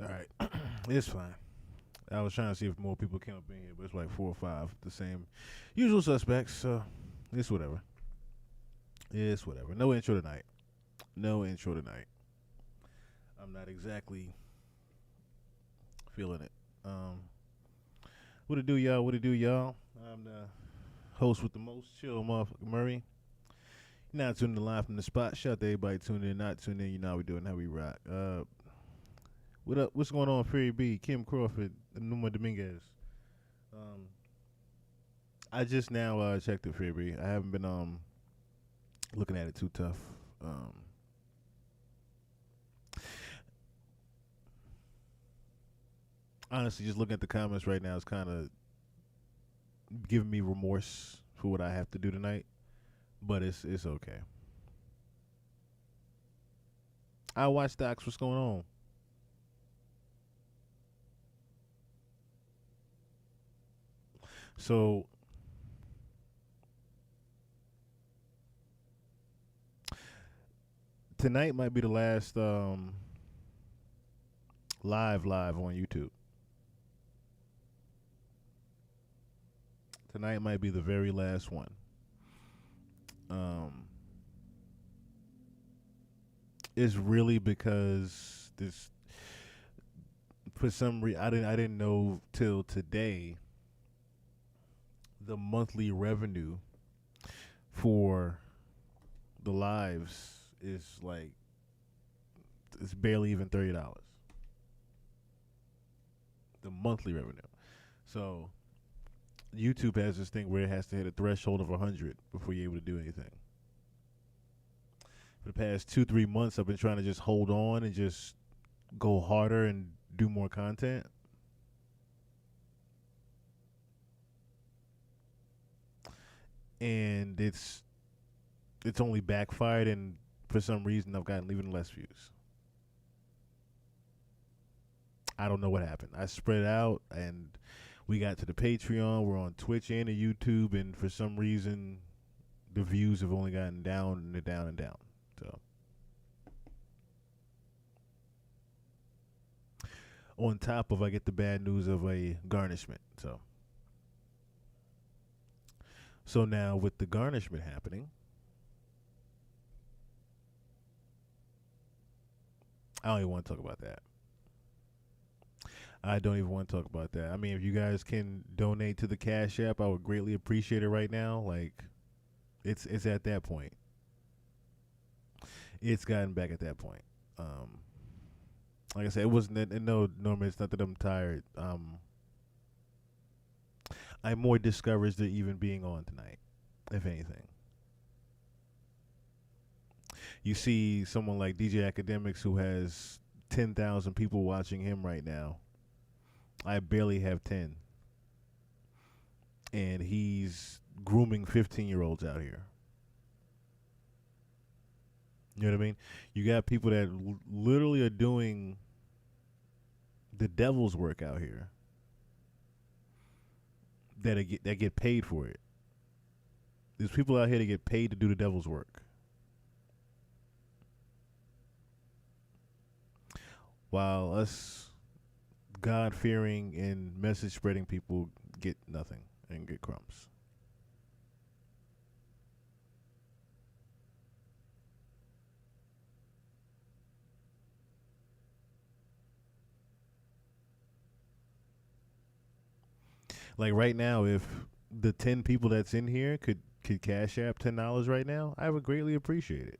All right, it's fine. I was trying to see if more people came up in here, but it's like 4 or 5, the same usual suspects. So it's whatever. It's whatever. No intro tonight. No intro tonight. I'm not exactly feeling it. What it do, y'all? What it do, y'all? I'm the host with the most, chill motherfucker Murray. You're not tuning in live from the spot. Shout out to everybody tuning in, not tuning in. You know how we doing, how we rock. What up? What's going on, Ferry B, Kim Crawford, and Numa Dominguez? Um, I just now checked it, Ferry B. I haven't been looking at it too tough. Honestly, just looking at the comments right now is kind of giving me remorse for what I have to do tonight, but it's okay. I watch docs. What's going on? So tonight might be the last live on YouTube. Tonight might be the very last one. Um, it's really because this for some reason I didn't know till today the monthly revenue for the lives is like it's barely even $30. The monthly revenue. So YouTube has this thing where it has to hit a threshold of 100 before you're able to do anything. For the past 2-3 months, I've been trying to just hold on and just go harder and do more content. And it's only backfired, and for some reason, I've gotten even less views. I don't know what happened. I spread out, and we got to the Patreon. We're on Twitch and the YouTube, and for some reason, the views have only gotten down and down and down. So, on top of, I get the bad news of a garnishment. So now with the garnishment happening, I don't even want to talk about that. I don't even want to talk about that. I mean, if you guys can donate to the Cash App, I would greatly appreciate it right now. Like, it's at that point. It's gotten back at that point. Like I said, it wasn't. No, Norman, it's not that I'm tired. I'm more discouraged than even being on tonight, if anything. You see someone like DJ Academics who has 10,000 people watching him right now. I barely have 10. And he's grooming 15-year-olds out here. You know what I mean? You got people that literally are doing the devil's work out here that get paid for it. There's people out here that get paid to do the devil's work. While us God-fearing and message-spreading people get nothing and get crumbs. Like right now, if the 10 people that's in here could cash app $10 right now, I would greatly appreciate it.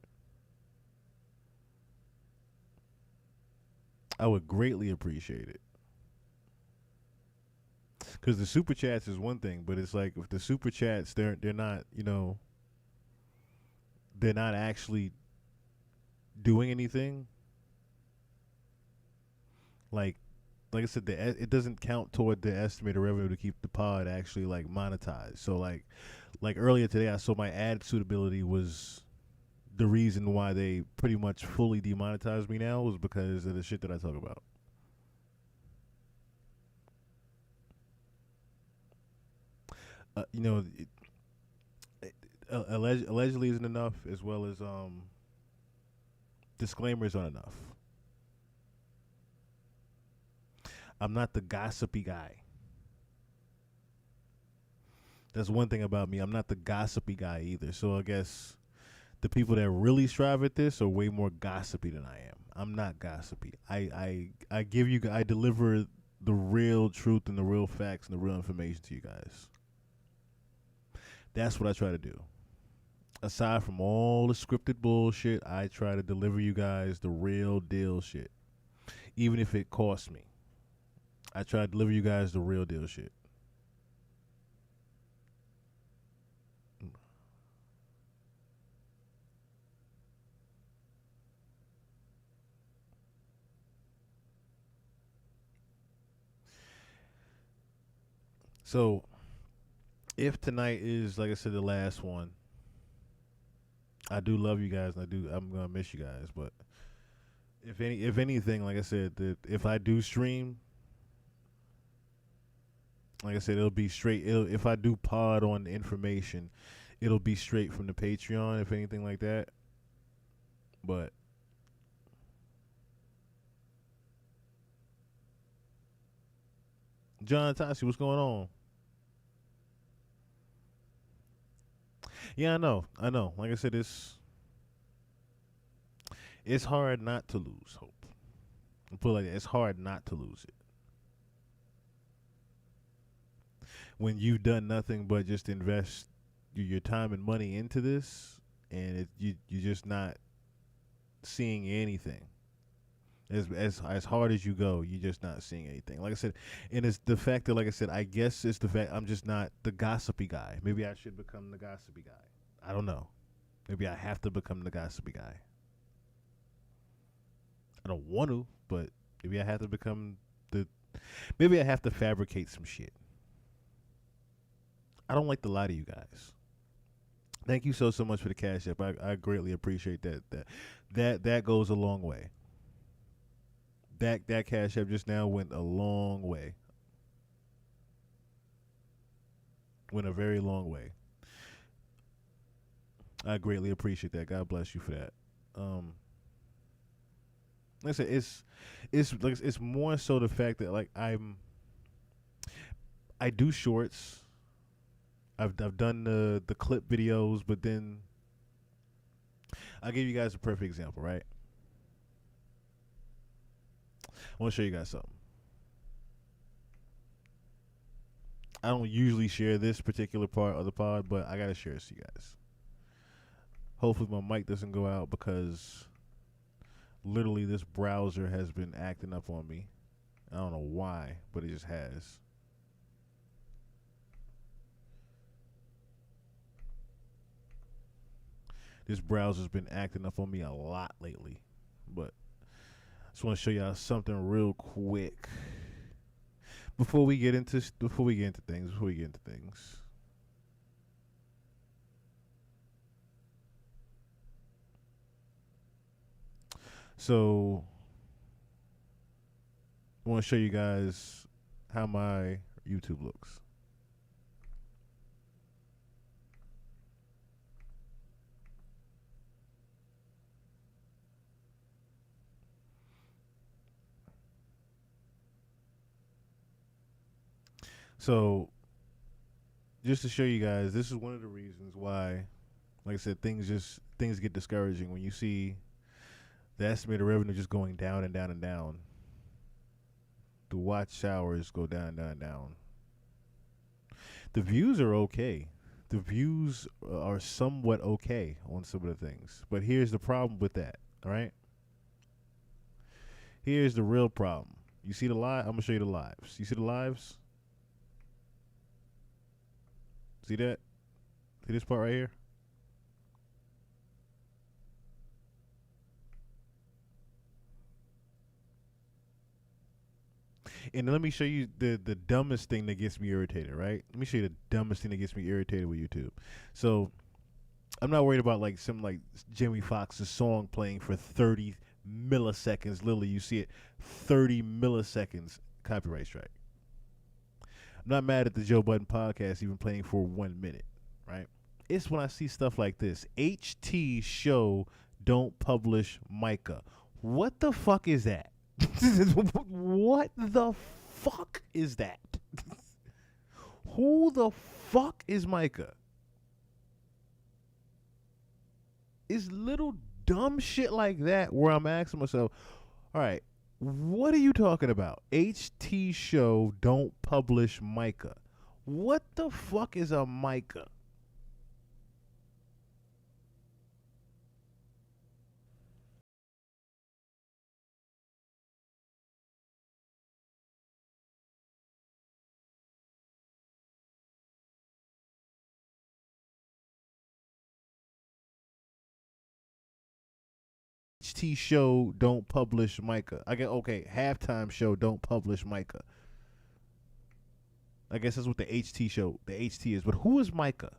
I would greatly appreciate it. Because the super chats is one thing, but it's like if the super chats they're not they're not actually doing anything. Like I said, it doesn't count toward the estimated revenue to keep the pod actually like monetized. So like earlier today, I saw my ad suitability was the reason why they pretty much fully demonetized me now was because of the shit that I talk about. You know, allegedly isn't enough, as well as disclaimers aren't enough. I'm not the gossipy guy. That's one thing about me. I'm not the gossipy guy either. So I guess the people that really strive at this are way more gossipy than I am. I'm not gossipy. I give you, I deliver the real truth and the real facts and the real information to you guys. That's what I try to do. Aside from all the scripted bullshit, I try to deliver you guys the real deal shit. Even if it costs me. I try to deliver you guys the real deal shit. So, if tonight is, like I said, the last one, I do love you guys, and I'm gonna miss you guys. But if anything, like I said, that if I do stream, like I said, it'll be straight. If I do pod on the information, it'll be straight from the Patreon, if anything like that. But John Tassi, what's going on? Yeah, I know. Like I said, it's hard not to lose hope. I'll put it like that. It's hard not to lose it when you've done nothing but just invest your time and money into this, and you're just not seeing anything. As hard as you go, you're just not seeing anything. Like I said, and it's the fact that, like I said, I guess it's the fact I'm just not the gossipy guy. Maybe I should become the gossipy guy. I don't know. Maybe I have to become the gossipy guy. I don't want to, but maybe I have to become maybe I have to fabricate some shit. I don't like to lie to you guys. Thank you so much for the cash app. I greatly appreciate that. That goes a long way. That cash app just now went a long way. Went a very long way. I greatly appreciate that. God bless you for that. Like I said, it's more so the fact that, like, I do shorts. I've done the clip videos, but then I'll give you guys a perfect example, right? I want to show you guys something. I don't usually share this particular part of the pod, but I gotta share this to you guys. Hopefully my mic doesn't go out, because literally this browser has been acting up on me. I don't know why, but it just has. This browser's been acting up on me a lot lately, but I just want to show y'all something real quick before we get into things. So I want to show you guys how my YouTube looks. So, just to show you guys, this is one of the reasons why, like I said, things get discouraging when you see the estimated revenue just going down and down and down. The watch hours go down and down and down. The views are okay. The views are somewhat okay on some of the things. But here's the problem with that, all right? Here's the real problem. You see the live? I'm going to show you the lives. You see the lives? See that? See this part right here? And let me show you the dumbest thing that gets me irritated, right? Let me show you the dumbest thing that gets me irritated with YouTube. So, I'm not worried about like some like Jamie Foxx's song playing for 30 milliseconds. Literally, you see it 30 milliseconds, copyright strike. I'm not mad at the Joe Budden podcast even playing for 1 minute, right? It's when I see stuff like this. HT show don't publish Micah. What the fuck is that? What the fuck is that? Who the fuck is Micah? It's little dumb shit like that where I'm asking myself, all right, what are you talking about? HT show don't publish Micah. What the fuck is a Micah? HT show don't publish Micah. I get okay, halftime show don't publish Micah. I guess that's what the HT is. But who is Micah?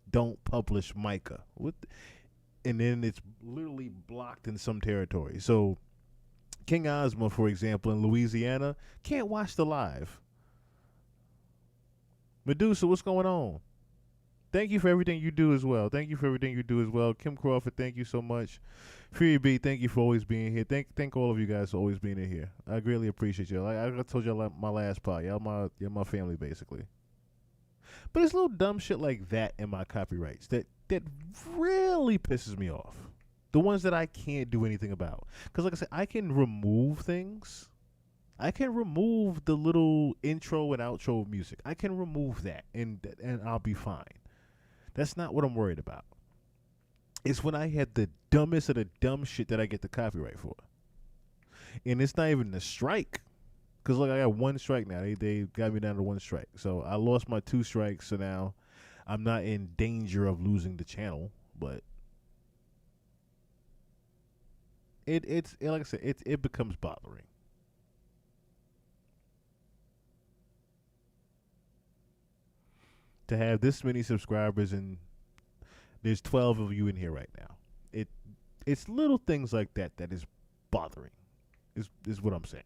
Don't publish Micah. What? And then it's literally blocked in some territory. So King Ozma, for example, in Louisiana, can't watch the live. Medusa, what's going on? Thank you for everything you do as well. Kim Crawford, thank you so much. Fury B, thank you for always being here. Thank all of you guys for always being in here. I greatly appreciate you. Like I told you my last pod. Y'all my family basically. But it's little dumb shit like that in my copyrights that really pisses me off. The ones that I can't do anything about. Because like I said, I can remove things. I can remove the little intro and outro music. I can remove that and I'll be fine. That's not what I'm worried about. It's when I had the dumbest of the dumb shit that I get the copyright for. And it's not even the strike. Because look, I got one strike now. They got me down to one strike. So I lost my 2 strikes. So now I'm not in danger of losing the channel. But it's like I said, it becomes bothering. To have this many subscribers and there's 12 of you in here right now. It's little things like that is bothering. Is what I'm saying.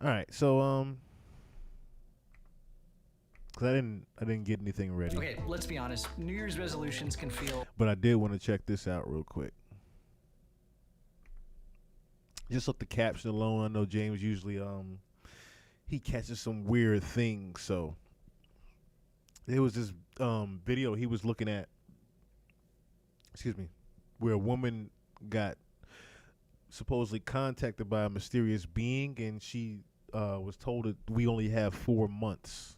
All right, so cuz I didn't get anything ready. Okay, let's be honest. New Year's resolutions can feel, but I did want to check this out real quick. Just off the caption alone, I know James usually he catches some weird things. So there was this video he was looking at, where a woman got supposedly contacted by a mysterious being, and she was told that we only have 4 months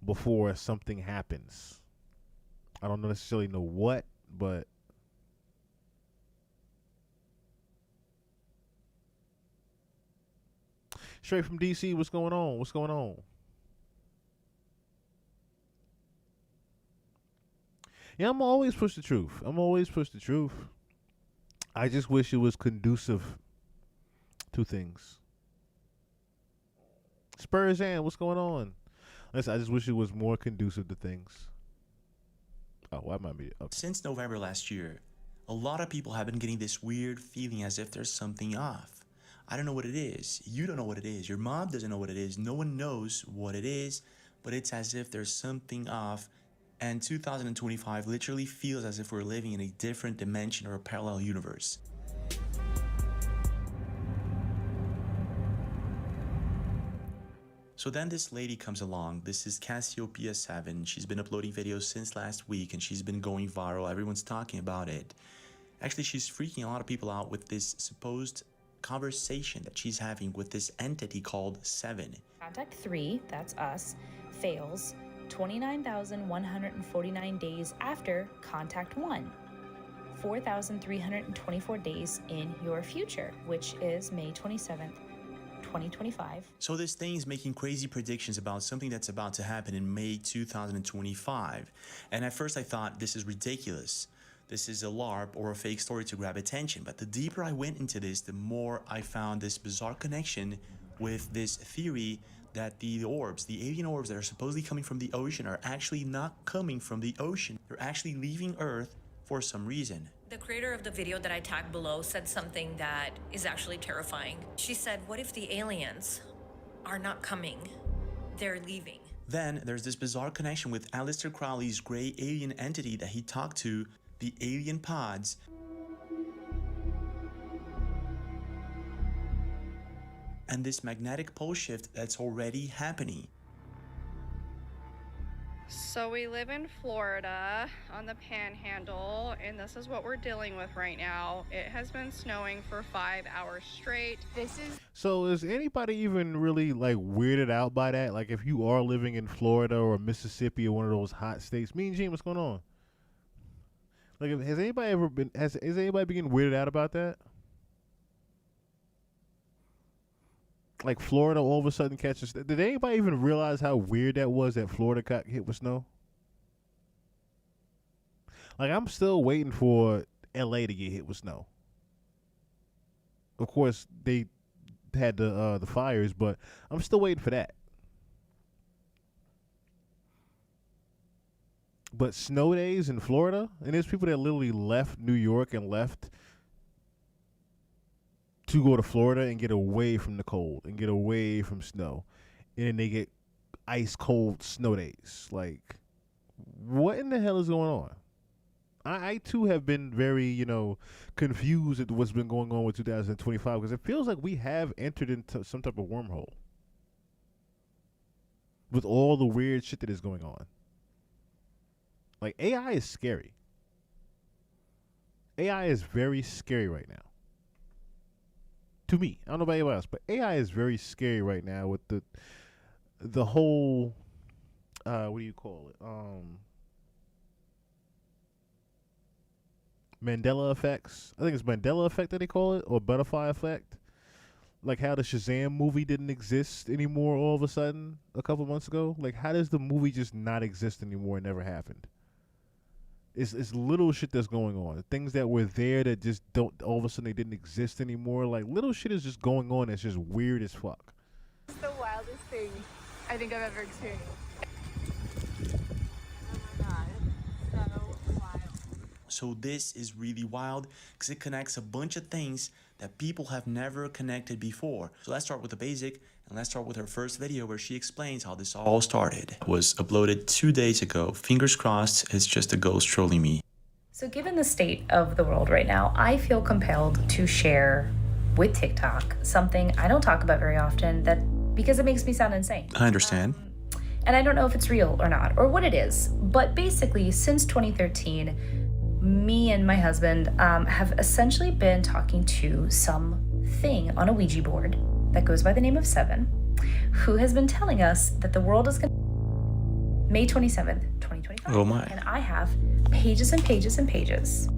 before something happens. I don't necessarily know what, but straight from DC, what's going on? What's going on? Yeah, I'm always push the truth. I just wish it was conducive to things. Spurs and what's going on? Listen, I just wish it was more conducive to things. Oh, why am I muted? Okay. Since November last year, a lot of people have been getting this weird feeling as if there's something off. I don't know what it is. You don't know what it is. Your mom doesn't know what it is. No one knows what it is, but it's as if there's something off. And 2025 literally feels as if we're living in a different dimension or a parallel universe. So then this lady comes along. This is Cassiopeia 7. She's been uploading videos since last week and she's been going viral. Everyone's talking about it. Actually, she's freaking a lot of people out with this supposed conversation that she's having with this entity called Seven. Contact 3, that's us, fails 29,149 days after Contact 1. 4,324 days in your future, which is May 27th, 2025. So this thing is making crazy predictions about something that's about to happen in May 2025. And at first I thought this is ridiculous. This is a LARP or a fake story to grab attention. But the deeper I went into this, the more I found this bizarre connection with this theory that the orbs, the alien orbs that are supposedly coming from the ocean, are actually not coming from the ocean. They're actually leaving Earth for some reason. The creator of the video that I tagged below said something that is actually terrifying. She said, what if the aliens are not coming? They're leaving. Then there's this bizarre connection with Aleister Crowley's gray alien entity that he talked to, the alien pods. and this magnetic pole shift that's already happening. So we live in Florida on the Panhandle, and this is what we're dealing with right now. It has been snowing for 5 hours straight. So is anybody even really like weirded out by that? Like if you are living in Florida or Mississippi or one of those hot states, Mean Gene, what's going on? Like has anybody has anybody been weirded out about that? Like Florida all of a sudden catches. Did anybody even realize how weird that was that Florida got hit with snow? Like I'm still waiting for LA to get hit with snow. Of course they had the fires, but I'm still waiting for that. But snow days in Florida, and there's people that literally left New York and left to go to Florida and get away from the cold and get away from snow. And then they get ice cold snow days. Like, what in the hell is going on? I too have been very, confused at what's been going on with 2025 because it feels like we have entered into some type of wormhole with all the weird shit that is going on. Like, AI is scary. AI is very scary right now. To me, I don't know about anybody else, but AI is very scary right now with the whole what do you call it? Mandela effects. I think it's Mandela effect that they call it, or butterfly effect. Like how the Shazam movie didn't exist anymore all of a sudden a couple months ago. Like how does the movie just not exist anymore and never happened? It's little shit that's going on. Things that were there that just don't, all of a sudden they didn't exist anymore. Like little shit is just going on that's just weird as fuck. It's the wildest thing I think I've ever experienced. Oh my God, so wild. So this is really wild because it connects a bunch of things that people have never connected before. So let's start with the basic, and let's start with her first video where she explains how this all started. It was uploaded 2 days ago. Fingers crossed it's just a ghost trolling me. So given the state of the world right now, I feel compelled to share with TikTok something I don't talk about very often because it makes me sound insane. I understand. And I don't know if it's real or not, or what it is. But basically, since 2013, me and my husband have essentially been talking to something on a Ouija board that goes by the name of Seven, who has been telling us that the world is going to May 27th, 2025. Oh my. And I have pages and pages and pages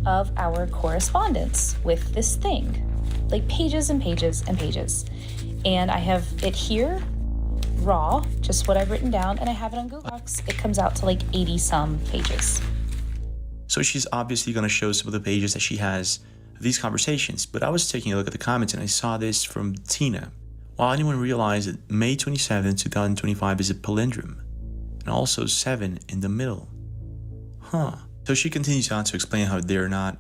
of our correspondence with this thing. Like pages and pages and pages. And I have it here, raw, just what I've written down, and I have it on Google Docs. It comes out to like 80 some pages. So she's obviously going to show some of the pages that she has of these conversations, but I was taking a look at the comments and I saw this from Tina. While anyone realized that May 27, 2025 is a palindrome, and also 7 in the middle. So she continues on to explain how they're not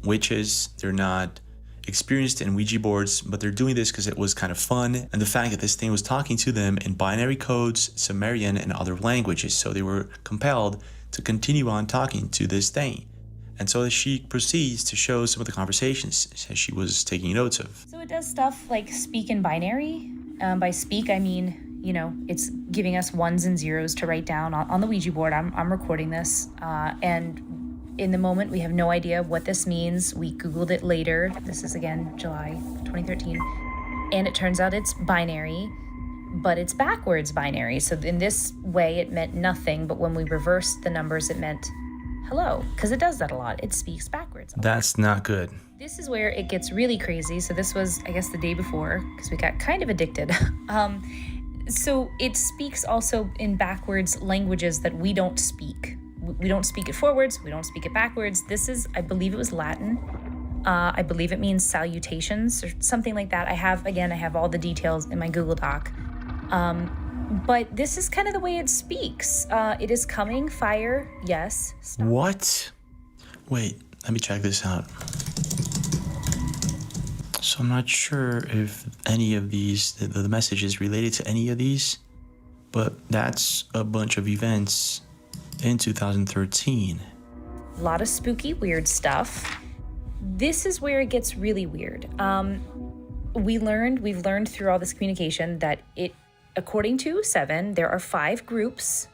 witches, they're not experienced in Ouija boards, but they're doing this because it was kind of fun, and the fact that this thing was talking to them in binary codes, Sumerian, and other languages, so they were compelled to continue on talking to this thing. And so she proceeds to show some of the conversations as she was taking notes of. So it does stuff like speak in binary. By speak, I mean, it's giving us ones and zeros to write down on the Ouija board. I'm recording this. And in the moment, we have no idea what this means. We Googled it later. This is, again, July 2013. And it turns out it's binary, but it's backwards binary. So in this way, it meant nothing. But when we reversed the numbers, it meant hello, because it does that a lot. It speaks backwards. That's not good. This is where it gets really crazy. So this was, I guess, the day before, because we got kind of addicted. So it speaks also in backwards languages that we don't speak. We don't speak it forwards. We don't speak it backwards. This is, I believe it was Latin. I believe it means salutations or something like that. I have all the details in my Google Doc. But this is kind of the way it speaks. It is coming, fire, yes. Stop. What? Wait, let me check this out. So I'm not sure if any of these, the message is related to any of these, but that's a bunch of events in 2013. A lot of spooky, weird stuff. This is where it gets really weird. we've learned through all this communication that according to Seven, there are 5 groups.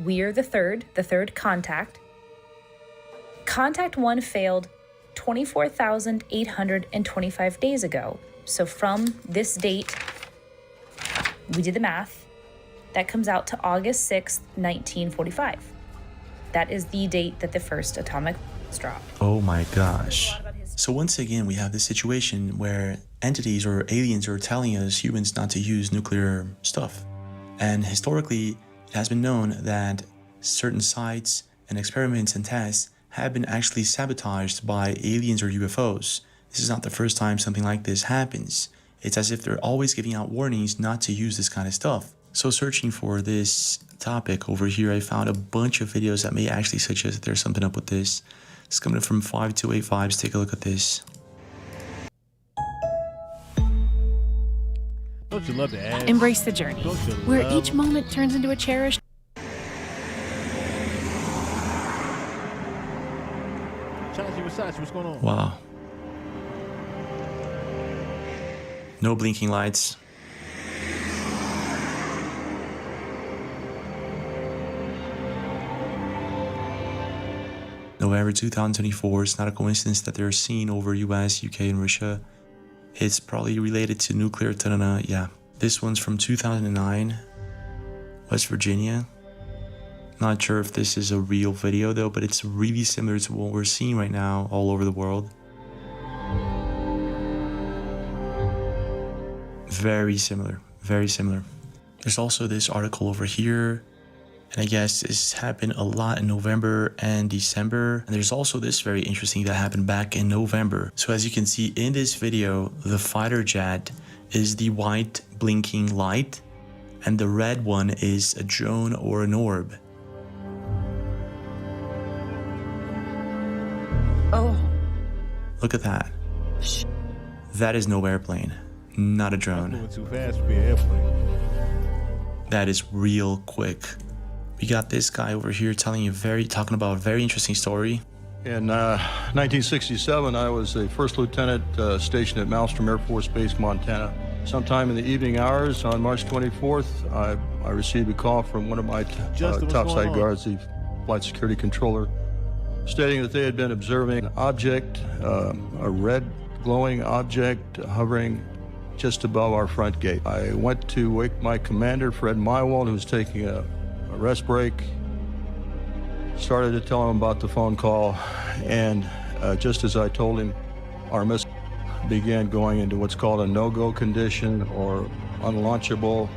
We are the third contact. Contact 1 failed 24,825 days ago. So from this date, we did the math, that comes out to August 6th, 1945. That is the date that the first atomic was dropped. Oh my gosh. So once again, we have this situation where entities or aliens are telling us humans not to use nuclear stuff. And historically, it has been known that certain sites and experiments and tests have been actually sabotaged by aliens or UFOs. This is not the first time something like this happens. It's as if they're always giving out warnings not to use this kind of stuff. So searching for this topic over here, I found a bunch of videos that may actually suggest that there's something up with this. It's coming from 5285 Vibes. Take a look at this. Don't you love the ads? Embrace the journey, Don't you where love each moment turns into a cherished. Chachi Versace, what's going on? Wow. No blinking lights. November 2024, it's not a coincidence that they're seen over US, UK, and Russia. It's probably related to nuclear phenomena, yeah. This one's from 2009, West Virginia. Not sure if this is a real video though, but it's really similar to what we're seeing right now all over the world. Very similar, very similar. There's also this article over here, and I guess this happened a lot in November and December. And there's also this very interesting that happened back in November. So as you can see in this video, the fighter jet is the white blinking light, and the red one is a drone or an orb. Oh. Look at that. That is no airplane, not a drone. Moving too fast to be an airplane. That is real quick. We got this guy over here talking about a very interesting story. In 1967, I was a first lieutenant stationed at Malmstrom Air Force Base, Montana. Sometime in the evening hours on March 24th, I received a call from one of my topside guards, the flight security controller, stating that they had been observing an object, a red glowing object hovering just above our front gate. I went to wake my commander, Fred Mywald, who was taking a rest break. Started to tell him about the phone call, and just as I told him, our missile began going into what's called a no-go condition or unlaunchable.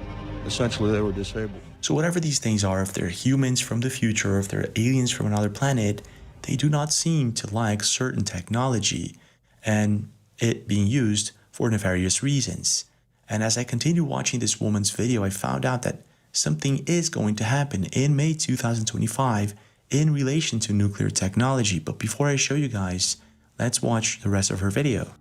Essentially, they were disabled. So whatever these things are, if they're humans from the future, if they're aliens from another planet, they do not seem to like certain technology and it being used for nefarious reasons. And as I continue watching this woman's video, I found out that something is going to happen in May 2025 in relation to nuclear technology. But before I show you guys, let's watch the rest of her video.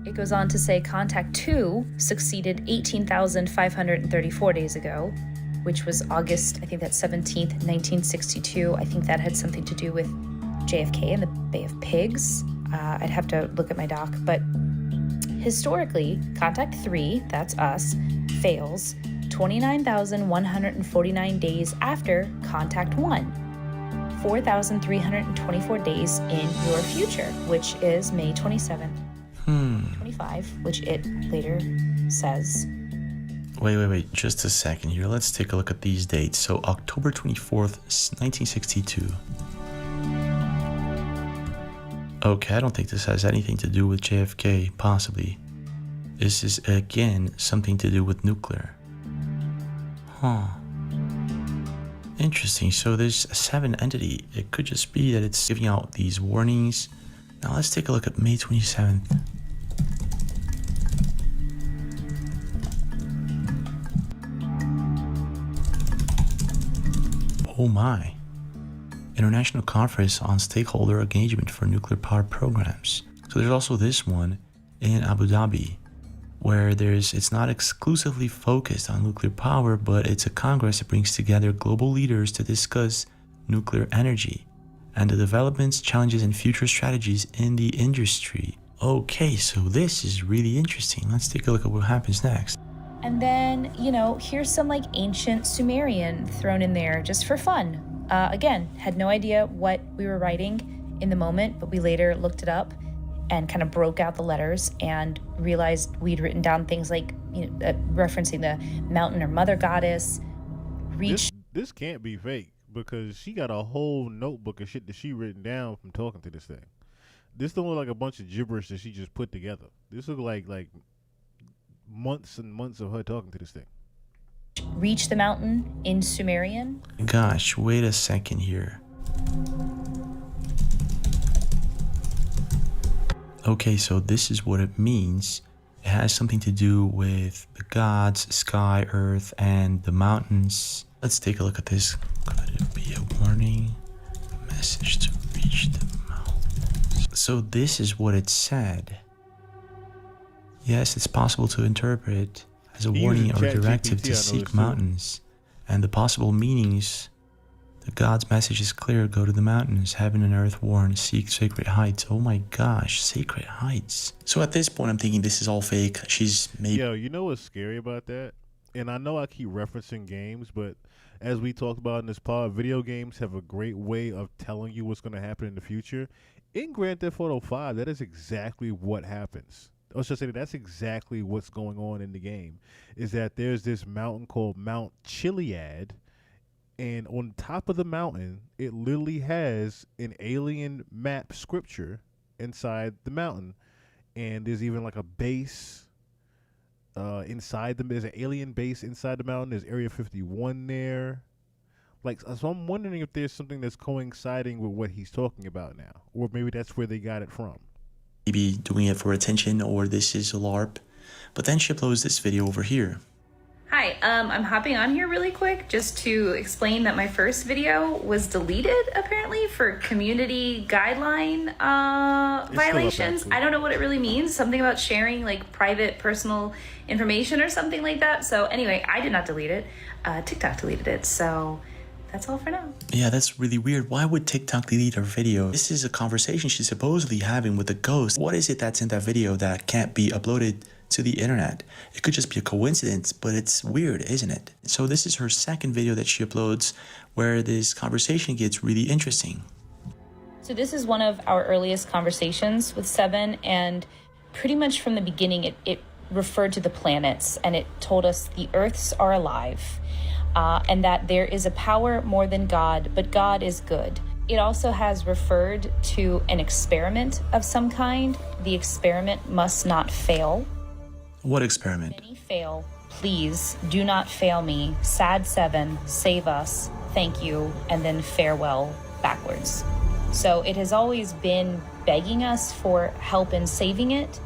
It goes on to say Contact 2 succeeded 18,534 days ago, which was August, I think that's 17th, 1962. I think that had something to do with JFK and the Bay of Pigs. I'd have to look at my doc, but historically, Contact 3, that's us, fails 29,149 days after Contact 1. 4,324 days in your future, which is May 27th, 25, which it later says. Wait, just a second here. Let's take a look at these dates. So October 24th, 1962. Okay, I don't think this has anything to do with JFK, possibly. This is, again, something to do with nuclear. Huh. Interesting. So there's a 7 entity. It could just be that it's giving out these warnings. Now let's take a look at May 27th. Oh my. International Conference on Stakeholder Engagement for Nuclear Power Programs. So there's also this one in Abu Dhabi, where it's not exclusively focused on nuclear power, but it's a congress that brings together global leaders to discuss nuclear energy and the developments, challenges, and future strategies in the industry. Okay, so this is really interesting. Let's take a look at what happens next. And then, here's some like ancient Sumerian thrown in there just for fun. Again, had no idea what we were writing in the moment, but we later looked it up and kind of broke out the letters and realized we'd written down things like, referencing the mountain or mother goddess. This can't be fake because she got a whole notebook of shit that she written down from talking to this thing. This don't look like a bunch of gibberish that she just put together. This look like months and months of her talking to this thing. Reach the mountain in Sumerian. Gosh, wait a second here. Okay, so this is what it means. It has something to do with the gods, sky, earth, and the mountains. Let's take a look at this. Could it be a warning? Message to reach the mountains. So this is what it said. Yes, it's possible to interpret as a warning or directive to seek mountains. And the possible meanings: the God's message is clear, go to the mountains, heaven and earth warn, seek sacred heights. Oh my gosh, sacred heights. So at this point, I'm thinking this is all fake. She's maybe... Yo, you know what's scary about that? And I know I keep referencing games, but as we talked about in this pod, video games have a great way of telling you what's going to happen in the future. In Grand Theft Auto 5, that is exactly what happens. I was just saying that's exactly what's going on in the game, is that there's this mountain called Mount Chiliad, and on top of the mountain, it literally has an alien map scripture inside the mountain, and there's even like a base inside them. There's an alien base inside the mountain. There's Area 51 there. So I'm wondering if there's something that's coinciding with what he's talking about now, or maybe that's where they got it from. Maybe doing it for attention, or this is a LARP. But then she uploads this video over here. Hi, I'm hopping on here really quick just to explain that my first video was deleted apparently for community guideline violations. I don't know what it really means. Something about sharing like private personal information or something like that. So anyway, I did not delete it. TikTok deleted it. So that's all for now. Yeah, that's really weird. Why would TikTok delete her video? This is a conversation she's supposedly having with a ghost. What is it that's in that video that can't be uploaded to the internet? It could just be a coincidence, but it's weird, isn't it? So this is her second video that she uploads where this conversation gets really interesting. So this is one of our earliest conversations with Seven, and pretty much from the beginning it referred to the planets, and it told us the Earths are alive. And that there is a power more than God, but God is good. It also has referred to an experiment of some kind. The experiment must not fail. What experiment? If any fail, please do not fail me. Sad Seven, save us, thank you, and then farewell backwards. So it has always been begging us for help in saving it.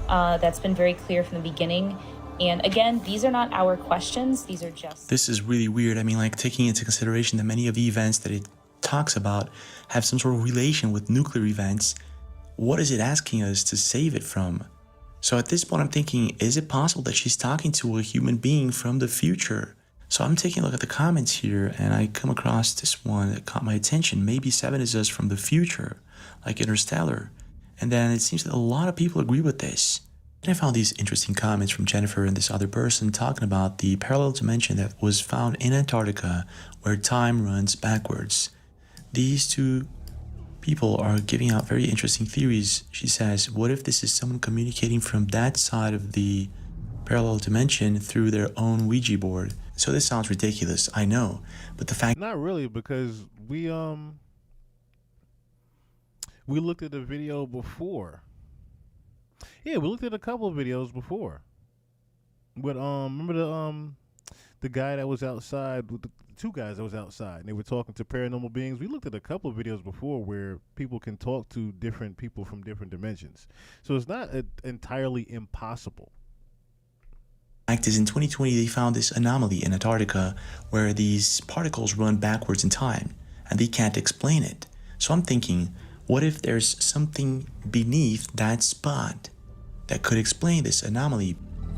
That's been very clear from the beginning. And again, these are not our questions. These are just... This is really weird. I mean, like, taking into consideration that many of the events that it talks about have some sort of relation with nuclear events. What is it asking us to save it from? So at this point, I'm thinking, is it possible that she's talking to a human being from the future? So I'm taking a look at the comments here, and I come across this one that caught my attention. Maybe Seven is us from the future, like Interstellar. And then it seems that a lot of people agree with this. And I found these interesting comments from Jennifer and this other person talking about the parallel dimension that was found in Antarctica where time runs backwards. These two people are giving out very interesting theories. She says, what if this is someone communicating from that side of the parallel dimension through their own Ouija board? So this sounds ridiculous, I know, but the fact... Not really, because we looked at the video before. Yeah, we looked at a couple of videos before. But remember the guy that was outside, with the two guys that was outside, and they were talking to paranormal beings? We looked at a couple of videos before where people can talk to different people from different dimensions. So it's not entirely impossible. Fact is, in 2020, they found this anomaly in Antarctica where these particles run backwards in time, and they can't explain it. So I'm thinking, what if there's something beneath that spot that could explain this anomaly?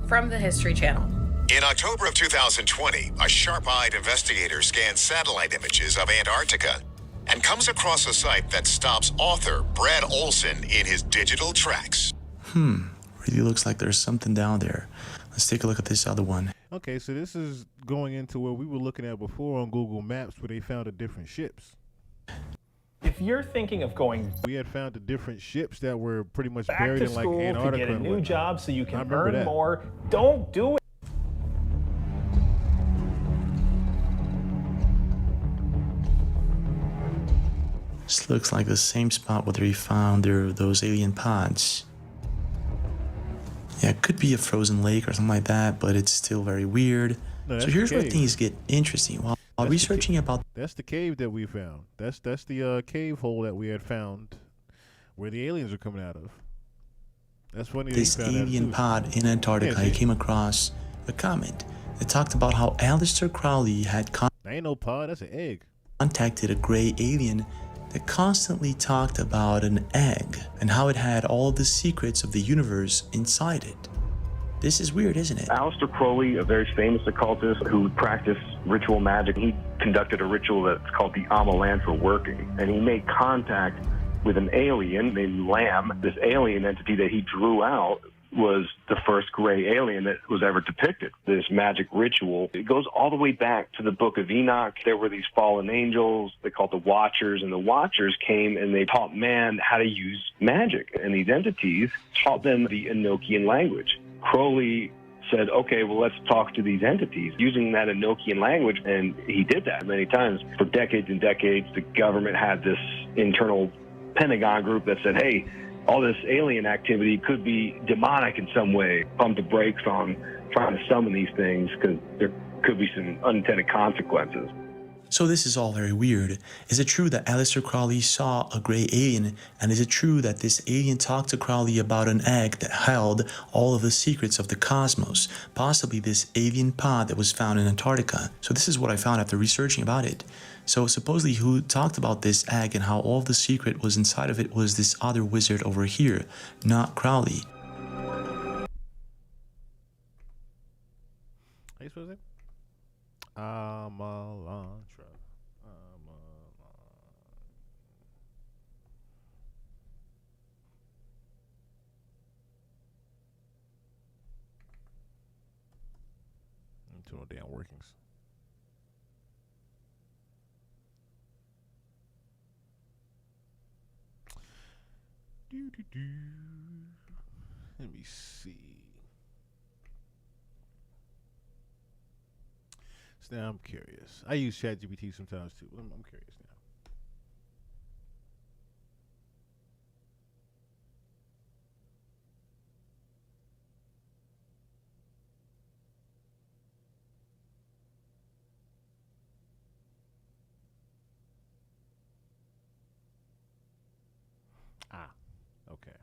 From the History Channel. In October of 2020, a sharp-eyed investigator scans satellite images of Antarctica and comes across a site that stops author Brad Olson in his digital tracks. Really looks like there's something down there. Let's take a look at this other one. Okay, so this is going into where we were looking at before on Google Maps, where they found the different ships. If you're thinking of going We had found the different ships that were pretty much back buried to in like school to Antarctica get a and new whatnot. job so you I can remember earn that. more, don't do it. This looks like the same spot where they found those alien pods. Yeah, it could be a frozen lake or something like that, but it's still very weird. No, So that's here's the where cave. things get interesting. While That's the researching about That's the cave that we found. That's the cave hole that we had found where the aliens are coming out of. That's funny that this you found that alien too. pod in Antarctica, Yeah, I see? came across a comment that talked about how Aleister Crowley had That ain't no pod, that's an egg. contacted a gray alien that constantly talked about an egg and how it had all the secrets of the universe inside it. This is weird, isn't it? Aleister Crowley, a very famous occultist who practiced ritual magic, he conducted a ritual that's called the Amalantra working, and he made contact with an alien named Lamb. This alien entity that he drew out was the first gray alien that was ever depicted. This magic ritual, it goes all the way back to the Book of Enoch. There were these fallen angels, they called the Watchers, and the Watchers came and they taught man how to use magic, and these entities taught them the Enochian language. Crowley said, okay, well, let's talk to these entities using that Enochian language, and he did that many times. For decades and decades, the government had this internal Pentagon group that said, hey, all this alien activity could be demonic in some way. Pump the brakes on trying to summon these things because there could be some unintended consequences. So this is all very weird. Is it true that Aleister Crowley saw a gray alien? And is it true that this alien talked to Crowley about an egg that held all of the secrets of the cosmos? Possibly this alien pod that was found in Antarctica. So this is what I found after researching about it. So supposedly who talked about this egg and how all of the secret was inside of it was this other wizard over here, not Crowley. How you supposed to say? Amalantra. Into no damn workings. Let me see. So now I'm curious. I use ChatGPT sometimes too. I'm curious now. Okay.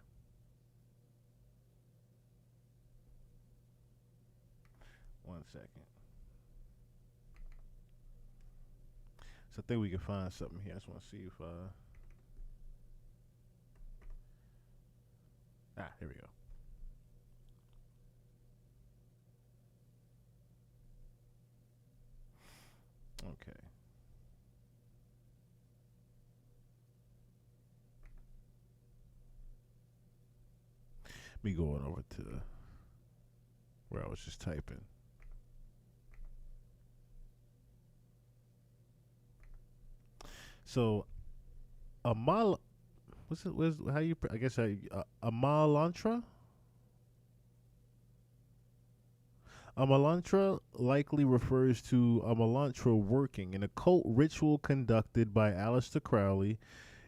One second. So I think we can find something here. I just want to see if here we go. Okay. Me going over to where I was just typing. So, what's it? How you? I guess Amalantra. Amalantra likely refers to Amalantra working, an occult ritual conducted by Aleister Crowley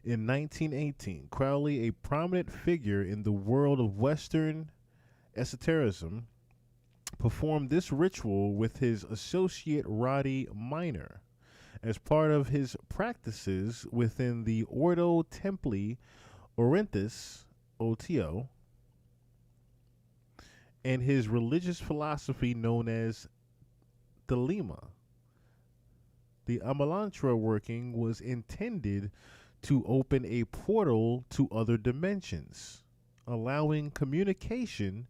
in 1918. Crowley, a prominent figure in the world of Western esotericism, performed this ritual with his associate Roddy Minor as part of his practices within the Ordo Templi Orientis, OTO, and his religious philosophy known as Thelema. The Amalantra working was intended to open a portal to other dimensions, allowing communication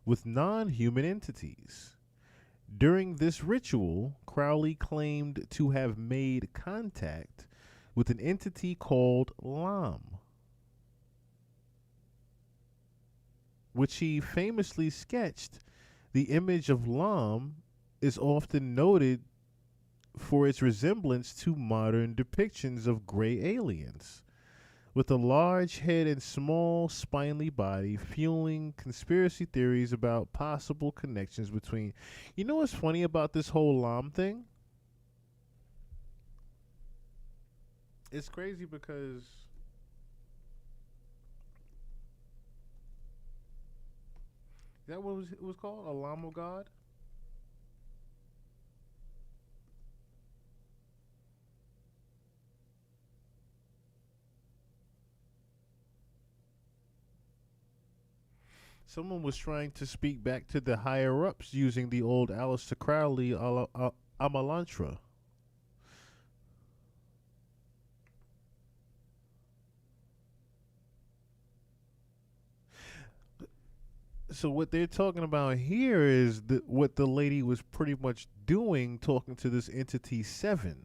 with non-human entities. During this ritual, Crowley claimed to have made contact with an entity called Lam. which he famously sketched, the image of Lam is often noted for its resemblance to modern depictions of gray aliens, with a large head and small spiny body, fueling conspiracy theories about possible connections between. You know what's funny about this whole Lam thing? It's crazy because is that what it was called? A Llama god? Someone was trying to speak back to the higher ups using the old Aleister Crowley Amalantra. So what they're talking about here is what the lady was pretty much doing, talking to this entity 7.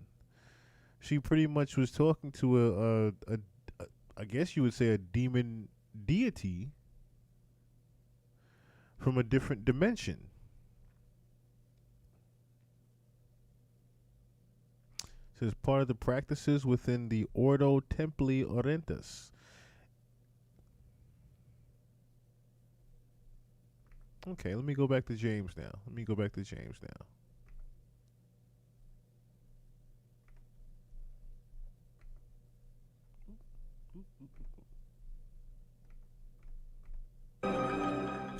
She pretty much was talking to a I guess you would say a demon deity from a different dimension. It says part of the practices within the Ordo Templi Orientis. Okay, let me go back to James now.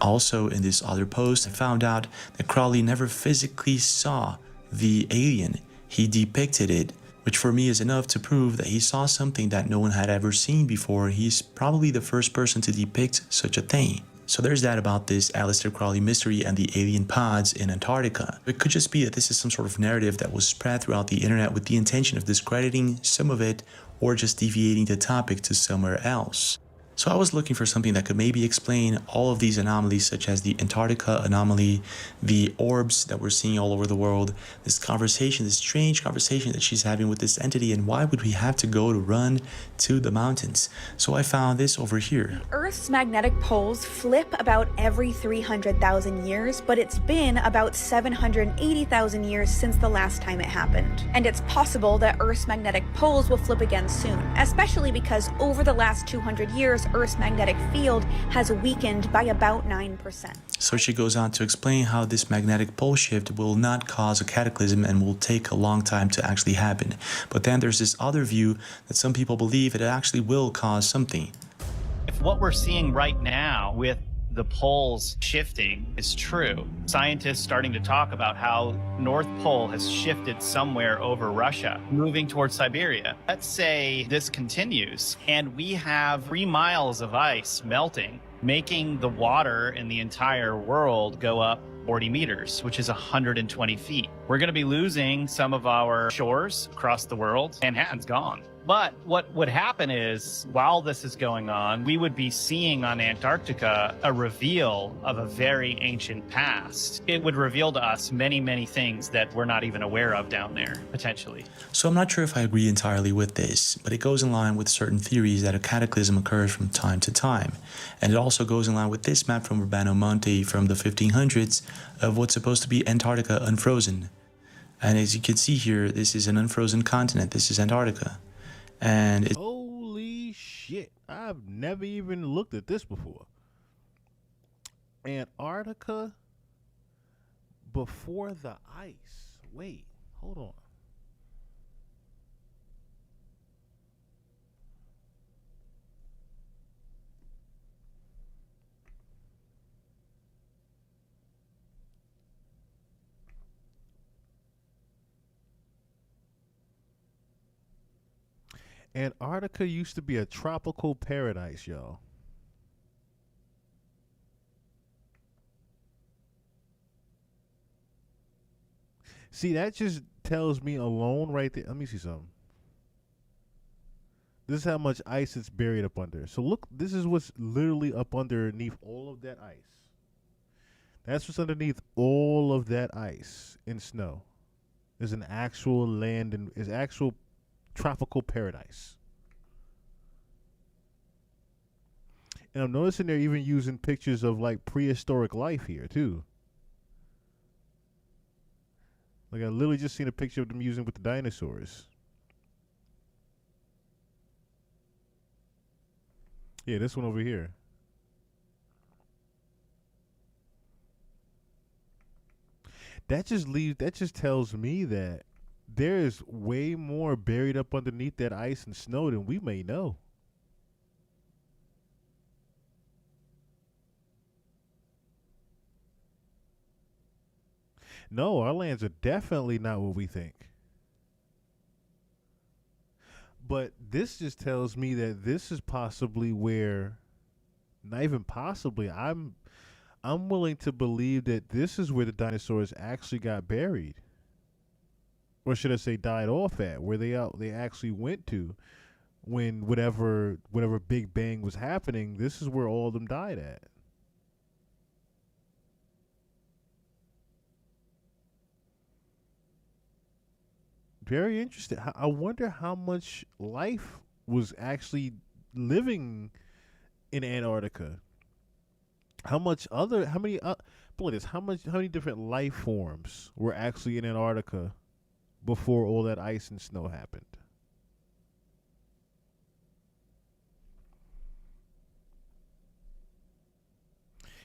Also, in this other post, I found out that Crowley never physically saw the alien. He depicted it, which for me is enough to prove that he saw something that no one had ever seen before. He's probably the first person to depict such a thing. So there's that about this Aleister Crowley mystery and the alien pods in Antarctica. It could just be that this is some sort of narrative that was spread throughout the internet with the intention of discrediting some of it or just deviating the topic to somewhere else. So I was looking for something that could maybe explain all of these anomalies, such as the Antarctica anomaly, the orbs that we're seeing all over the world, this conversation, this strange conversation that she's having with this entity, and why would we have to go to run to the mountains? So I found this over here. Earth's magnetic poles flip about every 300,000 years, but it's been about 780,000 years since the last time it happened. And it's possible that Earth's magnetic poles will flip again soon, especially because over the last 200 years, Earth's magnetic field has weakened by about 9%. So she goes on to explain how this magnetic pole shift will not cause a cataclysm and will take a long time to actually happen. But then there's this other view that some people believe it actually will cause something. If what we're seeing right now with the poles shifting is true, scientists starting to talk about how North Pole has shifted somewhere over Russia, moving towards Siberia. Let's say this continues and we have 3 miles of ice melting, making the water in the entire world go up 40 meters, which is 120 feet. We're going to be losing some of our shores across the world. Manhattan's gone. But what would happen is, while this is going on, we would be seeing on Antarctica a reveal of a very ancient past. It would reveal to us many, many things that we're not even aware of down there, potentially. So I'm not sure if I agree entirely with this, but it goes in line with certain theories that a cataclysm occurs from time to time. And it also goes in line with this map from Urbano Monte from the 1500s of what's supposed to be Antarctica unfrozen. And as you can see here, this is an unfrozen continent. This is Antarctica. And it's holy shit, I've never even looked at this before. Antarctica before the ice. Wait, hold on. Antarctica used to be a tropical paradise, y'all. See, that just tells me alone right there. Let me see something. This is how much ice it's buried up under. So look, this is what's literally up underneath all of that ice. That's what's underneath all of that ice and snow. There's an actual land and is actual tropical paradise. And I'm noticing they're even using pictures of like prehistoric life here too. Like I literally just seen a picture of them using with the dinosaurs. Yeah, this one over here. That just tells me that there is way more buried up underneath that ice and snow than we may know. No, our lands are definitely not what we think. But this just tells me that this is possibly where, not even possibly, I'm willing to believe that this is where the dinosaurs actually got buried. Or should I say died off at, where they actually went to when whatever Big Bang was happening, this is where all of them died at. Very interesting. I wonder how much life was actually living in Antarctica. How many different life forms were actually in Antarctica before all that ice and snow happened?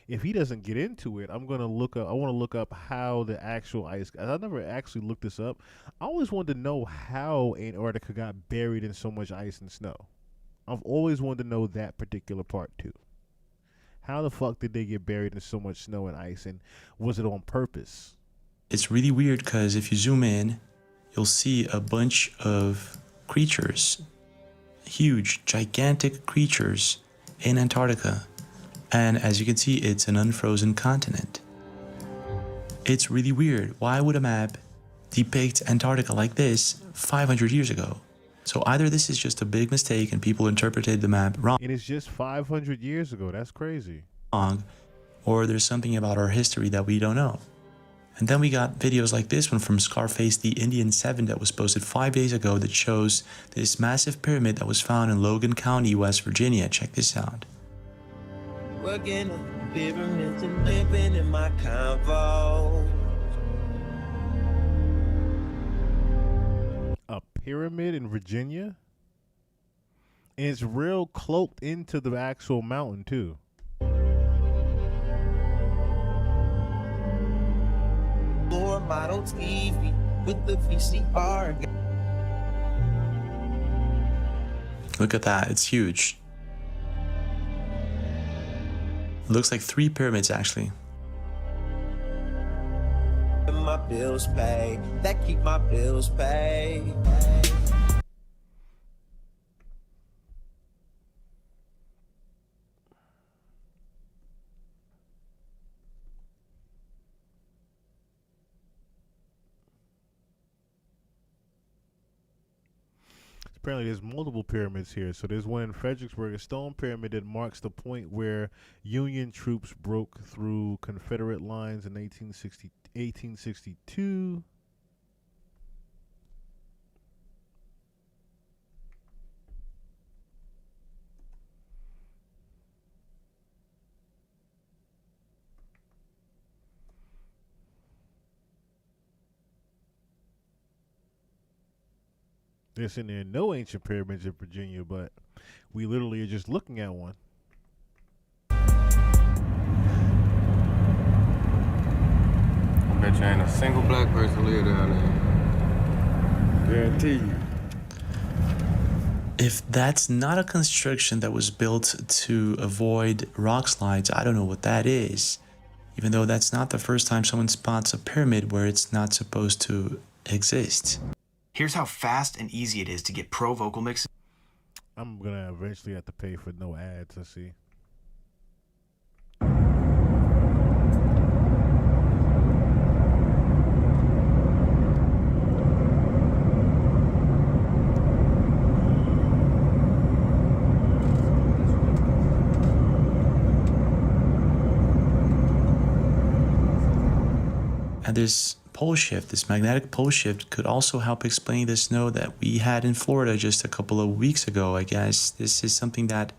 If he doesn't get into it, I want to look up how the actual ice. I never actually looked this up. I always wanted to know how Antarctica got buried in so much ice and snow. I've always wanted to know that particular part too. How the fuck did they get buried in so much snow and ice, and was it on purpose? It's really weird because if you zoom in, you'll see a bunch of creatures, huge, gigantic creatures in Antarctica. And as you can see, it's an unfrozen continent. It's really weird. Why would a map depict Antarctica like this 500 years ago? So either this is just a big mistake and people interpreted the map wrong. And it's just 500 years ago. That's crazy. Or there's something about our history that we don't know. And then we got videos like this one from Scarface the Indian 7 that was posted 5 days ago that shows this massive pyramid that was found in Logan County, West Virginia. Check this out. Working on pyramids and living in my convo. A pyramid in Virginia? And it's real cloaked into the actual mountain too. Floor model TV with the VCR. Look at that, it's huge. It looks like 3 pyramids actually. My bills paid, that keep my bills paid. Apparently there's multiple pyramids here. So there's one in Fredericksburg, a stone pyramid that marks the point where Union troops broke through Confederate lines in 1862. There's in there no ancient pyramids in Virginia, but we literally are just looking at one. I bet you ain't a single black person live down there. Guarantee you. If that's not a construction that was built to avoid rock slides, I don't know what that is. Even though that's not the first time someone spots a pyramid where it's not supposed to exist. Here's how fast and easy it is to get pro vocal mixes. I'm gonna eventually have to pay for no ads, I see. And this pole shift, this magnetic pole shift, could also help explain the snow that we had in Florida just a couple of weeks ago. I guess this is something that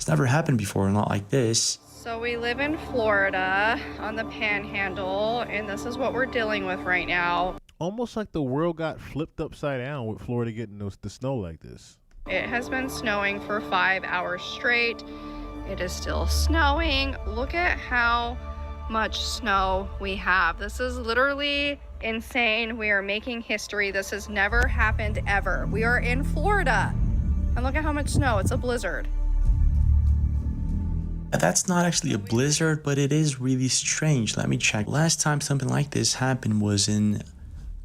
It's never happened before, not like this. So we live in Florida on the Panhandle, and this is what we're dealing with right now. Almost like the world got flipped upside down with Florida getting the snow like this. It has been snowing for 5 hours straight. It is still snowing. Look at how much snow we have. This is literally insane. We are making history. This has never happened ever. We are in Florida, and look at how much snow. It's a blizzard. That's not actually a blizzard, but it is really strange. Let me check. Last time something like this happened was in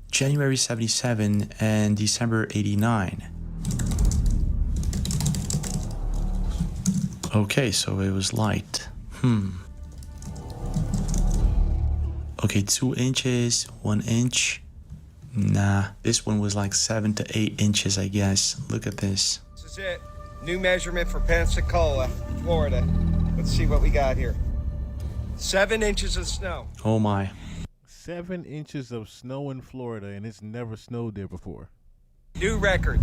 January 77 and December 89. Okay, so it was light. Okay, 2 inches, 1 inch. Nah, this one was like 7 to 8 inches, I guess. Look at this. This is it. New measurement for Pensacola, Florida. Let's see what we got here. 7 inches of snow. Oh my. 7 inches of snow in Florida, and it's never snowed there before. New record.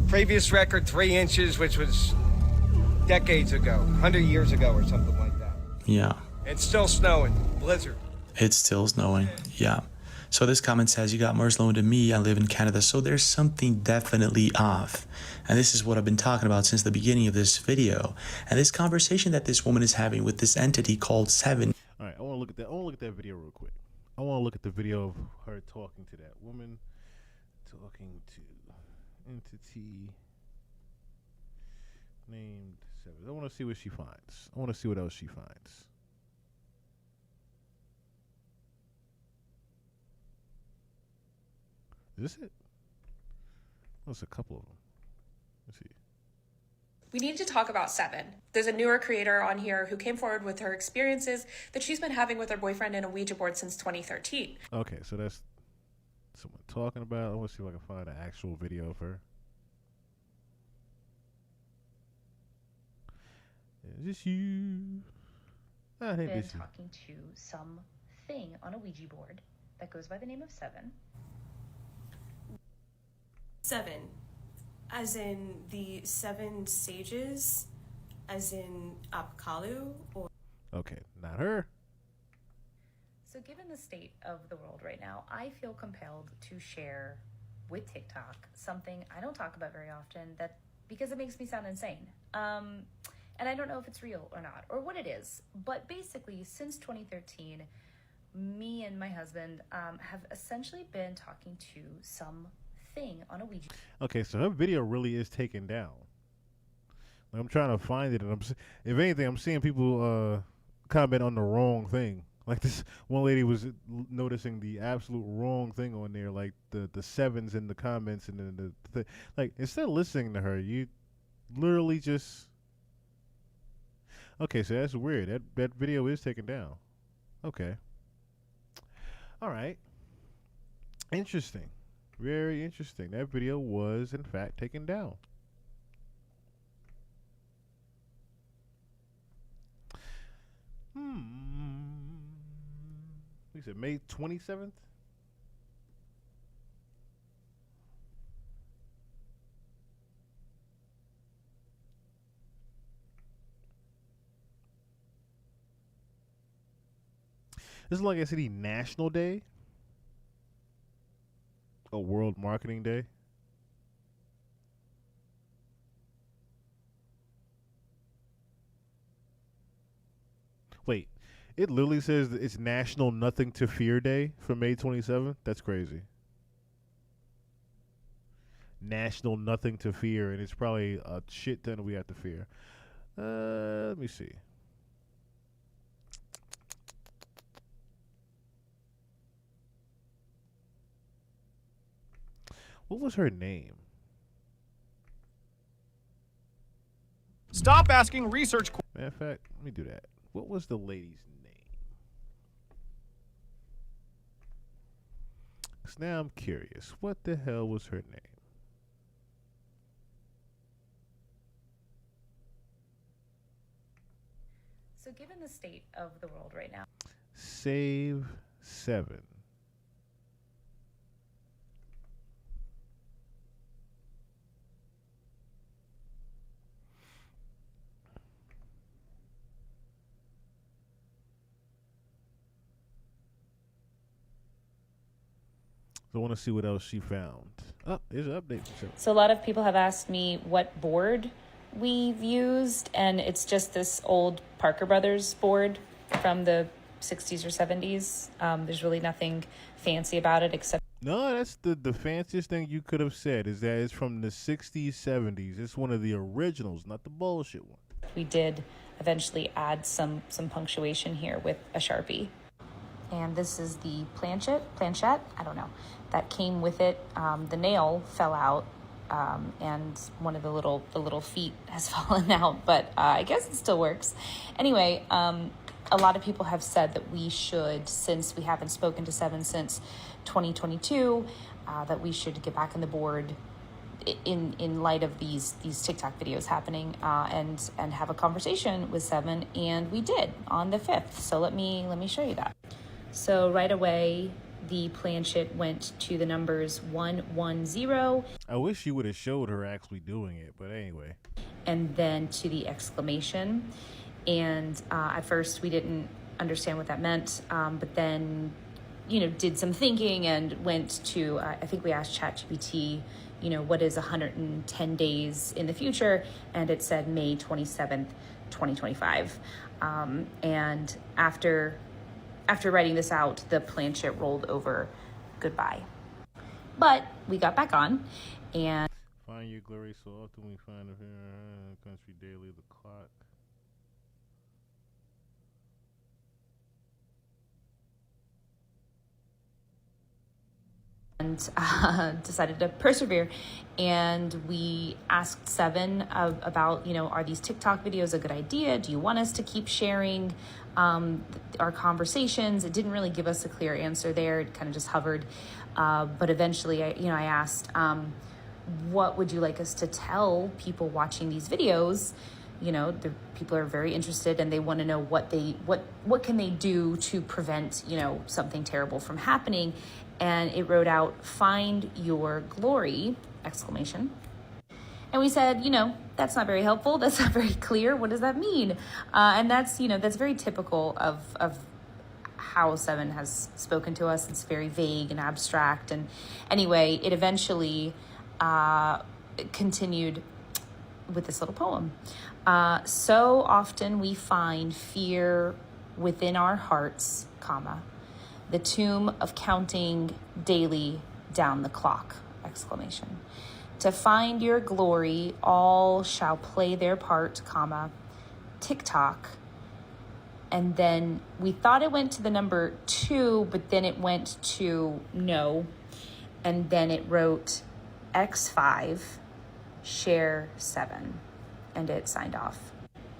Previous record, 3 inches, which was decades ago, 100 years ago or something like that. Yeah. It's still snowing. Blizzard. It's still snowing. Yeah. So this comment says, you got more snow than me. I live in Canada. So there's something definitely off. And this is what I've been talking about since the beginning of this video. And this conversation that this woman is having with this entity called Seven. All right, I want to look at that. I want to look at that video real quick. I want to look at the video of her talking to that woman, talking to entity named Seven. I want to see what she finds. I want to see what else she finds. Is this it? There's a couple of them. Let's see. We need to talk about Seven. There's a newer creator on here who came forward with her experiences that she's been having with her boyfriend in a Ouija board since 2013. Okay, so that's someone talking about. I want to see if I can find an actual video of her. Is this you? I think Been this is talking to something on a Ouija board that goes by the name of Seven. Seven, as in the 7 sages, as in Apkalu, or... Okay, not her. So given the state of the world right now, I feel compelled to share with TikTok something I don't talk about very often, that because it makes me sound insane. And I don't know if it's real or not, or what it is. But basically, since 2013, me and my husband have essentially been talking to some thing on a Ouija. Okay, so her video really is taken down. Like, I'm trying to find it, and if anything, I'm seeing people comment on the wrong thing. Like this one lady was noticing the absolute wrong thing on there, like the sevens in the comments, and then the like. Instead of listening to her, you literally just. Okay, so that's weird. That video is taken down. Okay. All right. Interesting. Very interesting. That video was, in fact, taken down. We said May 27th? This is like I said, National Day. A World Marketing Day. Wait, it literally says that it's National Nothing to Fear Day for May 27th? That's crazy. National Nothing to Fear, and it's probably a shit ton we have to fear. Let me see. What was her name? Stop asking research questions. Matter of fact, let me do that. What was the lady's name? 'Cause now I'm curious. What the hell was her name? So given the state of the world right now. Save 7. So I want to see what else she found. Oh, here's an update. So a lot of people have asked me what board we've used, and it's just this old Parker Brothers board from the 60s or 70s. There's really nothing fancy about it except... No, that's the fanciest thing you could have said, is that it's from the 60s, 70s. It's one of the originals, not the bullshit one. We did eventually add some punctuation here with a Sharpie. And this is the planchette, I don't know, that came with it. The nail fell out, and one of the little feet has fallen out, but I guess it still works. Anyway, a lot of people have said that we should, since we haven't spoken to Seven since 2022, that we should get back on the board in light of these TikTok videos happening, and have a conversation with Seven, and we did on the 5th. So let me show you that. So right away, the planchette went to the numbers 110. I wish you would have showed her actually doing it, but anyway. And then to the exclamation. And at first we didn't understand what that meant, but then, did some thinking and went to, I think we asked ChatGPT, what is 110 days in the future? And it said May 27th, 2025. And after writing this out, the planchette rolled over goodbye. But we got back on, and... Find your glory so often we find it here in the country daily, the clock. And decided to persevere, and we asked Seven about, are these TikTok videos a good idea? Do you want us to keep sharing our conversations? It didn't really give us a clear answer there. It kind of just hovered, but eventually I asked, what would you like us to tell people watching these videos? The people are very interested, and they want to know what can they do to prevent something terrible from happening. And it wrote out, "Find your glory!" exclamation. And we said, that's not very helpful. That's not very clear. What does that mean? And that's very typical of how Seven has spoken to us. It's very vague and abstract. And anyway, it eventually continued with this little poem. So often we find fear within our hearts, comma, the tomb of counting daily down the clock, exclamation. To find your glory, all shall play their part, comma, TikTok. And then we thought it went to the number 2, but then it went to no. And then it wrote X5, share 7, and it signed off.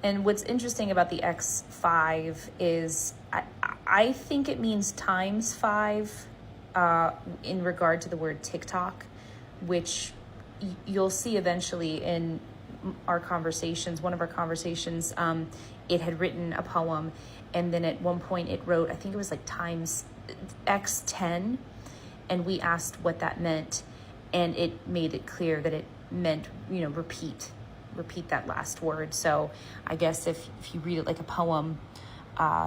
And what's interesting about the X5 is I think it means times 5 in regard to the word TikTok, which you'll see eventually in our conversations. One of our conversations, it had written a poem, and then at one point it wrote, I think it was like times X10, and we asked what that meant, and it made it clear that it meant, repeat that last word. So I guess if you read it like a poem,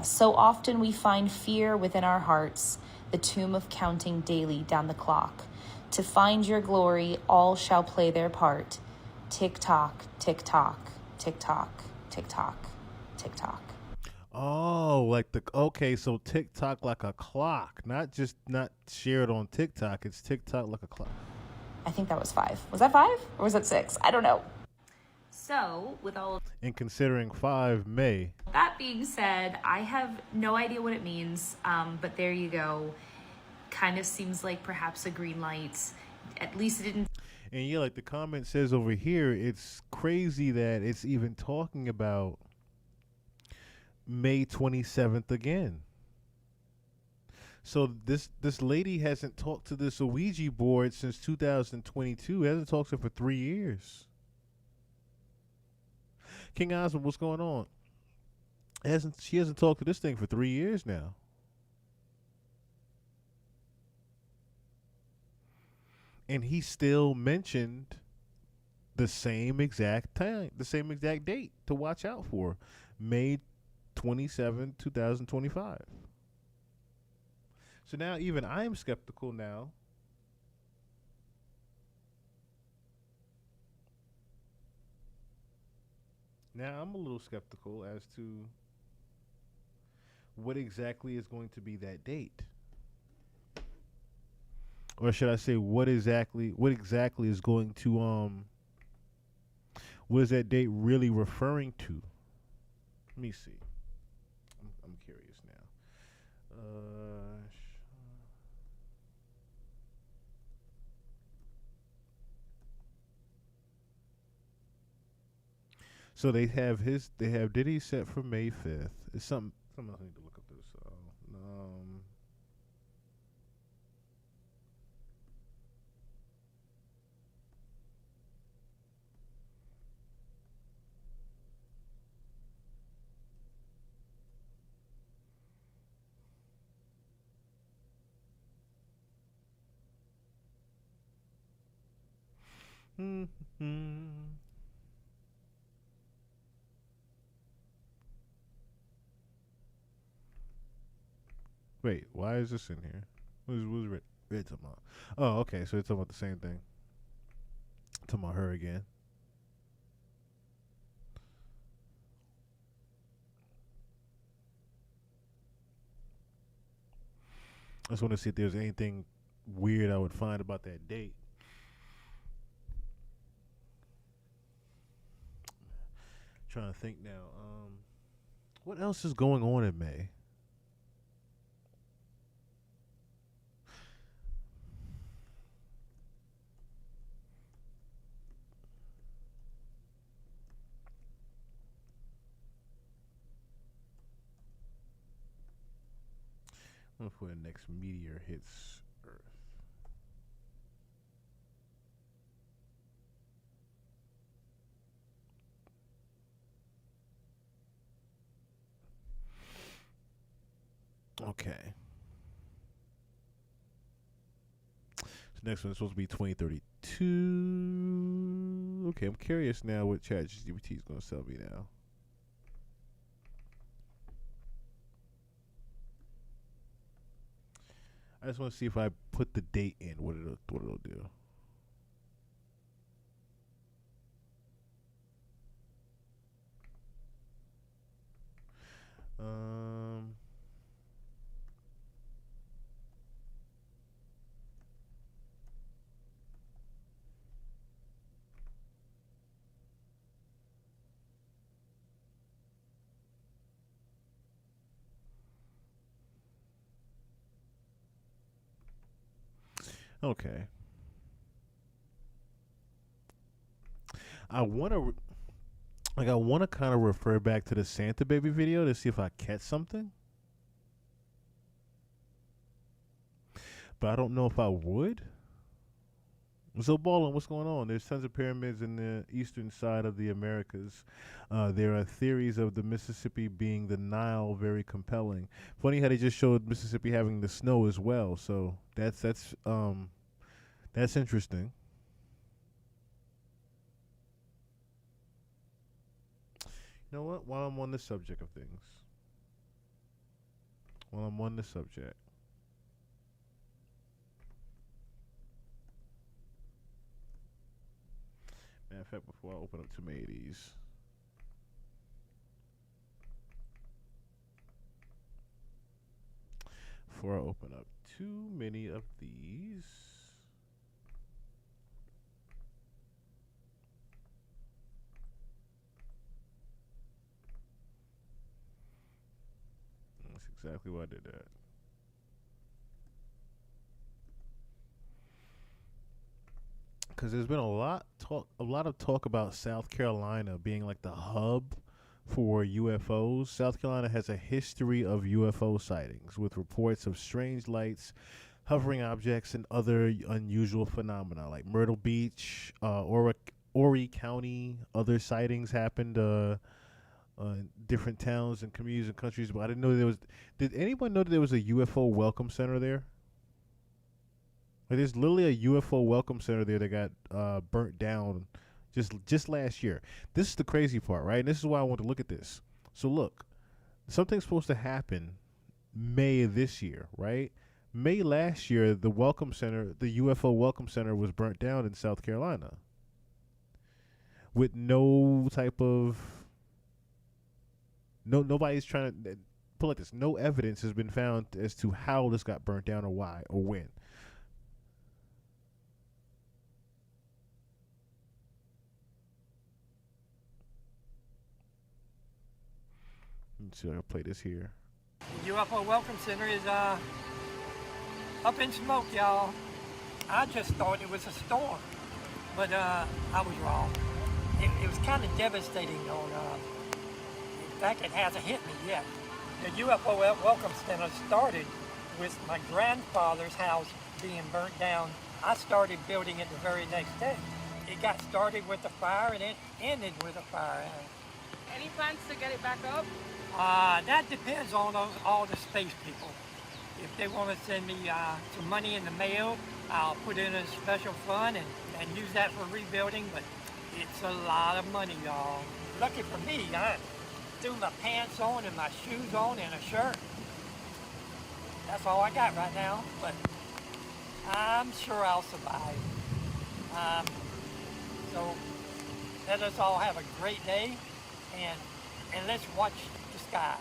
so often we find fear within our hearts, the tomb of counting daily down the clock. To find your glory, all shall play their part. Tick-tock, tick-tock, tick-tock, tick-tock, tick-tock. Oh, okay, so TikTok like a clock, not shared on TikTok. It's TikTok like a clock. I think that was 5. Was that 5 or was that 6? I don't know. So, with all of and considering 5 May. That being said, I have no idea what it means, but there you go. Kind of seems like perhaps a green light. At least it didn't. And yeah, like the comment says over here, it's crazy that it's even talking about May 27th again. So this lady hasn't talked to this Ouija board since 2022. Hasn't talked to it for 3 years. King Osmond, what's going on? She hasn't talked to this thing for 3 years now. And he still mentioned the same exact time, the same exact date to watch out for, May 27, 2025. So now even I am skeptical now Now, I'm a little skeptical as to what exactly is going to be that date. Or should I say what exactly is going to what is that date really referring to? Let me see. I'm curious now. So they have Diddy set for May 5th. It's something else I need to look up this. Wait, why is this in here? What's Red talking about? Oh, okay, so it's talking about the same thing. Talking about her again. I just want to see if there's anything weird I would find about that date. Trying to think now. What else is going on in May? Before the next meteor hits Earth. Okay. So next one is supposed to be 2032. Okay, I'm curious now what ChatGPT is going to tell me now. I just want to see if I put the date in, what it'll do. Okay. I want to kind of refer back to the Santa Baby video to see if I catch something. But I don't know if I would. So, Ballin, what's going on? There's tons of pyramids in the eastern side of the Americas. There are theories of the Mississippi being the Nile very compelling. Funny how they just showed Mississippi having the snow as well. So that's interesting. You know what? While I'm on the subject of things. Matter of fact, before I open up too many of these. Before I open up too many of these. That's exactly why I did that. Because there's been a lot of talk about South Carolina being like the hub for UFOs. South Carolina has a history of UFO sightings with reports of strange lights, hovering objects, and other unusual phenomena like Myrtle Beach, Horry County. Other sightings happened in different towns and communities and countries. But I didn't know there was. Did anyone know that there was a UFO welcome center there? Like, there's literally a UFO welcome center there that got burnt down just last year. This is the crazy part, right? And this is why I want to look at this. So look, something's supposed to happen May of this year, right? May last year, the welcome center, the UFO welcome center, was burnt down in South Carolina with no type of nobody's trying to put it like this. No evidence has been found as to how this got burnt down or why or when. Let's see if I can play this here. The UFO Welcome Center is up in smoke, y'all. I just thought it was a storm, but I was wrong. It was kind of devastating on, in fact, it hasn't hit me yet. The UFO Welcome Center started with my grandfather's house being burnt down. I started building it the very next day. It got started with a fire and it ended with a fire. Any plans to get it back up? That depends on all the space people. If they want to send me some money in the mail, I'll put it in a special fund and use that for rebuilding, but it's a lot of money, y'all. Lucky for me, I threw my pants on and my shoes on and a shirt. That's all I got right now, but I'm sure I'll survive. So let us all have a great day, and let's watch the skies.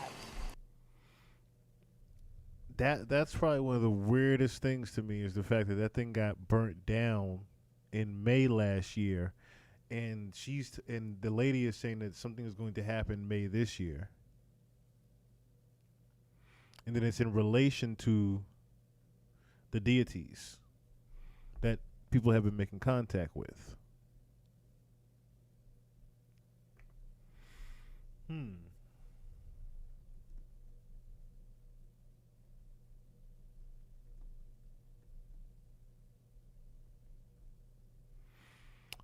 That's probably one of the weirdest things to me is the fact that that thing got burnt down in May last year, and the lady is saying that something is going to happen May this year, and then it's in relation to the deities that people have been making contact with.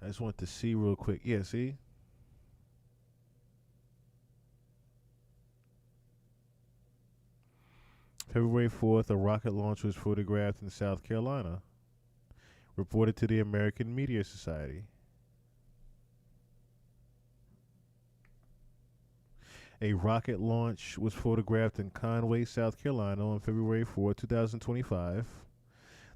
I just want to see real quick. Yeah, see? February 4th, a rocket launch was photographed in South Carolina, reported to the American Meteor Society. A rocket launch was photographed in Conway, South Carolina on February 4, 2025.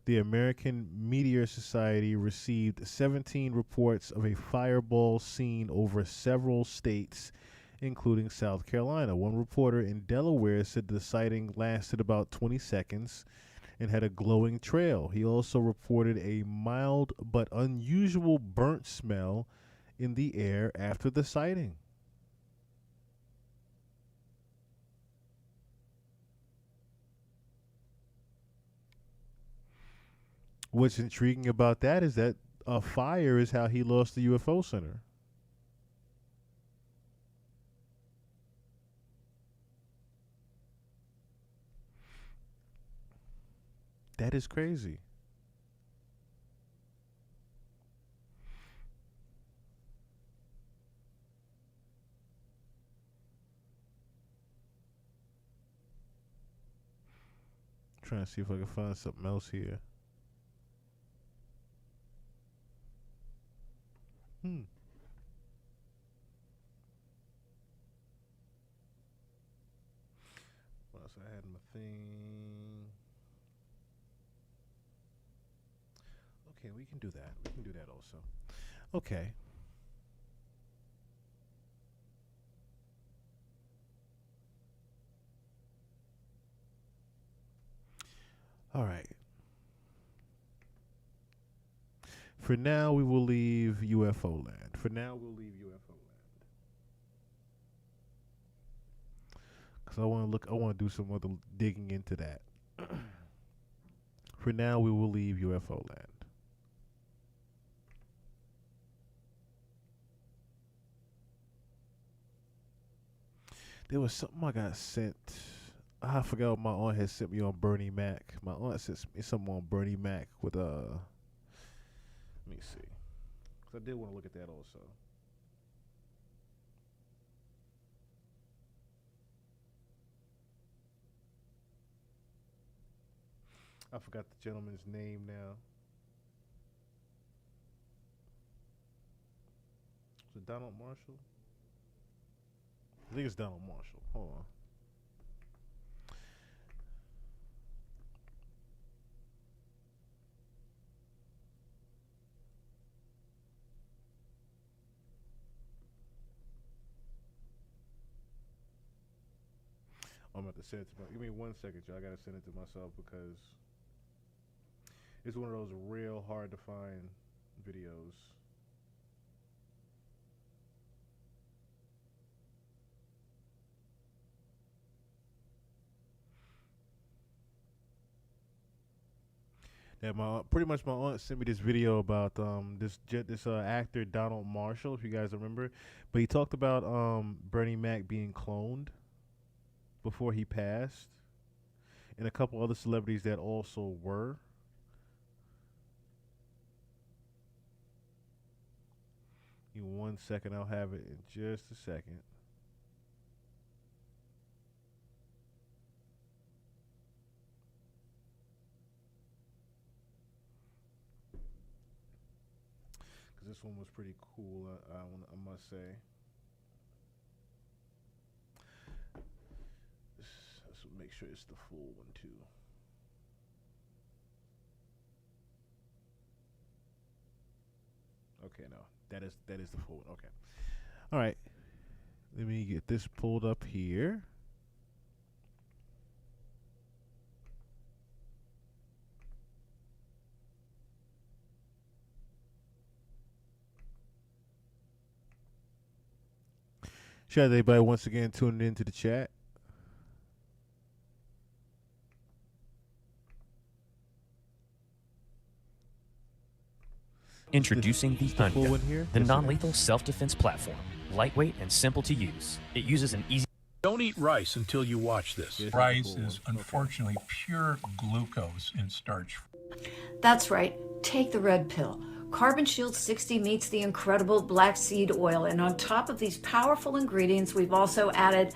The American Meteor Society received 17 reports of a fireball seen over several states, including South Carolina. One reporter in Delaware said the sighting lasted about 20 seconds and had a glowing trail. He also reported a mild but unusual burnt smell in the air after the sighting. What's intriguing about that is that a fire is how he lost the UFO Center. That is crazy. Trying to see if I can find something else here. What else I had in my thing? Okay, we can do that. We can do that also. Okay. All right. For now, we will leave UFO land. For now, we'll leave UFO land. Because I want to do some other digging into that. For now, we will leave UFO land. There was something I got sent. I forgot what my aunt had sent me on Bernie Mac. My aunt sent me something on Bernie Mac with Let me see. Because I did want to look at that also. I forgot the gentleman's name now. Was it Donald Marshall? I think it's Donald Marshall. Hold on. I'm about to send it to give me 1 second, y'all. I gotta send it to myself because it's one of those real hard to find videos. Yeah, pretty much my aunt sent me this video about this actor Donald Marshall, if you guys remember, but he talked about Bernie Mac being cloned before he passed, and a couple other celebrities that also were. Give me 1 second, I'll have it in just a second. This one was pretty cool, I must say. Let's make sure it's the full one too. Okay, no, that is the full one. Okay, all right. Let me get this pulled up here. Shout out to everybody once again tuning into the chat. Introducing the Thunder, the non-lethal self-defense platform. Lightweight and simple to use. It uses an easy... Don't eat rice until you watch this. Rice is unfortunately pure glucose in starch. That's right. Take the red pill. Carbon Shield 60 meets the incredible black seed oil, and on top of these powerful ingredients, we've also added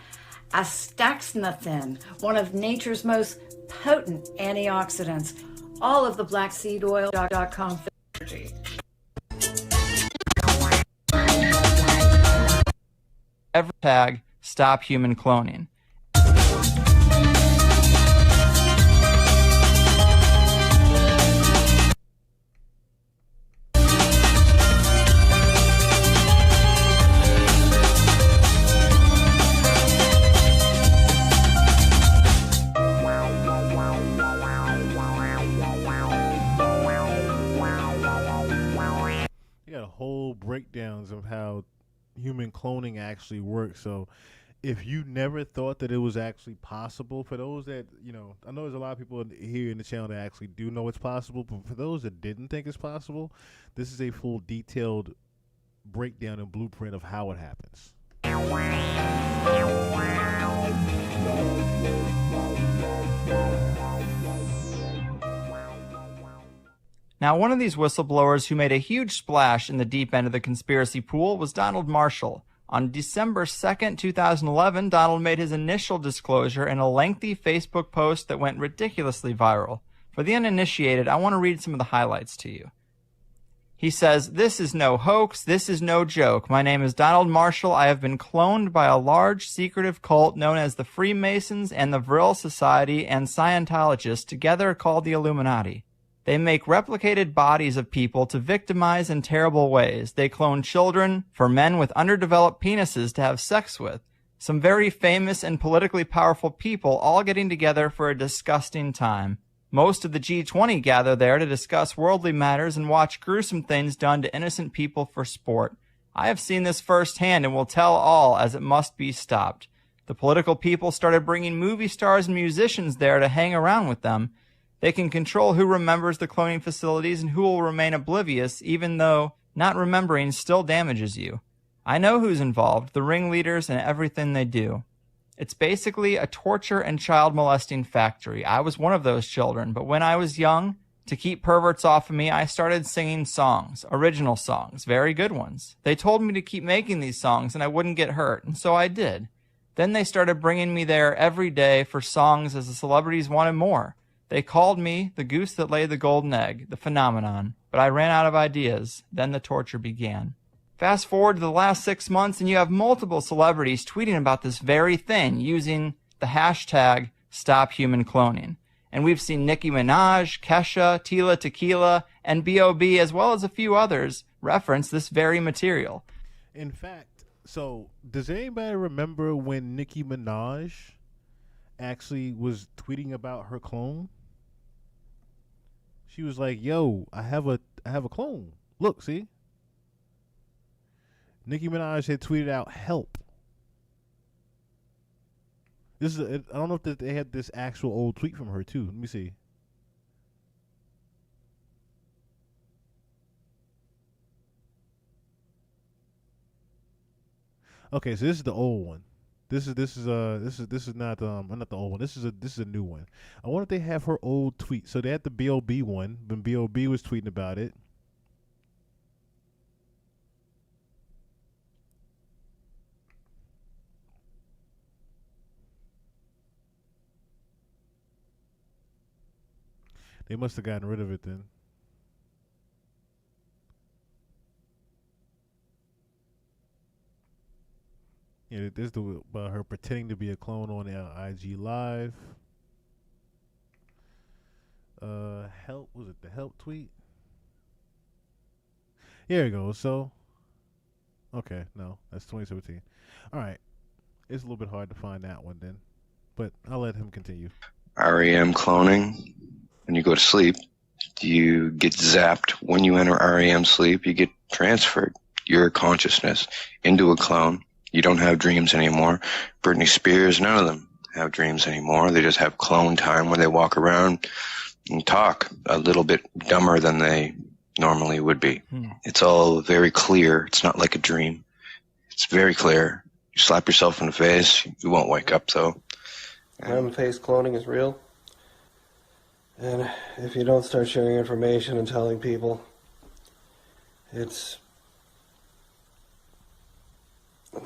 astaxanthin, one of nature's most potent antioxidants. All of the blackseedoil.com. Every tag, stop human cloning. Whole breakdowns of how human cloning actually works. So if you never thought that it was actually possible, for those that, I know there's a lot of people here in the channel that actually do know it's possible, but for those that didn't think it's possible, this is a full detailed breakdown and blueprint of how it happens. Now, one of these whistleblowers who made a huge splash in the deep end of the conspiracy pool was Donald Marshall. On December 2nd, 2011, Donald made his initial disclosure in a lengthy Facebook post that went ridiculously viral. For the uninitiated, I want to read some of the highlights to you. He says, "This is no hoax. This is no joke. My name is Donald Marshall. I have been cloned by a large secretive cult known as the Freemasons and the Vril Society and Scientologists, together called the Illuminati. They make replicated bodies of people to victimize in terrible ways. They clone children for men with underdeveloped penises to have sex with. Some very famous and politically powerful people all getting together for a disgusting time. Most of the G20 gather there to discuss worldly matters and watch gruesome things done to innocent people for sport. I have seen this firsthand and will tell all, as it must be stopped. The political people started bringing movie stars and musicians there to hang around with them. They can control who remembers the cloning facilities and who will remain oblivious, even though not remembering still damages you. I know who's involved, the ringleaders and everything they do. It's basically a torture and child molesting factory. I was one of those children, but when I was young, to keep perverts off of me, I started singing songs, original songs, very good ones. They told me to keep making these songs and I wouldn't get hurt, and so I did. Then they started bringing me there every day for songs as the celebrities wanted more. They called me the goose that laid the golden egg, the phenomenon, but I ran out of ideas. Then the torture began. Fast forward to the last 6 months and you have multiple celebrities tweeting about this very thing using the hashtag #StopHumanCloning. And we've seen Nicki Minaj, Kesha, Tila Tequila, and B.O.B., as well as a few others, reference this very material. In fact, so does anybody remember when Nicki Minaj actually was tweeting about her clone. She was like, "Yo, I have a clone. Look, see." Nicki Minaj had tweeted out, "Help." This is I don't know if they had this actual old tweet from her too. Let me see. Okay, so this is the old one. This is not not the old one. This is a new one. I wonder if they have her old tweet. So they had the B.O.B. one when B.O.B. was tweeting about it. They must have gotten rid of it then. Yeah, this is about her pretending to be a clone on IG Live. Help, was it the help tweet? Here we go. So, okay, no, that's 2017. All right, it's a little bit hard to find that one then, but I'll let him continue. REM cloning. When you go to sleep, you get zapped. When you enter REM sleep, you get transferred your consciousness into a clone. You don't have dreams anymore. Britney Spears, none of them have dreams anymore. They just have clone time where they walk around and talk a little bit dumber than they normally would be. It's all very clear. It's not like a dream. It's very clear. You slap yourself in the face, you won't wake up though. REM-face cloning is real. And if you don't start sharing information and telling people, it's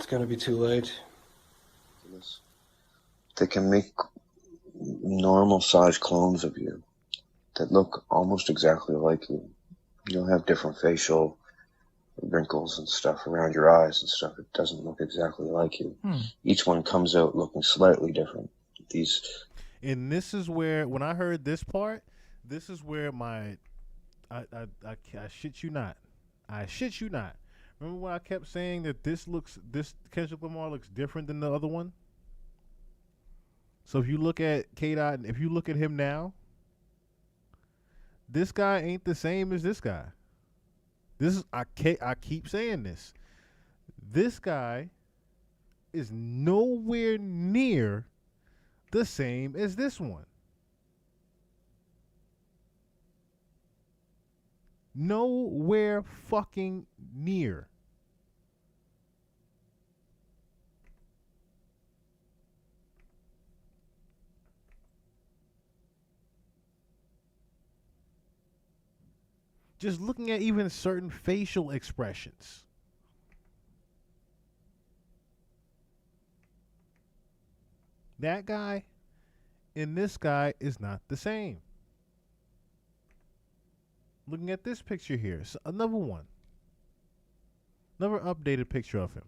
going to be too late. They can make normal sized clones of you that look almost exactly like you. You'll have different facial wrinkles and stuff around your eyes and stuff. It doesn't look exactly like you. Each one comes out looking slightly different. And this is where, when I heard this part, this is where I shit you not. I shit you not. Remember when I kept saying that this Kendrick Lamar looks different than the other one? So if you look at K-Dot, if you look at him now, this guy ain't the same as this guy. I keep saying this. This guy is nowhere near the same as this one. Nowhere fucking near. Just looking at even certain facial expressions. That guy and this guy is not the same. Looking at this picture here, so another one. Another updated picture of him.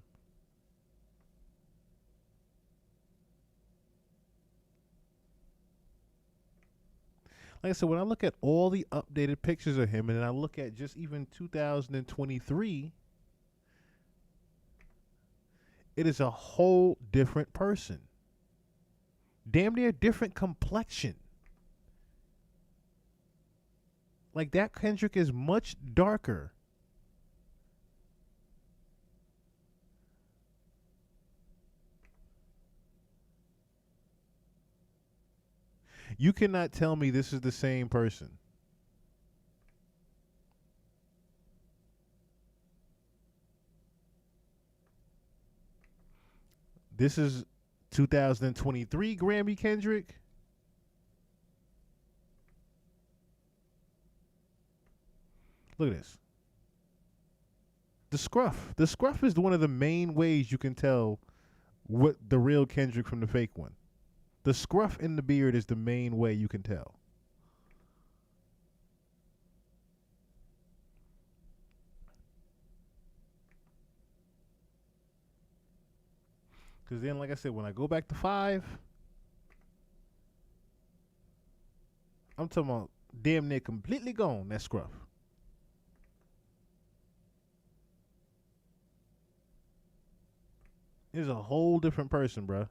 Like I said, when I look at all the updated pictures of him and then I look at just even 2023, it is a whole different person. Damn near different complexion. Like that Kendrick is much darker. You cannot tell me this is the same person. This is 2023 Grammy Kendrick. Look at this. The scruff. The scruff is one of the main ways you can tell what the real Kendrick from the fake one. The scruff in the beard is the main way you can tell. Because then, like I said, when I go back to 5, I'm talking about damn near completely gone, that scruff. It's a whole different person, bruh.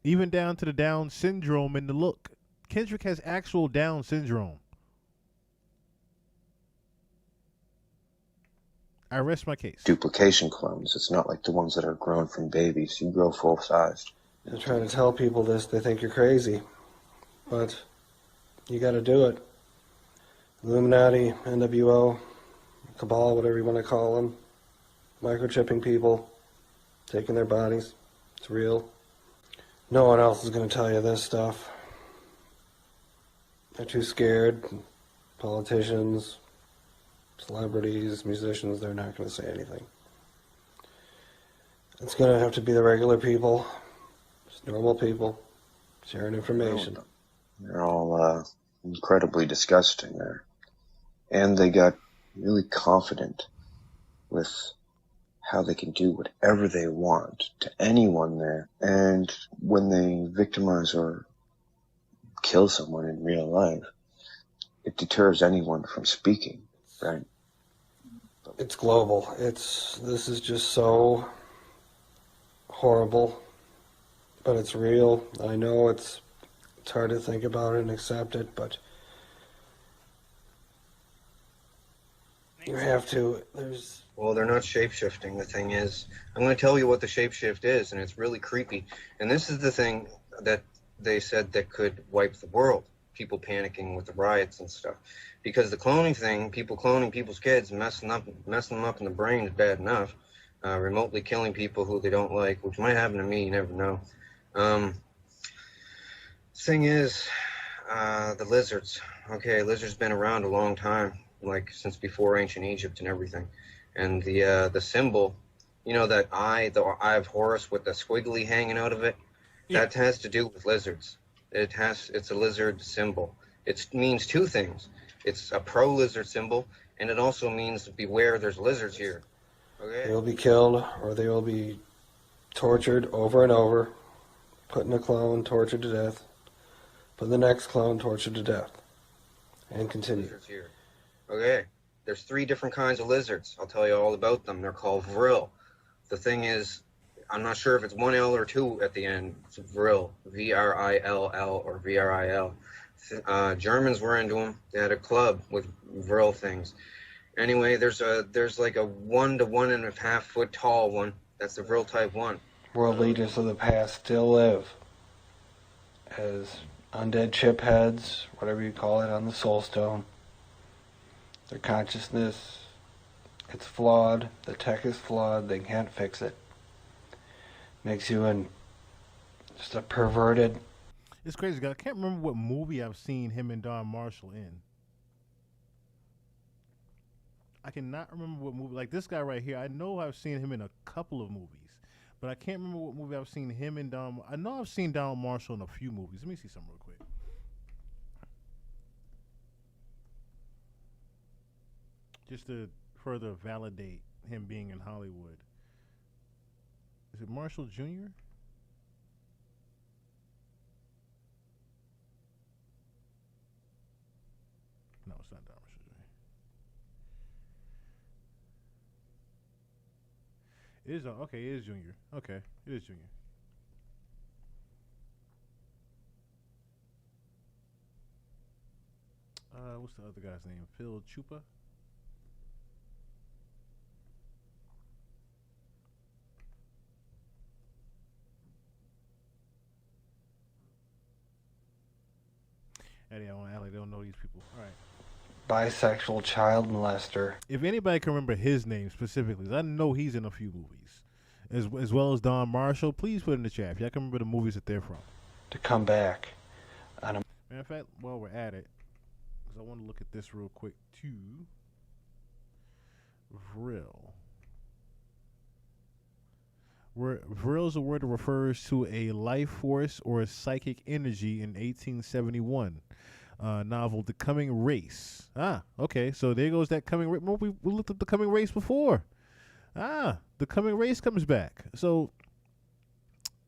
Even down to the Down syndrome in the look. Kendrick has actual Down syndrome. I rest my case. Duplication clones. It's not like the ones that are grown from babies. You grow full-sized. You're trying to tell people this, they think you're crazy. But you gotta do it. Illuminati, NWO, Cabal, whatever you want to call them. Microchipping people. Taking their bodies. It's real. No one else is going to tell you this stuff. They're too scared. Politicians, celebrities, musicians, they're not going to say anything. It's going to have to be the regular people, just normal people, sharing information. They're all incredibly disgusting there. And they got really confident with how they can do whatever they want to anyone there. And when they victimize or kill someone in real life, it deters anyone from speaking, right? It's global. This is just so horrible, but it's real. I know it's hard to think about it and accept it, but you have to. Well, they're not shape-shifting. The thing is, I'm going to tell you what the shape-shift is, and it's really creepy. And this is the thing that they said that could wipe the world. People panicking with the riots and stuff. Because the cloning thing, people cloning people's kids, messing them up in the brain is bad enough. Remotely killing people who they don't like, which might happen to me, you never know. Thing is, the lizards. Okay, lizards been around a long time, like since before ancient Egypt and everything. And the symbol, you know, that eye, the eye of Horus with the squiggly hanging out of it, that has to do with lizards. It's a lizard symbol. It means two things. It's a pro-lizard symbol, and it also means beware, there's lizards here. Okay? They will be killed, or they will be tortured over and over, put in a clone, tortured to death, put in the next clone, tortured to death, and continue. Lizards here. Okay, there's 3 different kinds of lizards. I'll tell you all about them. They're called vril. The thing is, I'm not sure if it's 1 L or 2 at the end. It's vril, V-R-I-L-L or V-R-I-L. Germans were into them. They had a club with vril things. Anyway, there's like a 1 to 1.5 foot tall one. That's the vril type 1. World leaders of the past still live as undead chip heads, whatever you call it, on the soul stone. Their consciousness, it's flawed. The tech is flawed. They can't fix it. Makes you just a perverted. It's crazy, guys. I can't remember what movie I've seen him and Don Marshall in. I cannot remember what movie. Like this guy right here, I know I've seen him in a couple of movies, but I can't remember what movie I've seen him and Don. I know I've seen Don Marshall in a few movies. Let me see something real quick. Just to further validate him being in Hollywood. Is it Marshall Jr.? No, it's not Don Marshall Jr. It is, okay, it is Junior. Okay, it is Junior. What's the other guy's name? Phil Chupa? Eddie, I want to act like they don't know these people. All right. Bisexual child molester. If anybody can remember his name specifically, I know he's in a few movies, as well as Don Marshall. Please put it in the chat if y'all can remember the movies that they're from. To come back. Matter of fact, while we're at it, because I want to look at this real quick too. Vril. Vril is a word that refers to a life force or a psychic energy in 1871 novel, The Coming Race. Okay, so there goes that coming race. We looked up The Coming Race before. The Coming Race comes back. So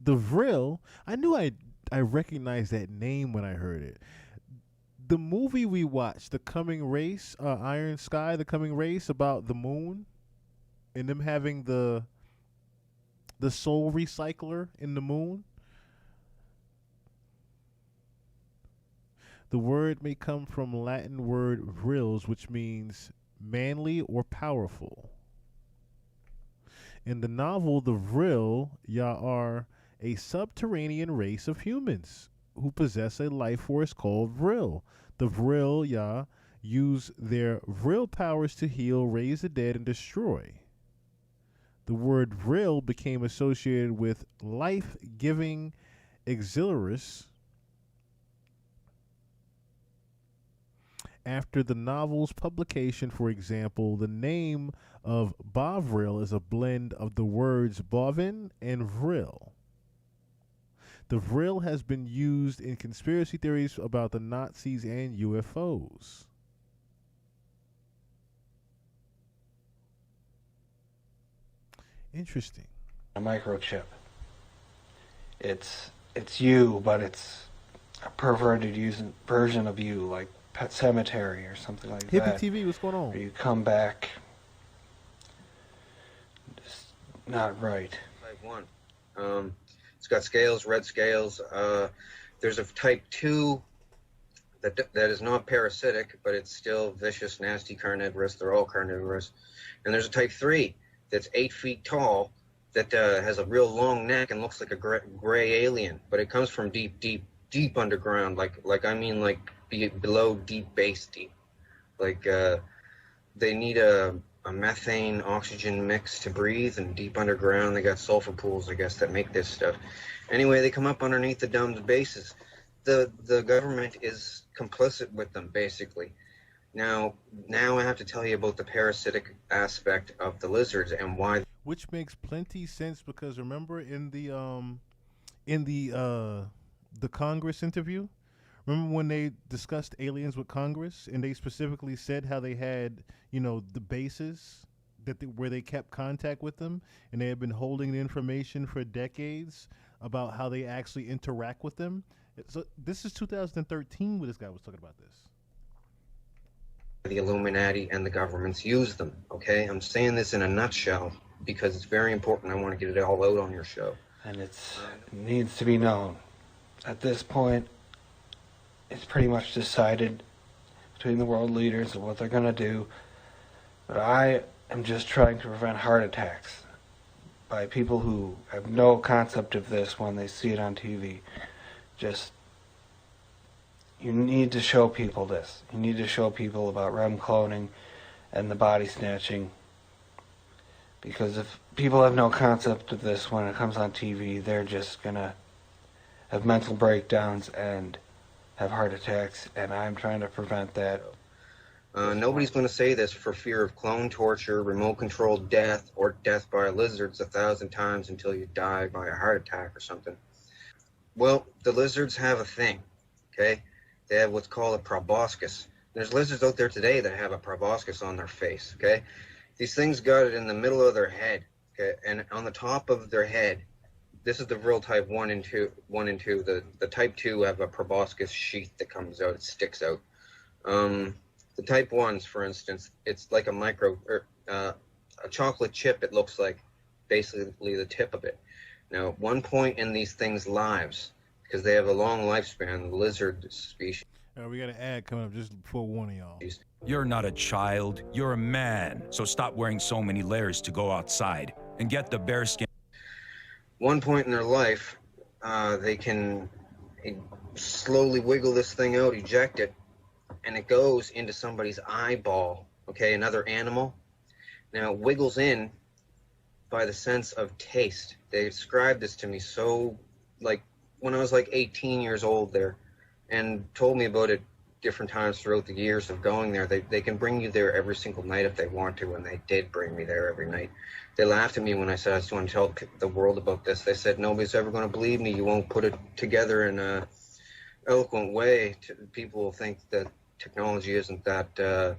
the Vril, I knew I recognized that name when I heard it. The movie we watched, The Coming Race, Iron Sky, The Coming Race, about the moon and them having the soul recycler in the moon. The word may come from Latin word vrils, which means manly or powerful. In the novel, the vril are a subterranean race of humans who possess a life force called vril. The vril use their vril powers to heal, raise the dead, and destroy. The word vril became associated with life-giving, exhilarous. After the novel's publication, for example, the name of Bovril is a blend of the words bovin and vril. The vril has been used in conspiracy theories about the Nazis and UFOs. Interesting. A microchip. It's you, but it's a perverted version of you, like Pet Cemetery or something like Hippie that. TV, what's going on? Where you come back just not right. Type 1. It's got scales, red scales. There's a type 2 that is not parasitic, but it's still vicious, nasty, carnivorous. They're all carnivorous. And there's a type 3 that's 8 feet tall that has a real long neck and looks like a gray alien, but it comes from deep underground, like below deep base deep. Like they need a methane oxygen mix to breathe, and deep underground they got sulfur pools, I guess, that make this stuff. Anyway, they come up underneath the dome's bases. The government is complicit with them, basically. Now I have to tell you about the parasitic aspect of the lizards and why. Which makes plenty sense, because remember in the Congress interview, remember when they discussed aliens with Congress, and they specifically said how they had, the bases where they kept contact with them, and they had been holding the information for decades about how they actually interact with them. So this is 2013 when this guy was talking about this. The Illuminati and the governments use them, okay? I'm saying this in a nutshell because it's very important. I want to get it all out on your show. And it needs to be known. At this point, it's pretty much decided between the world leaders of what they're going to do. But I am just trying to prevent heart attacks by people who have no concept of this when they see it on TV. You need to show people this. You need to show people about REM cloning and the body snatching. Because if people have no concept of this when it comes on TV, they're just going to have mental breakdowns and have heart attacks, and I'm trying to prevent that. Nobody's going to say this for fear of clone torture, remote-controlled death, or death by lizards 1,000 times until you die by a heart attack or something. Well, the lizards have a thing, okay? They have what's called a proboscis. There's lizards out there today that have a proboscis on their face, okay? These things got it in the middle of their head, okay? And on the top of their head, this is the real type 1 and 2. The type 2 have a proboscis sheath that comes out, it sticks out. The type 1s, for instance, it's like a chocolate chip, it looks like, basically the tip of it. Now, at one point in these things' lives, because they have a long lifespan, the lizard species. We got an ad coming up just before warning y'all. You're not a child, you're a man. So stop wearing so many layers to go outside and get the bearskin. One point in their life, they can slowly wiggle this thing out, eject it, and it goes into somebody's eyeball, okay, another animal. Now, it wiggles in by the sense of taste. They described this to me when I was 18 years old there, and told me about it different times throughout the years of going there. They can bring you there every single night if they want to, and they did bring me there every night. They laughed at me when I said I was going to tell the world about this. They said, nobody's ever going to believe me. You won't put it together in a eloquent way. People will think that technology isn't that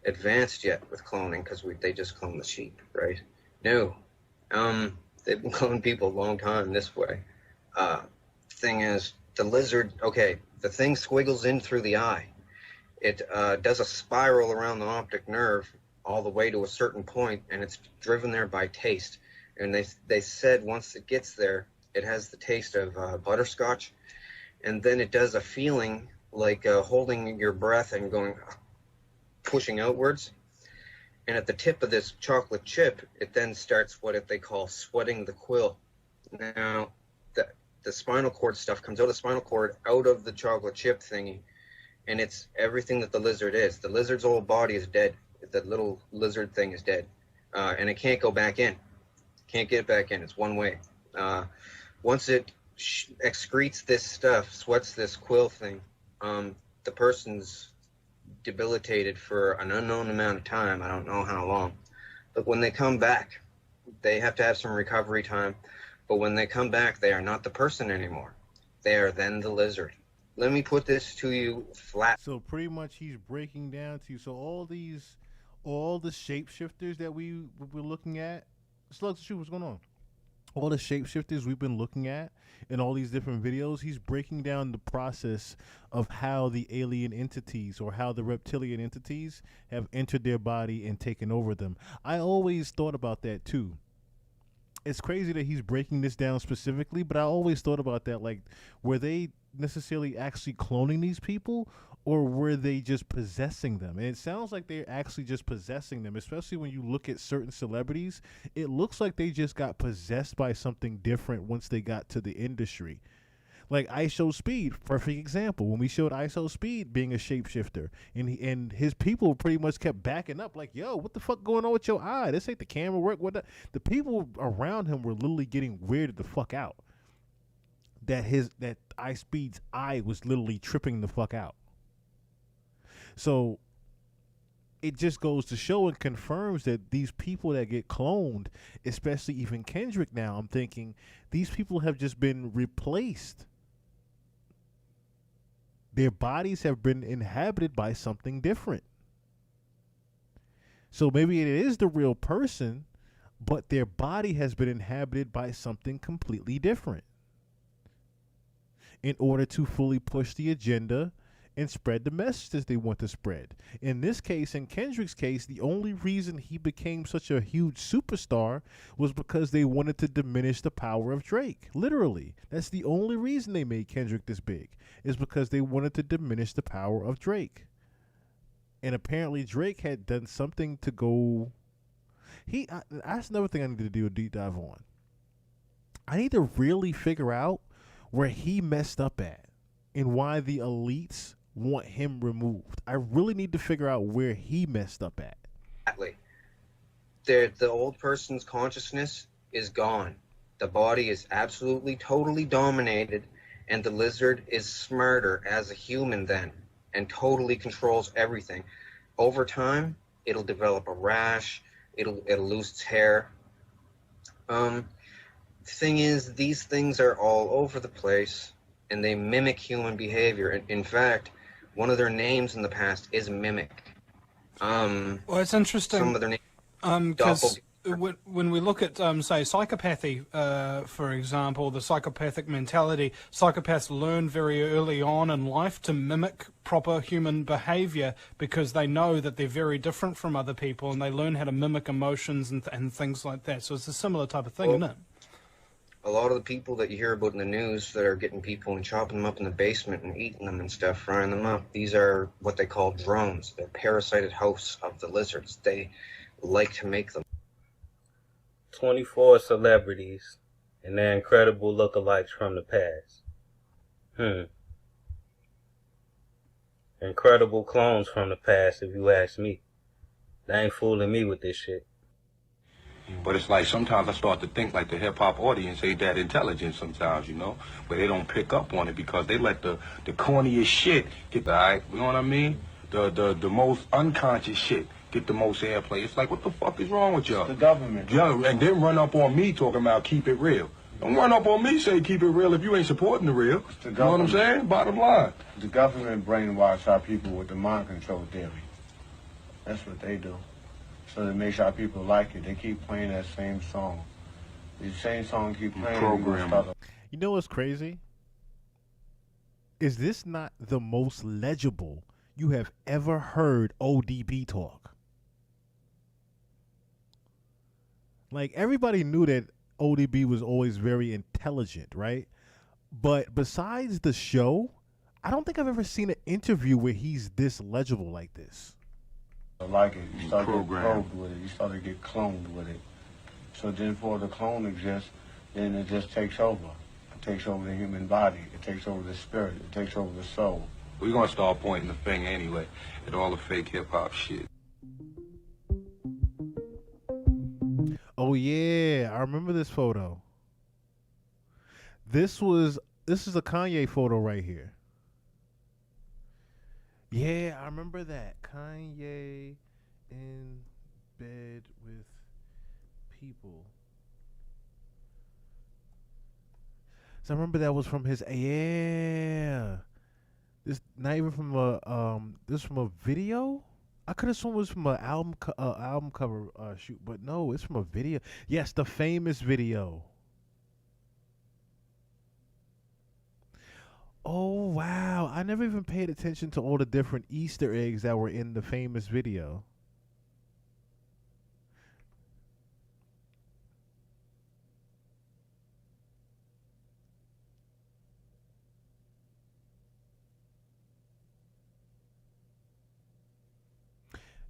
advanced yet with cloning, because they just clone the sheep, right? No. They've been cloning people a long time this way. Thing is, the lizard, okay, the thing squiggles in through the eye. It does a spiral around the optic nerve all the way to a certain point, and it's driven there by taste. And they said once it gets there, it has the taste of butterscotch, and then it does a feeling like holding your breath and going, pushing outwards. And at the tip of this chocolate chip, it then starts what they call sweating the quill. Now, the spinal cord stuff comes out of the spinal cord, out of the chocolate chip thingy, and it's everything that the lizard is. The lizard's whole body is dead. The little lizard thing is dead, and it can't go back in. Can't get back in. It's one way. Once it excretes this stuff, sweats this quill thing, the person's debilitated for an unknown amount of time. I don't know how long. But when they come back, they have to have some recovery time. But when they come back, they are not the person anymore. They are then the lizard. Let me put this to you flat. So pretty much he's breaking down to you. So all the shapeshifters that we were looking at, Slugs, shoot, what's going on? All the shapeshifters we've been looking at in all these different videos, he's breaking down the process of how the alien entities or how the reptilian entities have entered their body and taken over them. I always thought about that too. It's crazy that he's breaking this down specifically, but I always thought about that. Like, were they necessarily actually cloning these people, or were they just possessing them? And it sounds like they're actually just possessing them, especially when you look at certain celebrities. It looks like they just got possessed by something different once they got to the industry. Like ISO Speed, perfect example. When we showed ISO Speed being a shapeshifter, and his people pretty much kept backing up, like, yo, what the fuck going on with your eye? This ain't the camera work. What the people around him were literally getting weirded the fuck out. That iSpeed's eye was literally tripping the fuck out. So it just goes to show and confirms that these people that get cloned, especially even Kendrick now, I'm thinking these people have just been replaced. Their bodies have been inhabited by something different. So maybe it is the real person, but their body has been inhabited by something completely different in order to fully push the agenda and spread the messages they want to spread. In this case, in Kendrick's case, the only reason he became such a huge superstar was because they wanted to diminish the power of Drake. Literally. That's the only reason they made Kendrick this big, is because they wanted to diminish the power of Drake. And apparently Drake had done something to go... That's another thing I need to do a deep dive on. I need to really figure out where he messed up at and why the elites want him removed. I really need to figure out where he messed up at. The old person's consciousness is gone. The body is absolutely, totally dominated, and the lizard is smarter as a human then and totally controls everything. Over time, it'll develop a rash. It'll lose its hair. Thing is, these things are all over the place, and they mimic human behavior. In fact, one of their names in the past is Mimic. Well, it's interesting. Some of their names, because when we look at, say, psychopathy, for example, the psychopathic mentality, psychopaths learn very early on in life to mimic proper human behavior because they know that they're very different from other people, and they learn how to mimic emotions and things like that. So it's a similar type of thing, isn't it? A lot of the people that you hear about in the news that are getting people and chopping them up in the basement and eating them and stuff, frying them up, these are what they call drones. They're parasited hosts of the lizards. They like to make them. 24 celebrities and their incredible lookalikes from the past. Incredible clones from the past, if you ask me. They ain't fooling me with this shit. But it's like sometimes I start to think like the hip-hop audience ain't that intelligent sometimes, you know? But they don't pick up on it because they let the corniest shit get, all right? You know what I mean? The most unconscious shit get the most airplay. It's like, what the fuck is wrong with y'all? The government. Yeah, and then run up on me talking about keep it real. Don't run up on me say keep it real if you ain't supporting the real. You know what I'm saying? Bottom line. The government brainwash our people with the mind control theory. That's what they do. So that makes our people like it. They keep playing that same song. The same song keep playing. You know what's crazy? Is this not the most legible you have ever heard ODB talk? Like, everybody knew that ODB was always very intelligent, right? But besides the show, I don't think I've ever seen an interview where he's this legible like this. Like it, you start to get probed with it, you start to get cloned with it. So then for the clone exists, then it just takes over. It takes over the human body, it takes over the spirit, it takes over the soul. We're gonna start pointing the finger anyway at all the fake hip hop shit. Oh yeah, I remember this photo. This is a Kanye photo right here. Yeah, I remember that. Kanye in bed with people. So I remember that was from his This not even from this from a video. I could have sworn it was from an album cover shoot, but no, it's from a video. Yes, the famous video. Oh wow! I never even paid attention to all the different Easter eggs that were in the famous video.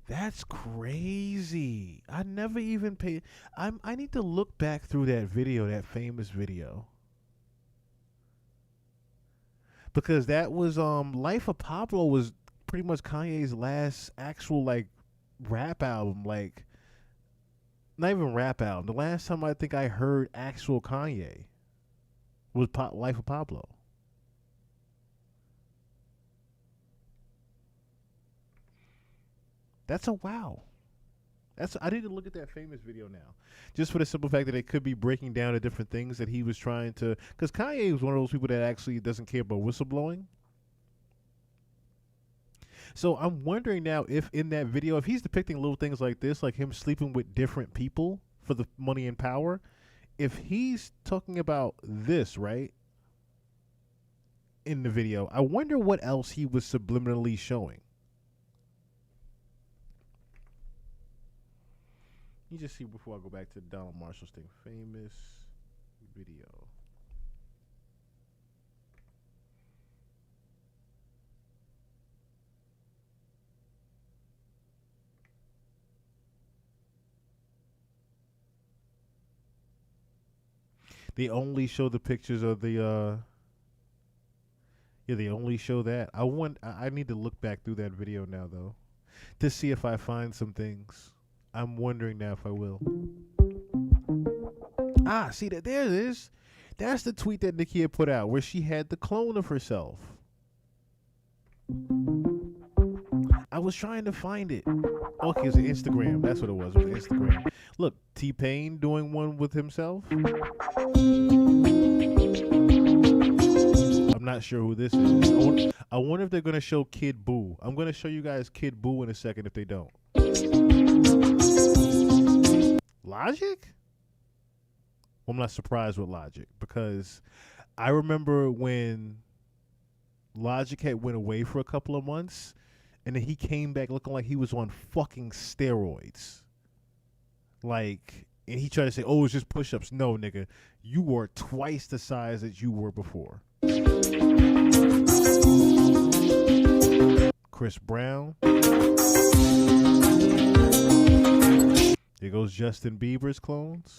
That's crazy. I never even paid. I need to look back through that video, that famous video. Because that was Life of Pablo was pretty much Kanye's last actual like rap album, like not even rap album. The last time I think I heard actual Kanye was Life of Pablo. That's a wow. I need to look at that famous video now, just for the simple fact that it could be breaking down the different things that he was trying to. Because Kanye was one of those people that actually doesn't care about whistleblowing. So I'm wondering now if in that video, if he's depicting little things like this, like him sleeping with different people for the money and power, if he's talking about this, right, in the video, I wonder what else he was subliminally showing. Let me just see before I go back to Donald Marshall's thing. Famous video. They only show the pictures of the yeah, they only show that. I need to look back through that video now though, to see if I find some things. I'm wondering now if I will. Ah, see that there it is. That's the tweet that Nikki had put out where she had the clone of herself. I was trying to find it. Okay, it was Instagram. That's what it was. It was Instagram. Look, T-Pain doing one with himself. I'm not sure who this is. I wonder if they're going to show Kid Buu. I'm going to show you guys Kid Buu in a second if they don't. Logic? Well, I'm not surprised with Logic because I remember when Logic had went away for a couple of months and then he came back looking like he was on fucking steroids. Like, and he tried to say, oh, it's just push-ups. No, nigga. You were twice the size that you were before. Chris Brown. There goes Justin Bieber's clones.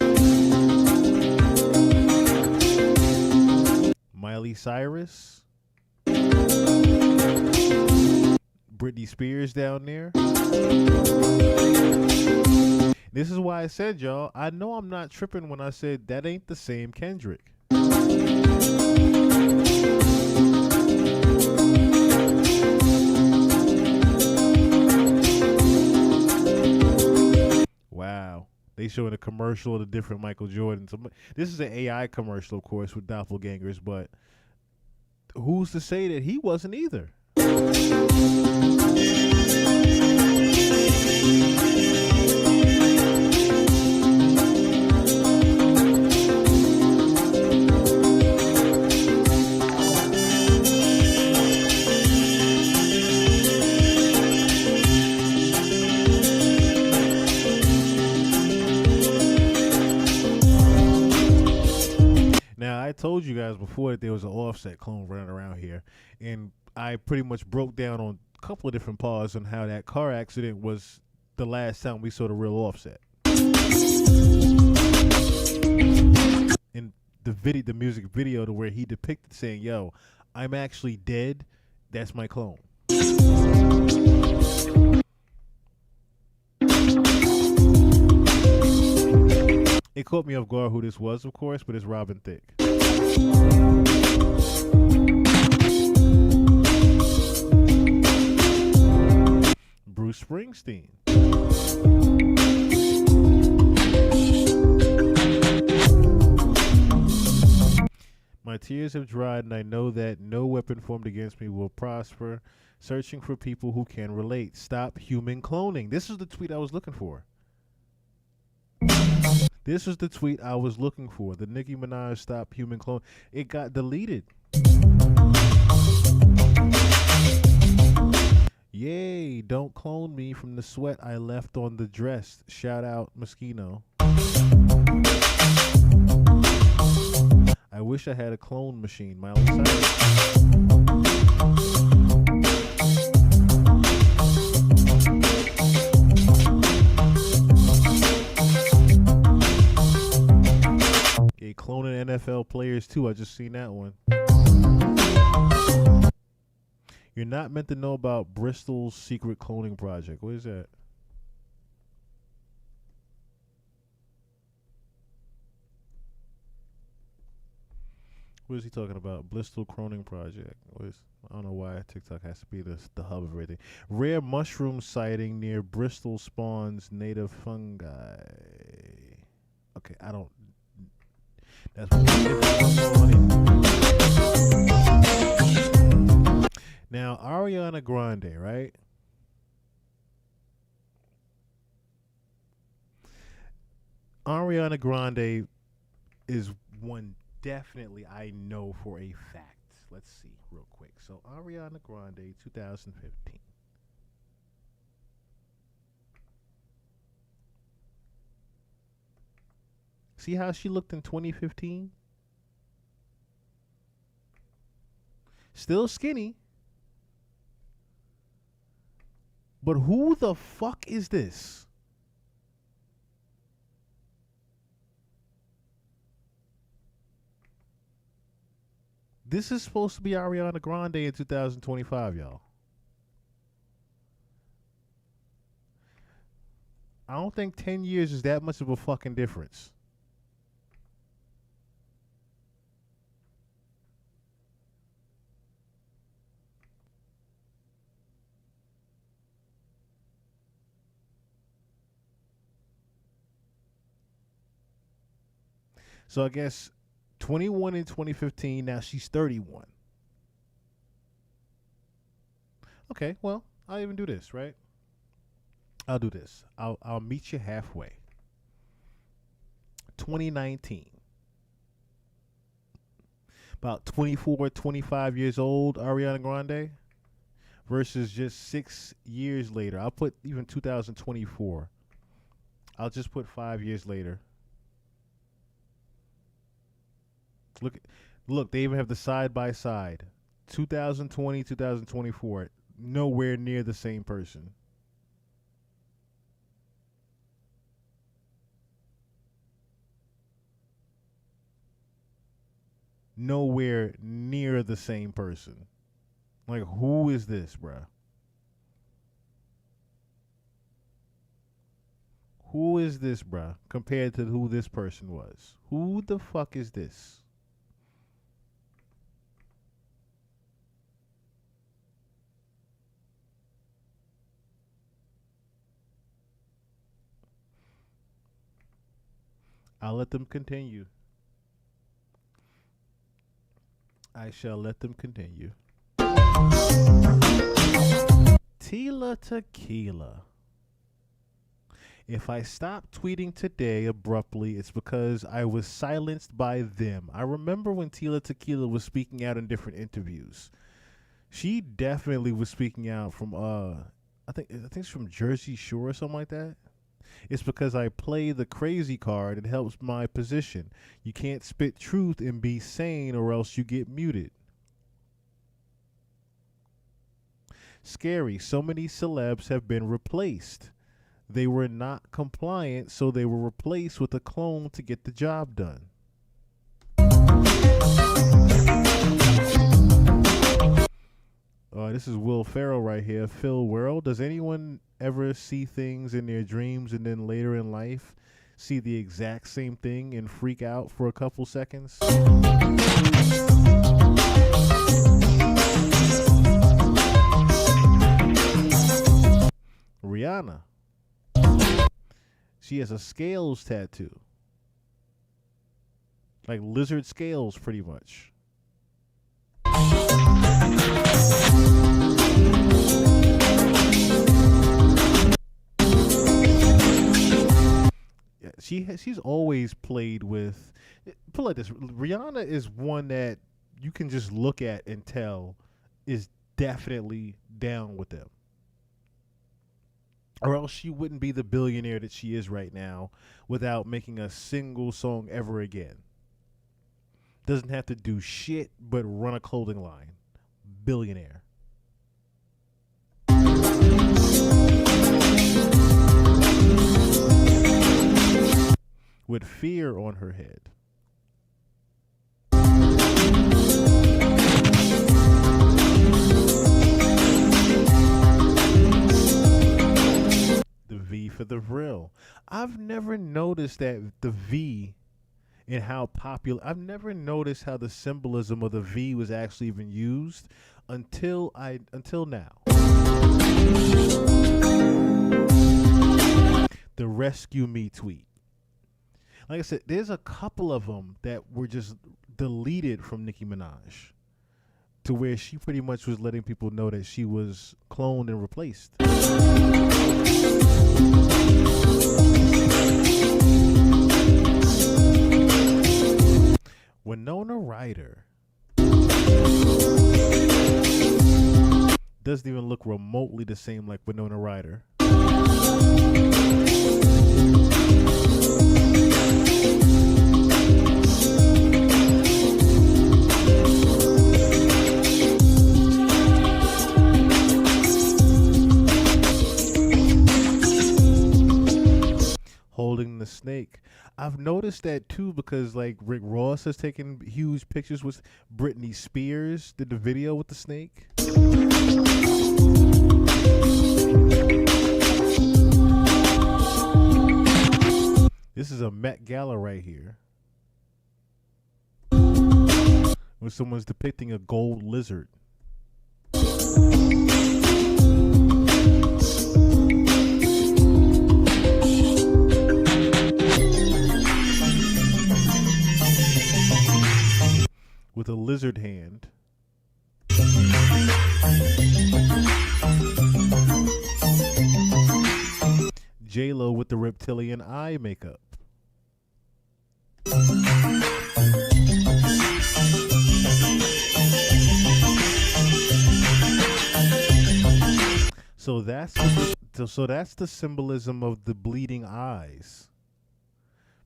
Miley Cyrus. Britney Spears down there. This is why I said, y'all, I know I'm not tripping when I said that ain't the same Kendrick. Wow. They showing a commercial of the different Michael Jordans. This is an AI commercial, of course, with doppelgangers, but who's to say that he wasn't either? Now, I told you guys before that there was an Offset clone running around here, and I pretty much broke down on a couple of different parts on how that car accident was the last time we saw the real Offset. In the music video, to where he depicted saying, "Yo, I'm actually dead. That's my clone." It caught me off guard who this was, of course, but it's Robin Thicke. Bruce Springsteen. My tears have dried, and I know that no weapon formed against me will prosper. Searching for people who can relate. Stop human cloning. This is the tweet I was looking for. This is the tweet I was looking for. The Nicki Minaj stop human clone. It got deleted. Yay, don't clone me from the sweat I left on the dress. Shout out Moschino. I wish I had a clone machine. Miley Cyrus. Yeah, cloning NFL players too. I just seen that one. You're not meant to know about Bristol's secret cloning project. What is that? What is he talking about? Bristol cloning project. I don't know why TikTok has to be the hub of everything. Rare mushroom sighting near Bristol spawns native fungi. Okay, I don't. That's what now, Ariana Grande, right? Ariana Grande is one definitely I know for a fact. Let's see real quick. So Ariana Grande, 2015. See how she looked in 2015? Still skinny. But who the fuck is this? This is supposed to be Ariana Grande in 2025, y'all. I don't think 10 years is that much of a fucking difference. So I guess 21 in 2015, now she's 31. Okay, well, I'll even do this, right? I'll do this. I'll meet you halfway. 2019. About 24, 25 years old, Ariana Grande, versus just 6 years later. I'll put even 2024. I'll just put 5 years later. Look, they even have the side by side. 2020, 2024. Nowhere near the same person. Nowhere near the same person. Like, who is this, bruh? Who is this, bruh, compared to who this person was? Who the fuck is this? I'll let them continue. I shall let them continue. Tila Tequila. If I stop tweeting today abruptly, it's because I was silenced by them. I remember when Tila Tequila was speaking out in different interviews. She definitely was speaking out from I think it's from Jersey Shore or something like that. It's because I play the crazy card. It helps my position. You can't spit truth and be sane or else you get muted. Scary. So many celebs have been replaced. They were not compliant, so they were replaced with a clone to get the job done. This is Will Ferrell right here. Phil World. Does anyone ever see things in their dreams and then later in life see the exact same thing and freak out for a couple seconds? Rihanna. She has a scales tattoo. Like lizard scales, pretty much. Yeah, she's always played with. Put it like this: Rihanna is one that you can just look at and tell is definitely down with them, or else she wouldn't be the billionaire that she is right now without making a single song ever again. Doesn't have to do shit but run a clothing line. Billionaire. With fear on her head. The V for the real. I've never noticed that the V and how popular. I've never noticed how the symbolism of the V was actually even used until now. The rescue me tweet. Like I said, there's a couple of them that were just deleted from Nicki Minaj, to where she pretty much was letting people know that she was cloned and replaced. Winona Ryder doesn't even look remotely the same like Winona Ryder. Holding the snake. I've noticed that too, because like Rick Ross has taken huge pictures with Britney Spears, did the video with the snake. This is a Met Gala right here, where someone's depicting a gold lizard. With a lizard hand. J-Lo with the reptilian eye makeup. So that's the symbolism of the bleeding eyes.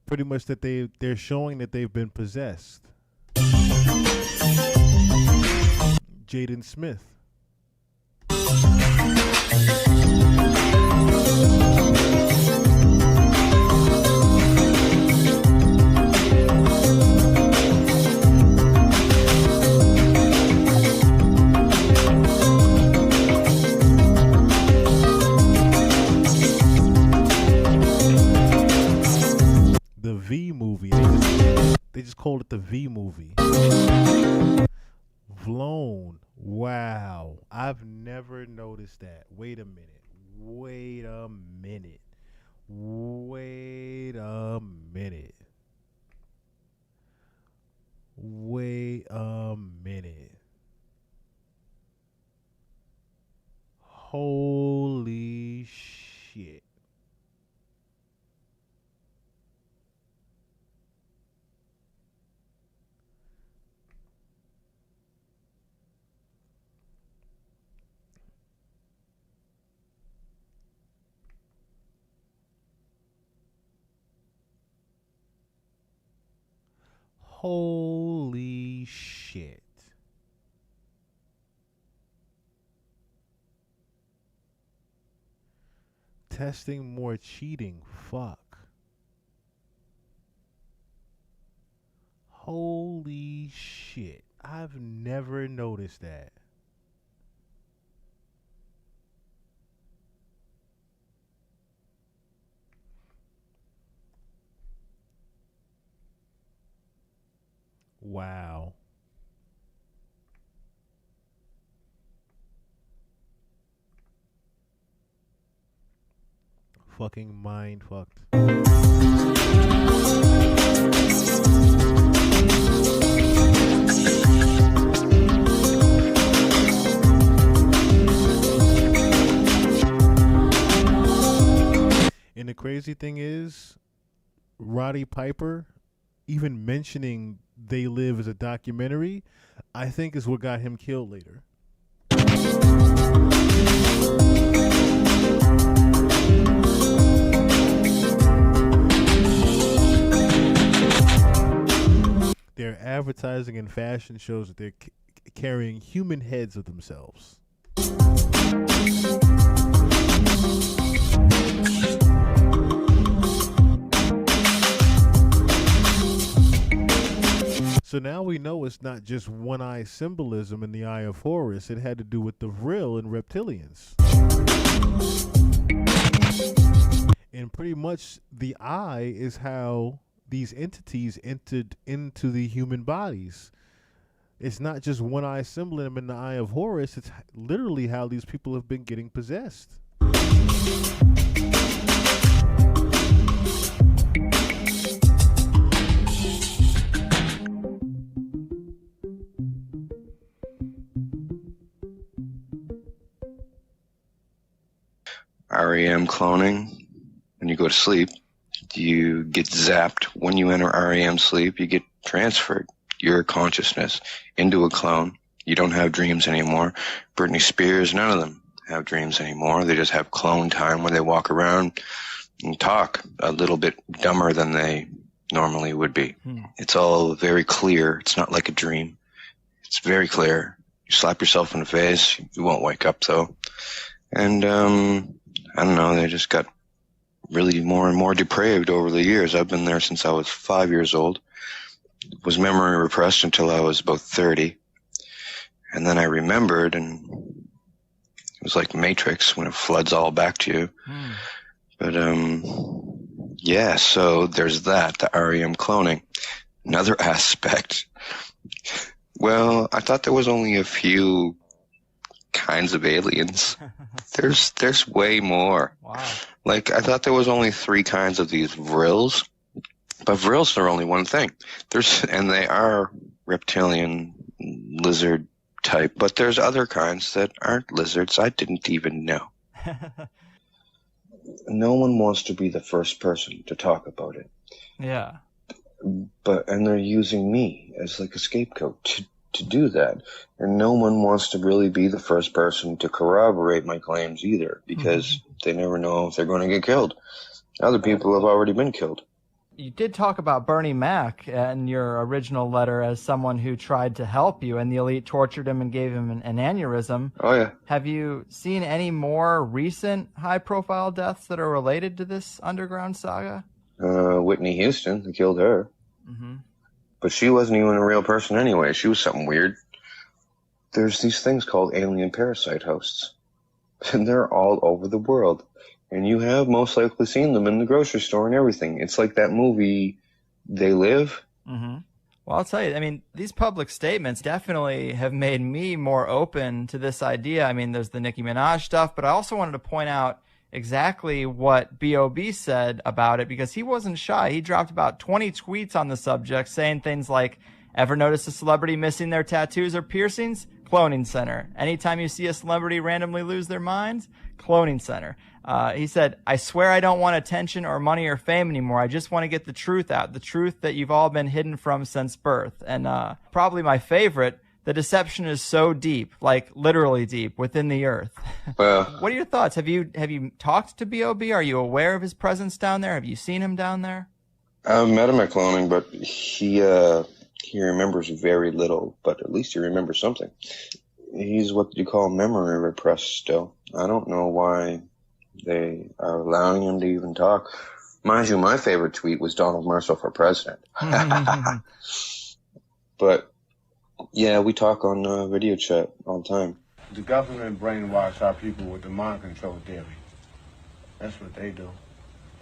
Pretty much that they're showing that they've been possessed. Jaden Smith. The V movie. They just called it the V movie. Vlone. Wow. I've never noticed that. Wait a minute. Wait a minute. Wait a minute. Wait a minute. Holy shit. Holy shit. testing, more cheating. Fuck. Holy shit. I've never noticed that. Wow. Fucking mind fucked. And the crazy thing is, Roddy Piper, even mentioning They Live as a documentary, I think is what got him killed later. They're advertising in fashion shows that they're carrying human heads of themselves. So now we know it's not just one-eye symbolism in the Eye of Horus. It had to do with the Vril and reptilians. And pretty much the eye is how these entities entered into the human bodies. It's not just one-eye symbolism in the Eye of Horus. It's literally how these people have been getting possessed. REM cloning, when you go to sleep, you get zapped. When you enter REM sleep, you get transferred your consciousness into a clone. You don't have dreams anymore. Britney Spears, none of them have dreams anymore. They just have clone time where they walk around and talk a little bit dumber than they normally would be. It's all very clear. It's not like a dream. It's very clear. You slap yourself in the face. You won't wake up, though. And, I don't know, they just got really more and more depraved over the years. I've been there since I was 5 years old. Was memory repressed until I was about 30. And then I remembered, and it was like Matrix when it floods all back to you. But, yeah, so there's that, the REM cloning. Another aspect. Well, I thought there was only a few kinds of aliens. There's way more. Wow. Like, I thought there was only 3 kinds of these vrils, but vrils are only one thing. And they are reptilian, lizard type, but there's other kinds that aren't lizards I didn't even know. No one wants to be the first person to talk about it. Yeah. And they're using me as like a scapegoat to do that. And no one wants to really be the first person to corroborate my claims either, because they never know if they're going to get killed. Other people have already been killed. You did talk about Bernie Mac in your original letter as someone who tried to help you, and the elite tortured him and gave him an aneurysm. Oh, yeah. Have you seen any more recent high-profile deaths that are related to this underground saga? Whitney Houston, they killed her. But she wasn't even a real person anyway. She was something weird. There's these things called alien parasite hosts, and they're all over the world. And you have most likely seen them in the grocery store and everything. It's like that movie, They Live. Well, I'll tell you, I mean, these public statements definitely have made me more open to this idea. I mean, there's the Nicki Minaj stuff, but I also wanted to point out exactly what B.O.B. said about it, because he wasn't shy. He dropped about 20 tweets on the subject saying things like, ever notice a celebrity missing their tattoos or piercings? Cloning center. Anytime you see a celebrity randomly lose their minds? Cloning center. He said, I swear I don't want attention or money or fame anymore. I just want to get the truth out. The truth that you've all been hidden from since birth. And probably my favorite, the deception is so deep, like literally deep, within the earth. What are your thoughts? Have you talked to B.O.B.? Are you aware of his presence down there? Have you seen him down there? I've met him at cloning, but he remembers very little, but at least he remembers something. He's what you call memory repressed still. I don't know why They are allowing him to even talk. Mind you, my favorite tweet was Donald Marshall for president. But yeah, we talk on video chat all the time. The government brainwash our people with the mind control theory. That's what they do.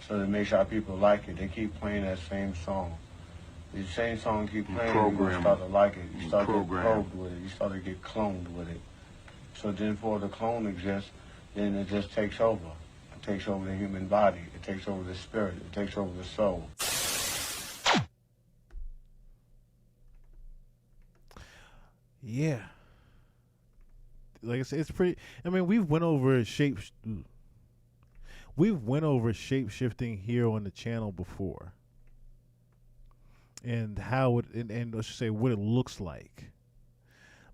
So they make sure our people like it. They keep playing that same song. The same song keep playing, you start to like it. You start to get probed with it. You start to get cloned with it. So then for the clone exists, then it just takes over. It takes over the human body. It takes over the spirit. It takes over the soul. Yeah. Like I said, it's pretty. I mean, we've went over shape shifting here on the channel before, and how it and let's just say what it looks like.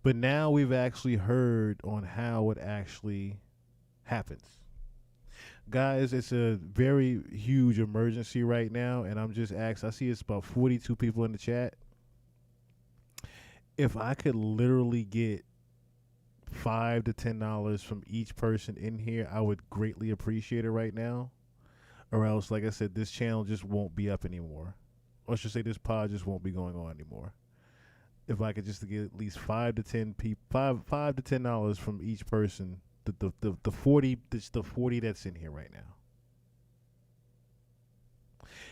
But now we've actually heard on how it actually happens. Guys, it's a very huge emergency right now, and I'm just asking. I see it's about 42 people in the chat. If I could literally get $5 to $10 from each person in here, I would greatly appreciate it right now. Or else, like I said, this channel just won't be up anymore. Or I should say, this pod just won't be going on anymore. If I could just get at least $5 to $10 from each person, the 40 that's in here right now.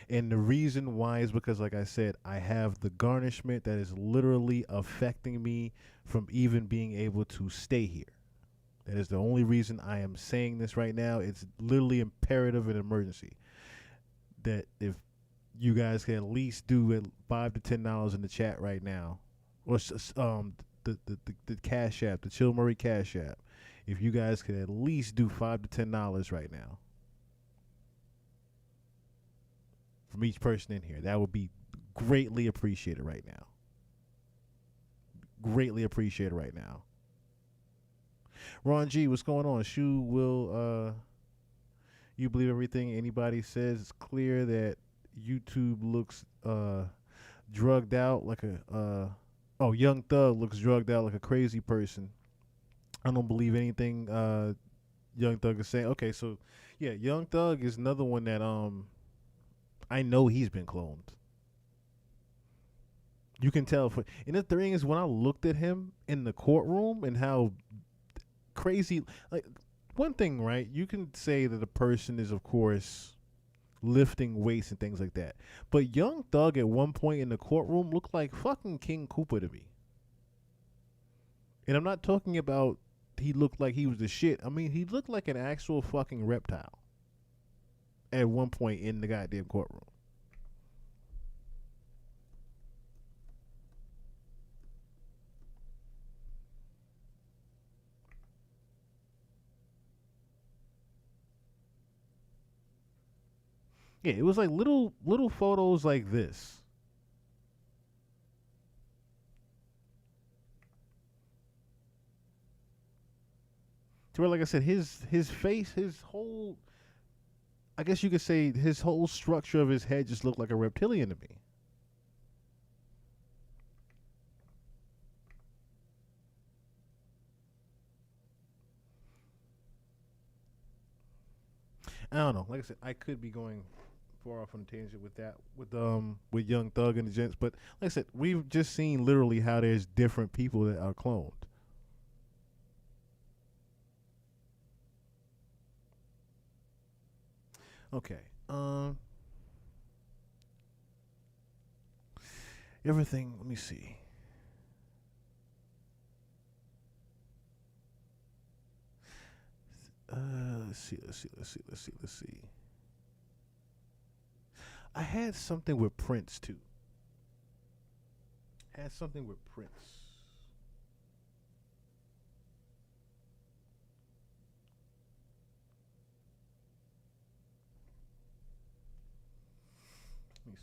And the reason why is because, like I said, I have the garnishment that is literally affecting me from even being able to stay here. That is the only reason I am saying this right now. It's literally imperative and emergency that if you guys can at least do $5 to $10 in the chat right now, or the Cash App, the Chill Murray Cash App. If you guys could at least do $5 to $10 right now from each person in here, that would be greatly appreciated right now. Greatly appreciated right now. Ron G, what's going on? Shu, will you believe everything anybody says? It's clear that YouTube looks drugged out like a Young Thug looks drugged out like a crazy person. I don't believe anything Young Thug is saying. Okay, so yeah, Young Thug is another one that I know he's been cloned. You can tell and the thing is, when I looked at him in the courtroom and how crazy, like, one thing, right? You can say that a person is, of course, lifting weights and things like that. But Young Thug at one point in the courtroom looked like fucking King Koopa to me. And I'm not talking about he looked like he was the shit. I mean, he looked like an actual fucking reptile at one point in the goddamn courtroom. Yeah, it was like little photos like this. To where, like I said, his face, his whole, I guess you could say his whole structure of his head just looked like a reptilian to me. I don't know. Like I said, I could be going far off on a tangent with that, with Young Thug and the gents, but like I said, we've just seen literally how there's different people that are cloned. Okay. Everything. Let me see. Let's see. I had something with Prince too. Let me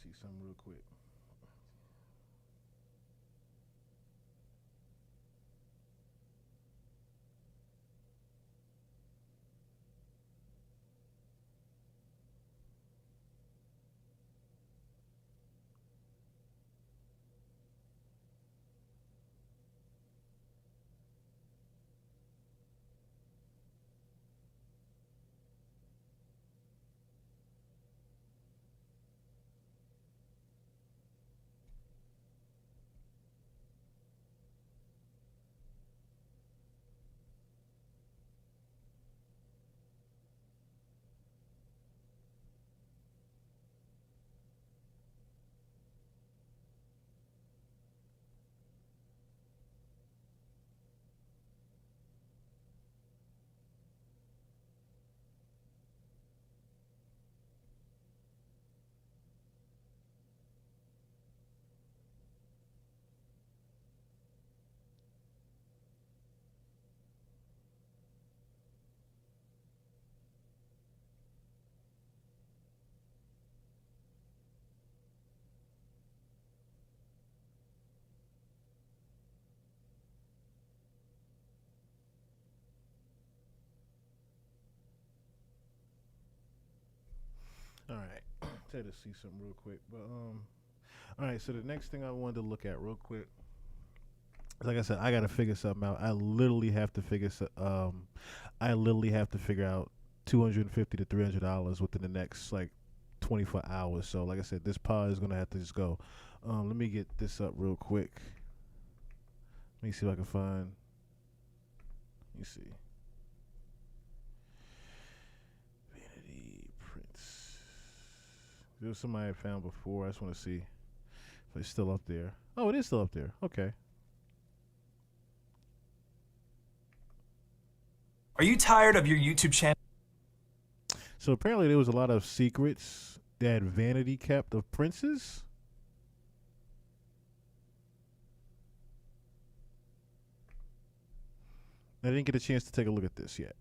see something real quick. just had to see something real quick. But all right. So the next thing I wanted to look at real quick, like I said, I gotta figure something out. I literally have to figure out $250 to $300 within the next like 24 hours. So like I said, this pod is gonna have to just go. Let me get this up real quick. Let me see if I can find. Let me see. Vanity Prince. There was somebody I found before. I just want to see if it's still up there. Oh, it is still up there. Okay. Are you tired of your YouTube channel? So apparently there was a lot of secrets that Vanity kept of princes. I didn't get a chance to take a look at this yet.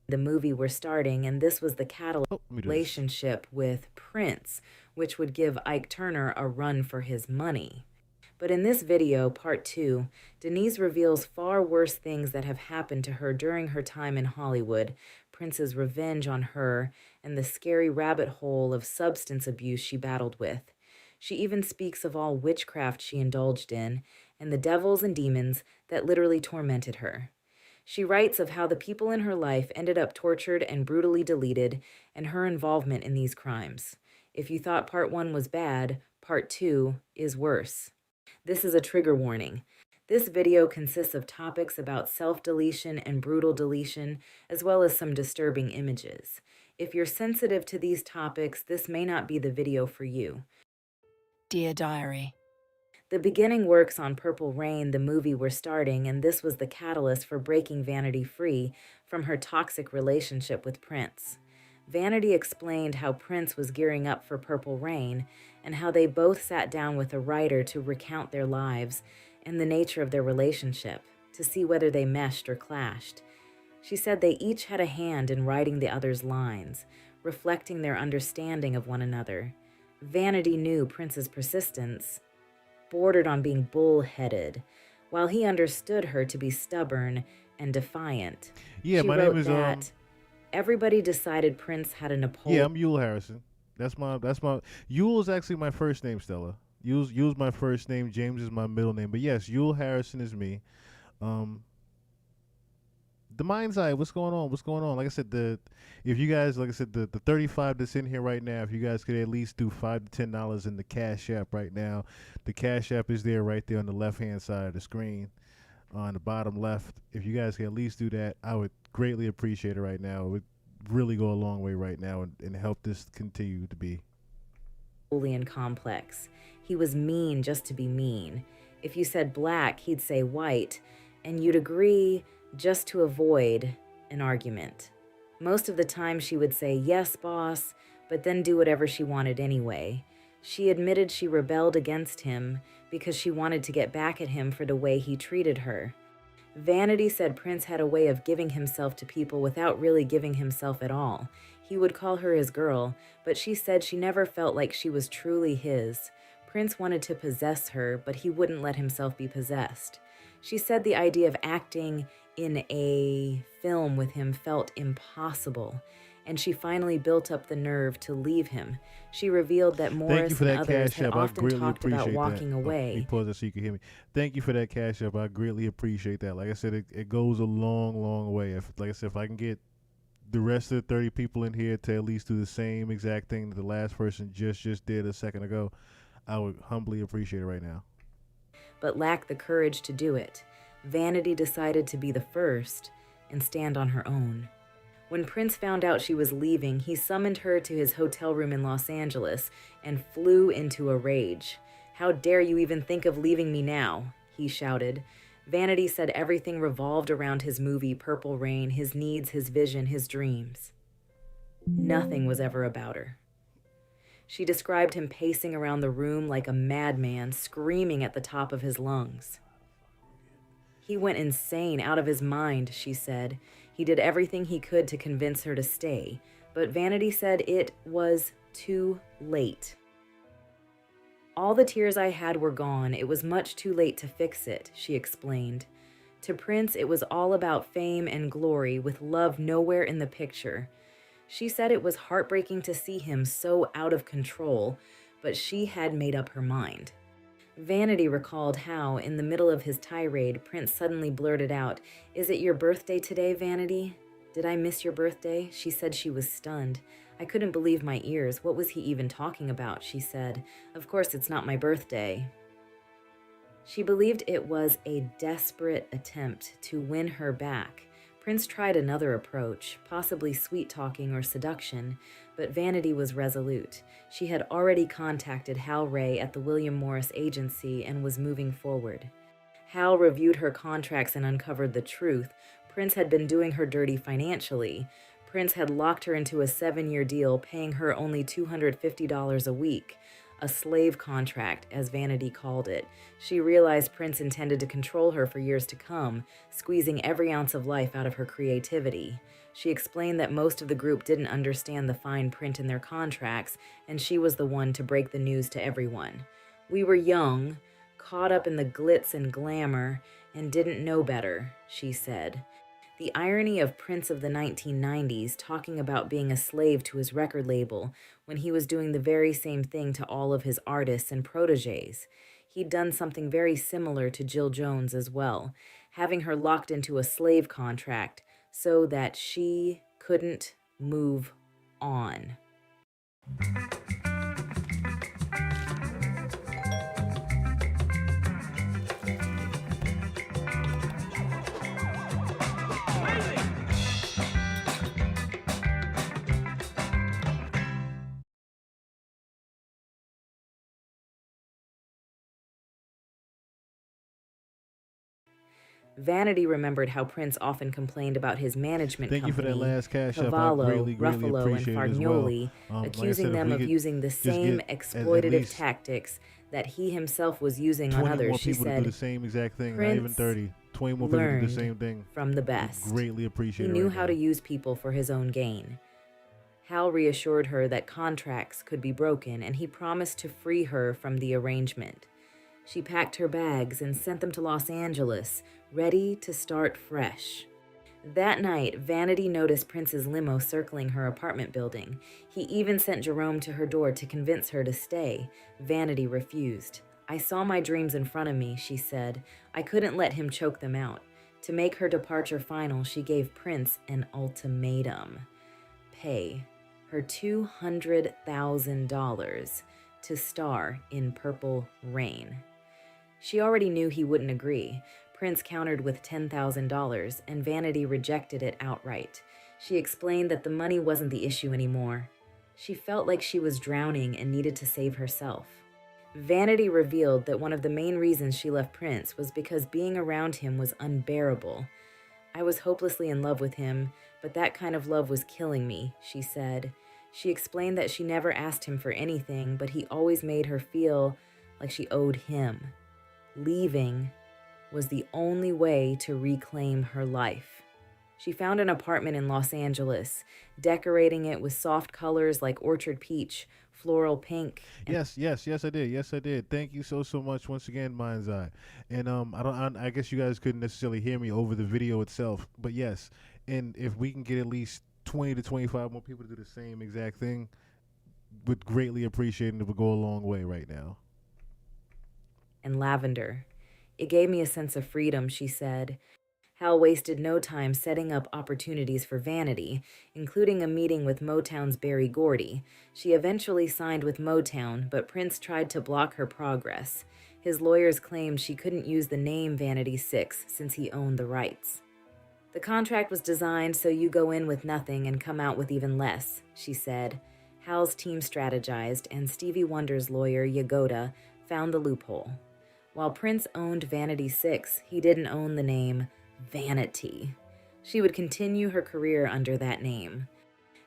The movie we're starting, and this was the catalyst relationship with Prince, which would give Ike Turner a run for his money. But in this video, part 2, Denise reveals far worse things that have happened to her during her time in Hollywood, Prince's revenge on her, and the scary rabbit hole of substance abuse she battled with. She even speaks of all witchcraft she indulged in, and the devils and demons that literally tormented her. She writes of how the people in her life ended up tortured and brutally deleted, and her involvement in these crimes. If you thought part 1 was bad, part 2 is worse. This is a trigger warning. This video consists of topics about self-deletion and brutal deletion, as well as some disturbing images. If you're sensitive to these topics, this may not be the video for you. Dear Diary. The beginning works on Purple Rain, the movie we're starting, and this was the catalyst for breaking Vanity free from her toxic relationship with Prince. Vanity explained how Prince was gearing up for Purple Rain and how they both sat down with a writer to recount their lives and the nature of their relationship, to see whether they meshed or clashed. She said they each had a hand in writing the other's lines, reflecting their understanding of one another. Vanity knew Prince's persistence bordered on being bullheaded, while he understood her to be stubborn and defiant. Yeah, she my wrote name is that everybody decided Prince had a Napoleon. Yeah, I'm Yule Harrison. That's my Yule is actually my first name, Stella. Yule's my first name, James is my middle name. But yes, Yule Harrison is me. The Mind's Eye, what's going on? Like I said, the 35 that's in here right now, if you guys could at least do $5 to $10 in the Cash App right now. The Cash App is there right there on the left-hand side of the screen, on the bottom left. If you guys could at least do that, I would greatly appreciate it right now. It would really go a long way right now and help this continue to be. Napoleon complex. He was mean just to be mean. If you said black, he'd say white, and you'd agree just to avoid an argument. Most of the time she would say, yes, boss, but then do whatever she wanted anyway. She admitted she rebelled against him because she wanted to get back at him for the way he treated her. Vanity said Prince had a way of giving himself to people without really giving himself at all. He would call her his girl, but she said she never felt like she was truly his. Prince wanted to possess her, but he wouldn't let himself be possessed. She said the idea of acting in a film with him felt impossible, and she finally built up the nerve to leave him. She revealed that Morris and others had often talked about walking away. Let me pause it so you can hear me. Thank you for that Cash App. I greatly appreciate that. Like I said, it goes a long, long way. If I can get the rest of the 30 people in here to at least do the same exact thing that the last person just did a second ago, I would humbly appreciate it right now. But lacked the courage to do it. Vanity decided to be the first and stand on her own. When Prince found out she was leaving, he summoned her to his hotel room in Los Angeles and flew into a rage. "How dare you even think of leaving me now?" he shouted. Vanity said everything revolved around his movie Purple Rain, his needs, his vision, his dreams. Nothing was ever about her. She described him pacing around the room like a madman, screaming at the top of his lungs. He went insane, out of his mind, she said. He did everything he could to convince her to stay, but Vanity said it was too late. "All the tears I had were gone. It was much too late to fix it," she explained. To Prince, it was all about fame and glory, with love nowhere in the picture. She said it was heartbreaking to see him so out of control, but she had made up her mind. Vanity recalled how, in the middle of his tirade, Prince suddenly blurted out, "Is it your birthday today, Vanity?" "Did I miss your birthday?" She said she was stunned. "I couldn't believe my ears. What was he even talking about?" she said. "Of course it's not my birthday." She believed it was a desperate attempt to win her back. Prince tried another approach, possibly sweet-talking or seduction, but Vanity was resolute. She had already contacted Hal Ray at the William Morris Agency and was moving forward. Hal reviewed her contracts and uncovered the truth. Prince had been doing her dirty financially. Prince had locked her into a 7-year deal, paying her only $250 a week. A slave contract, as Vanity called it. She realized Prince intended to control her for years to come, squeezing every ounce of life out of her creativity. She explained that most of the group didn't understand the fine print in their contracts, and she was the one to break the news to everyone. "We were young, caught up in the glitz and glamour, and didn't know better," she said. The irony of Prince of the 1990s talking about being a slave to his record label when he was doing the very same thing to all of his artists and protégés. He'd done something very similar to Jill Jones as well, having her locked into a slave contract so that she couldn't move on. Vanity remembered how Prince often complained about his management company, for that last cash up. Cavallo, Ruffalo, and Fargnoli, accusing them of using the same exploitative tactics that he himself was using on others. She said, do the same exact thing, Prince not even 30. 20 more people do the same thing. From the best. Greatly appreciate it. He knew how to use people for his own gain. Hal reassured her that contracts could be broken, and he promised to free her from the arrangement. She packed her bags and sent them to Los Angeles, ready to start fresh. That night, Vanity noticed Prince's limo circling her apartment building. He even sent Jerome to her door to convince her to stay. Vanity refused. "I saw my dreams in front of me," she said. "I couldn't let him choke them out." To make her departure final, she gave Prince an ultimatum. Pay her $200,000 to star in Purple Rain. She already knew he wouldn't agree. Prince countered with $10,000, and Vanity rejected it outright. She explained that the money wasn't the issue anymore. She felt like she was drowning and needed to save herself. Vanity revealed that one of the main reasons she left Prince was because being around him was unbearable. "I was hopelessly in love with him, but that kind of love was killing me," she said. She explained that she never asked him for anything, but he always made her feel like she owed him. Leaving was the only way to reclaim her life. She found an apartment in Los Angeles, decorating it with soft colors like orchard peach, floral pink. Yes, I did. Thank you so much once again, Mind's Eye. And I guess you guys couldn't necessarily hear me over the video itself, but yes. And if we can get at least 20 to 25 more people to do the same exact thing, would greatly appreciate it. It would go a long way right now. And lavender. "It gave me a sense of freedom," she said. Hal wasted no time setting up opportunities for Vanity, including a meeting with Motown's Berry Gordy. She eventually signed with Motown, but Prince tried to block her progress. His lawyers claimed she couldn't use the name Vanity 6 since he owned the rights. "The contract was designed so you go in with nothing and come out with even less," she said. Hal's team strategized, and Stevie Wonder's lawyer, Yagoda, found the loophole. While Prince owned Vanity 6, he didn't own the name Vanity. She would continue her career under that name.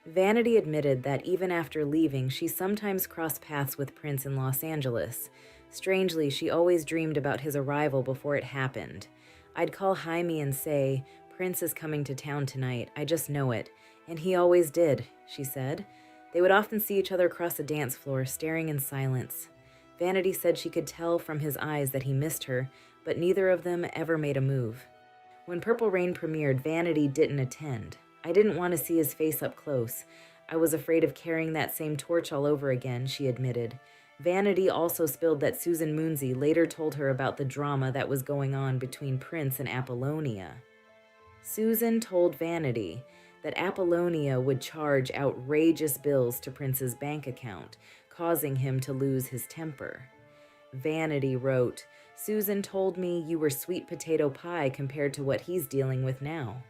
Vanity admitted that even after leaving, she sometimes crossed paths with Prince in Los Angeles. Strangely, she always dreamed about his arrival before it happened. "I'd call Jaime and say, 'Prince is coming to town tonight, I just know it,' and he always did," she said. They would often see each other across the dance floor, staring in silence. Vanity said she could tell from his eyes that he missed her, but neither of them ever made a move. When Purple Rain premiered, Vanity didn't attend. I didn't want to see his face up close. I was afraid of carrying that same torch all over again, she admitted. Vanity also spilled that Susan Moonsey later told her about the drama that was going on between Prince and Apollonia. Susan told Vanity that Apollonia would charge outrageous bills to Prince's bank account, causing him to lose his temper. Vanity wrote, "Susan told me you were sweet potato pie compared to what he's dealing with now."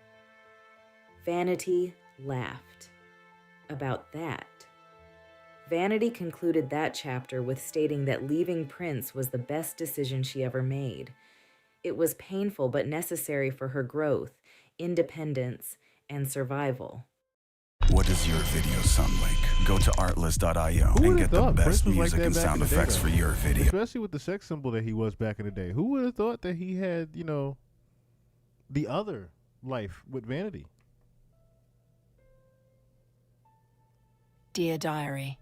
Vanity laughed. About that. Vanity concluded that chapter with stating that leaving Prince was the best decision she ever made. It was painful but necessary for her growth, independence, and survival. What does your video sound like? Go to artlist.io and get the best music and sound effects for your video. Especially with the sex symbol that he was back in the day. Who would have thought that he had, the other life with Vanity? Dear Diary.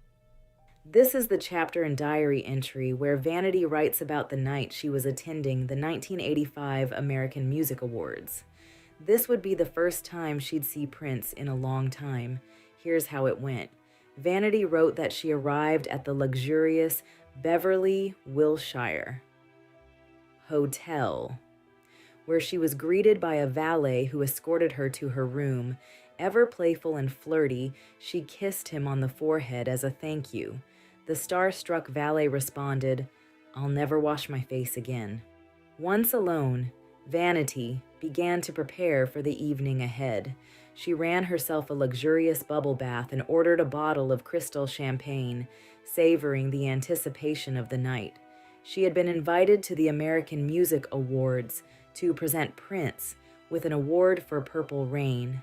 This is the chapter and diary entry where Vanity writes about the night she was attending the 1985 American Music Awards. This would be the first time she'd see Prince in a long time. Here's how it went. Vanity wrote that she arrived at the luxurious Beverly Wilshire Hotel, where she was greeted by a valet who escorted her to her room. Ever playful and flirty, she kissed him on the forehead as a thank you. The star-struck valet responded, "I'll never wash my face again." Once alone, Vanity began to prepare for the evening ahead. She ran herself a luxurious bubble bath and ordered a bottle of crystal champagne, savoring the anticipation of the night. She had been invited to the American Music Awards to present Prince with an award for Purple Rain.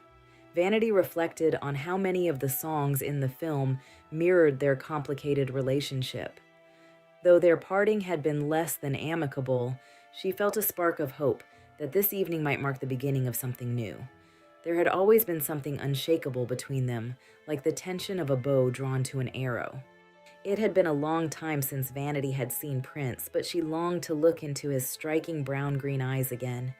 Vanity reflected on how many of the songs in the film mirrored their complicated relationship. Though their parting had been less than amicable, she felt a spark of hope that this evening might mark the beginning of something new. There had always been something unshakable between them, like the tension of a bow drawn to an arrow. It had been a long time since Vanity had seen Prince, but she longed to look into his striking brown-green eyes again.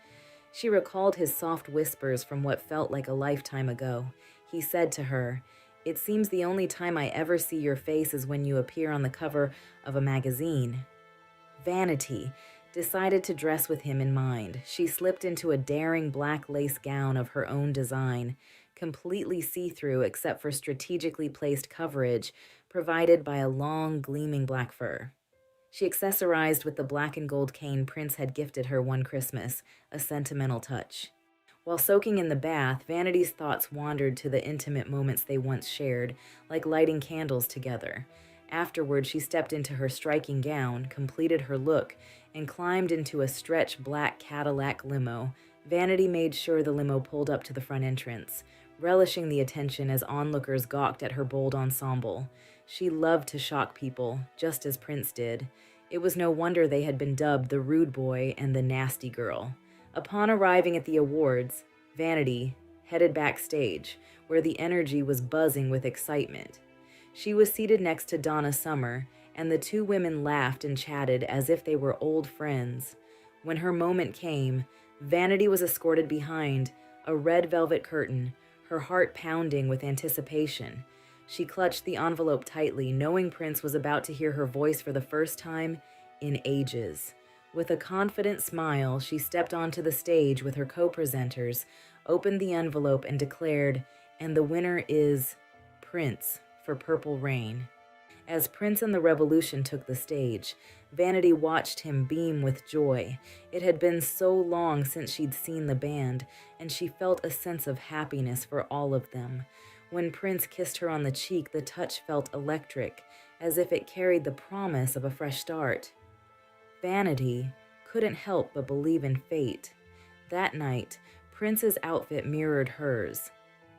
She recalled his soft whispers from what felt like a lifetime ago. He said to her, "It seems the only time I ever see your face is when you appear on the cover of a magazine." Vanity decided to dress with him in mind. She slipped into a daring black lace gown of her own design, completely see-through except for strategically placed coverage provided by a long, gleaming black fur. She accessorized with the black and gold cane Prince had gifted her one Christmas, a sentimental touch. While soaking in the bath, Vanity's thoughts wandered to the intimate moments they once shared, like lighting candles together. Afterward, she stepped into her striking gown, completed her look, and climbed into a stretch black Cadillac limo. Vanity made sure the limo pulled up to the front entrance, relishing the attention as onlookers gawked at her bold ensemble. She loved to shock people, just as Prince did. It was no wonder they had been dubbed the rude boy and the nasty girl. Upon arriving at the awards, Vanity headed backstage, where the energy was buzzing with excitement. She was seated next to Donna Summer, and the two women laughed and chatted as if they were old friends. When her moment came, Vanity was escorted behind a red velvet curtain, her heart pounding with anticipation. She clutched the envelope tightly, knowing Prince was about to hear her voice for the first time in ages. With a confident smile, she stepped onto the stage with her co-presenters, opened the envelope, and declared, "And the winner is Prince for Purple Rain." As Prince and the Revolution took the stage, Vanity watched him beam with joy. It had been so long since she'd seen the band, and she felt a sense of happiness for all of them. When Prince kissed her on the cheek, the touch felt electric, as if it carried the promise of a fresh start. Vanity couldn't help but believe in fate. That night, Prince's outfit mirrored hers.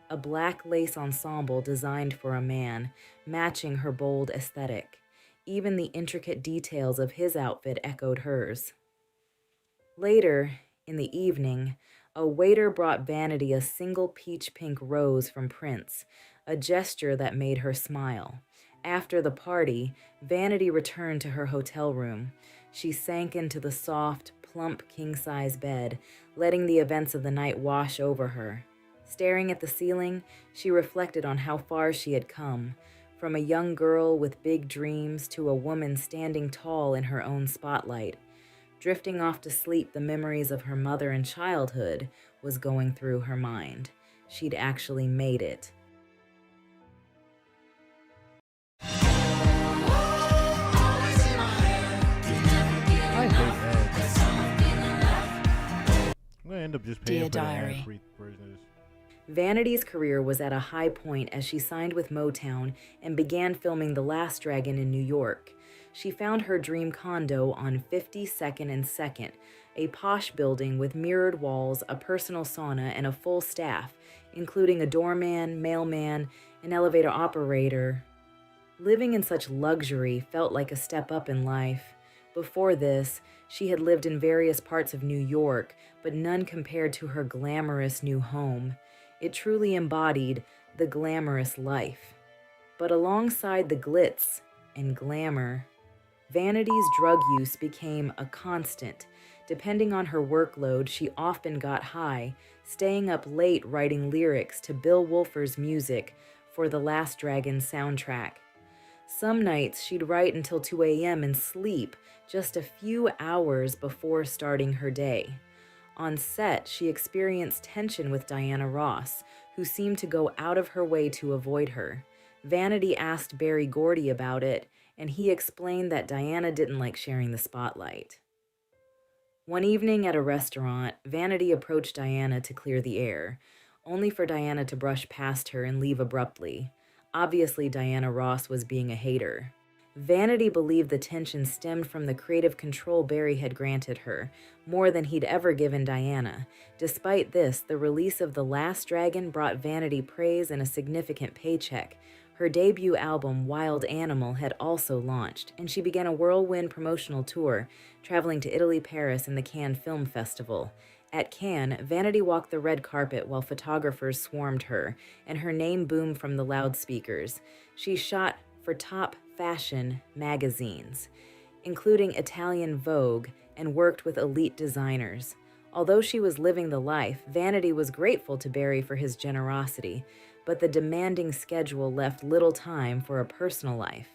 A black lace ensemble designed for a man, matching her bold aesthetic. Even the intricate details of his outfit echoed hers. Later, in the evening, a waiter brought Vanity a single peach-pink rose from Prince, a gesture that made her smile. After the party, Vanity returned to her hotel room. She sank into the soft, plump king-size bed, letting the events of the night wash over her. Staring at the ceiling, she reflected on how far she had come, from a young girl with big dreams to a woman standing tall in her own spotlight. Drifting off to sleep, the memories of her mother and childhood was going through her mind. She'd actually made it. I'm gonna end up just paying for the ad-free version of this. Vanity's career was at a high point as she signed with Motown and began filming The Last Dragon in New York. She found her dream condo on 52nd and 2nd, a posh building with mirrored walls, a personal sauna, and a full staff, including a doorman, mailman, an elevator operator. Living in such luxury felt like a step up in life. Before this, she had lived in various parts of New York, but none compared to her glamorous new home. It truly embodied the glamorous life. But alongside the glitz and glamour, Vanity's drug use became a constant. Depending on her workload, she often got high, staying up late writing lyrics to Bill Wolfer's music for The Last Dragon soundtrack. Some nights she'd write until 2 a.m. and sleep just a few hours before starting her day. On set, she experienced tension with Diana Ross, who seemed to go out of her way to avoid her. Vanity asked Berry Gordy about it, and he explained that Diana didn't like sharing the spotlight. One evening at a restaurant, Vanity approached Diana to clear the air, only for Diana to brush past her and leave abruptly. Obviously, Diana Ross was being a hater. Vanity believed the tension stemmed from the creative control Berry had granted her, more than he'd ever given Diana. Despite this, the release of The Last Dragon brought Vanity praise and a significant paycheck. Her debut album, Wild Animal, had also launched, and she began a whirlwind promotional tour, traveling to Italy, Paris, and the Cannes Film Festival. At Cannes, Vanity walked the red carpet while photographers swarmed her, and her name boomed from the loudspeakers. She shot for top fashion magazines, including Italian Vogue, and worked with elite designers. Although she was living the life, Vanity was grateful to Berry for his generosity, but the demanding schedule left little time for a personal life.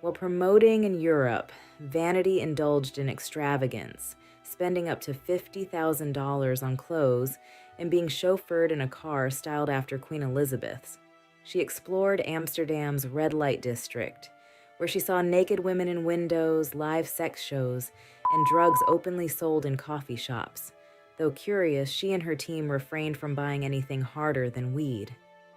While promoting in Europe, Vanity indulged in extravagance, spending up to $50,000 on clothes and being chauffeured in a car styled after Queen Elizabeth's. She explored Amsterdam's red light district, where she saw naked women in windows, live sex shows, and drugs openly sold in coffee shops. Though curious, she and her team refrained from buying anything harder than weed.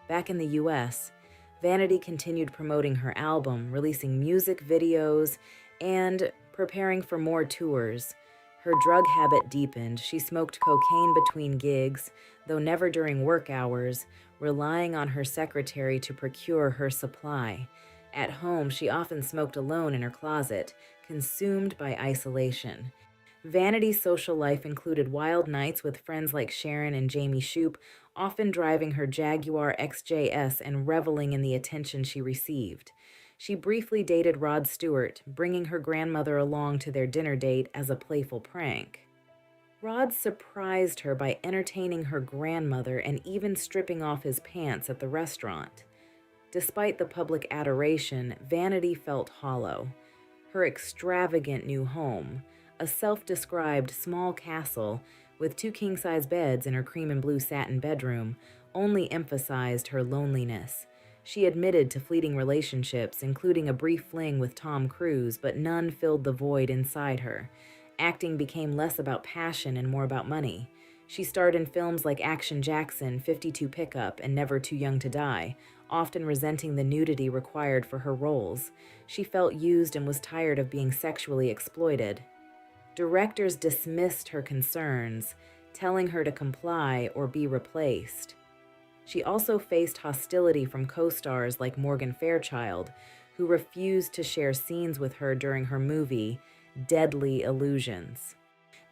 Back in the US, Vanity continued promoting her album, releasing music videos, and preparing for more tours. Her drug habit deepened. She smoked cocaine between gigs, though never during work hours, relying on her secretary to procure her supply. At home, she often smoked alone in her closet, consumed by isolation. Vanity's social life included wild nights with friends like Sharon and Jamie Shoup, often driving her Jaguar XJS and reveling in the attention she received. She briefly dated Rod Stewart, bringing her grandmother along to their dinner date as a playful prank. Rod surprised her by entertaining her grandmother and even stripping off his pants at the restaurant. Despite the public adoration, Vanity felt hollow. Her extravagant new home, a self-described small castle with 2 king-size beds in her cream and blue satin bedroom, only emphasized her loneliness. She admitted to fleeting relationships, including a brief fling with Tom Cruise, but none filled the void inside her. Acting became less about passion and more about money. She starred in films like Action Jackson, 52 Pickup, and Never Too Young to Die, often resenting the nudity required for her roles. She felt used and was tired of being sexually exploited. Directors dismissed her concerns, telling her to comply or be replaced. She also faced hostility from co-stars like Morgan Fairchild, who refused to share scenes with her during her movie, Deadly Illusions.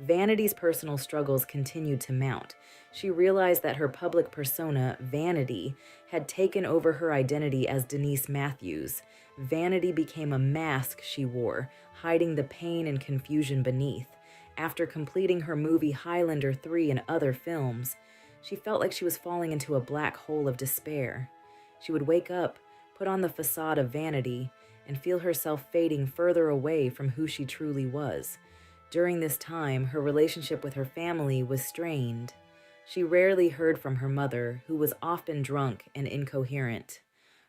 Vanity's personal struggles continued to mount. She realized that her public persona, Vanity, had taken over her identity as Denise Matthews. Vanity became a mask she wore, hiding the pain and confusion beneath. After completing her movie Highlander 3 and other films, she felt like she was falling into a black hole of despair. She would wake up, put on the facade of vanity, and feel herself fading further away from who she truly was. During this time, her relationship with her family was strained. She rarely heard from her mother, who was often drunk and incoherent.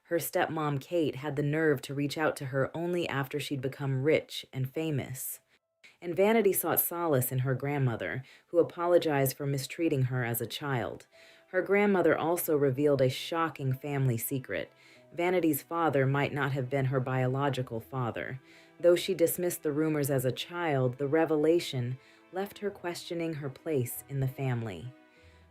Her stepmom, Kate, had the nerve to reach out to her only after she'd become rich and famous. And Vanity sought solace in her grandmother, who apologized for mistreating her as a child. Her grandmother also revealed a shocking family secret. Vanity's father might not have been her biological father. Though she dismissed the rumors as a child, the revelation left her questioning her place in the family.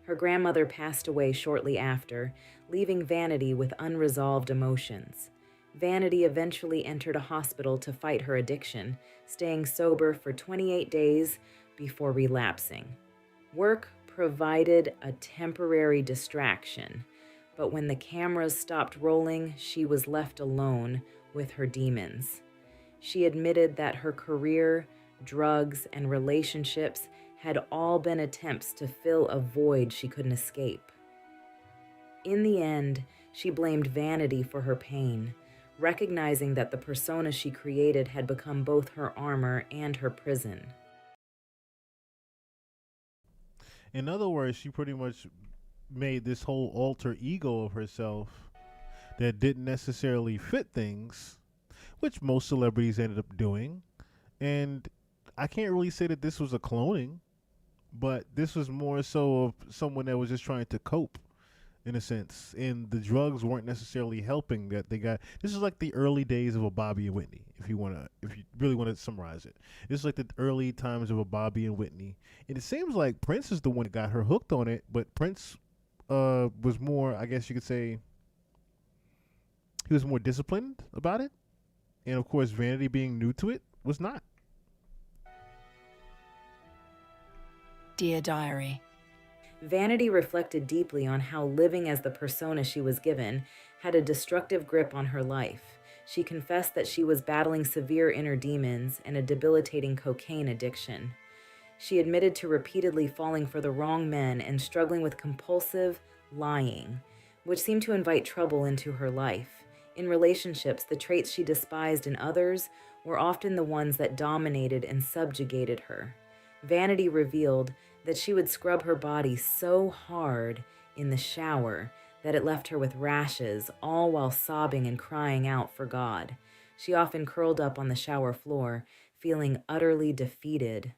Her grandmother passed away shortly after, leaving Vanity with unresolved emotions. Vanity eventually entered a hospital to fight her addiction, staying sober for 28 days before relapsing. Work provided a temporary distraction, but when the cameras stopped rolling, she was left alone with her demons. She admitted that her career, drugs, and relationships had all been attempts to fill a void she couldn't escape. In the end, she blamed Vanity for her pain, recognizing that the persona she created had become both her armor and her prison. In other words, she pretty much made this whole alter ego of herself that didn't necessarily fit things, which most celebrities ended up doing. And I can't really say that this was a cloning, but this was more so of someone that was just trying to cope, in a sense. And the drugs weren't necessarily helping that they got. This is like the early days of a Bobby and Whitney, if you really want to summarize it. This is like the early times of a Bobby and Whitney. And it seems like Prince is the one that got her hooked on it, but Prince was more, I guess you could say, he was more disciplined about it. And of course, Vanity, being new to it, was not. Dear Diary. Vanity reflected deeply on how living as the persona she was given had a destructive grip on her life. She confessed that she was battling severe inner demons and a debilitating cocaine addiction. She admitted to repeatedly falling for the wrong men and struggling with compulsive lying, which seemed to invite trouble into her life. In relationships, the traits she despised in others were often the ones that dominated and subjugated her. Vanity revealed that she would scrub her body so hard in the shower that it left her with rashes, all while sobbing and crying out for God. She often curled up on the shower floor, feeling utterly defeated.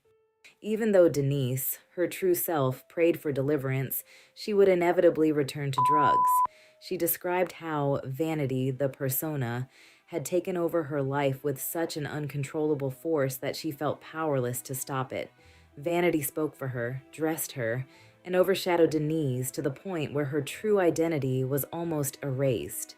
Even though Denise, her true self, prayed for deliverance, she would inevitably return to drugs. She described how Vanity, the persona, had taken over her life with such an uncontrollable force that she felt powerless to stop it. Vanity spoke for her, dressed her, and overshadowed Denise to the point where her true identity was almost erased.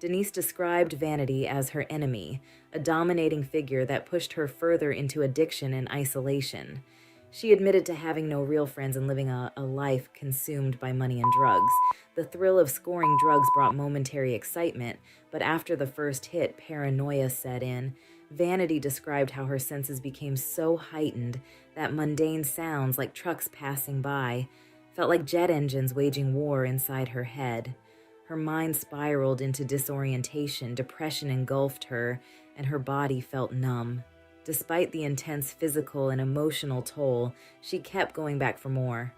Denise described Vanity as her enemy, a dominating figure that pushed her further into addiction and isolation. She admitted to having no real friends and living a life consumed by money and drugs. The thrill of scoring drugs brought momentary excitement, but after the first hit, paranoia set in. Vanity described how her senses became so heightened that mundane sounds like trucks passing by felt like jet engines waging war inside her head. Her mind spiraled into disorientation, depression engulfed her, and her body felt numb. Despite the intense physical and emotional toll, she kept going back for more.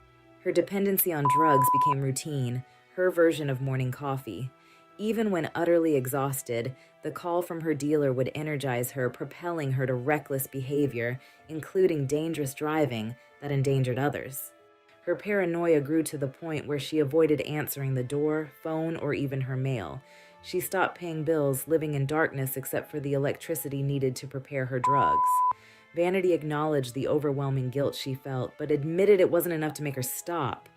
Her dependency on drugs became routine, her version of morning coffee. Even when utterly exhausted, the call from her dealer would energize her, propelling her to reckless behavior, including dangerous driving that endangered others. Her paranoia grew to the point where she avoided answering the door, phone, or even her mail. She stopped paying bills, living in darkness except for the electricity needed to prepare her drugs. Vanity acknowledged the overwhelming guilt she felt, but admitted it wasn't enough to make her stop.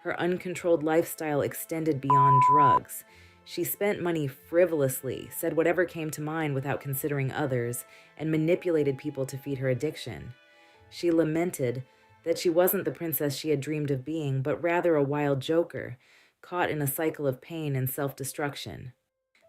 Her uncontrolled lifestyle extended beyond drugs. She spent money frivolously, said whatever came to mind without considering others, and manipulated people to feed her addiction. She lamented that she wasn't the princess she had dreamed of being, but rather a wild joker, caught in a cycle of pain and self-destruction.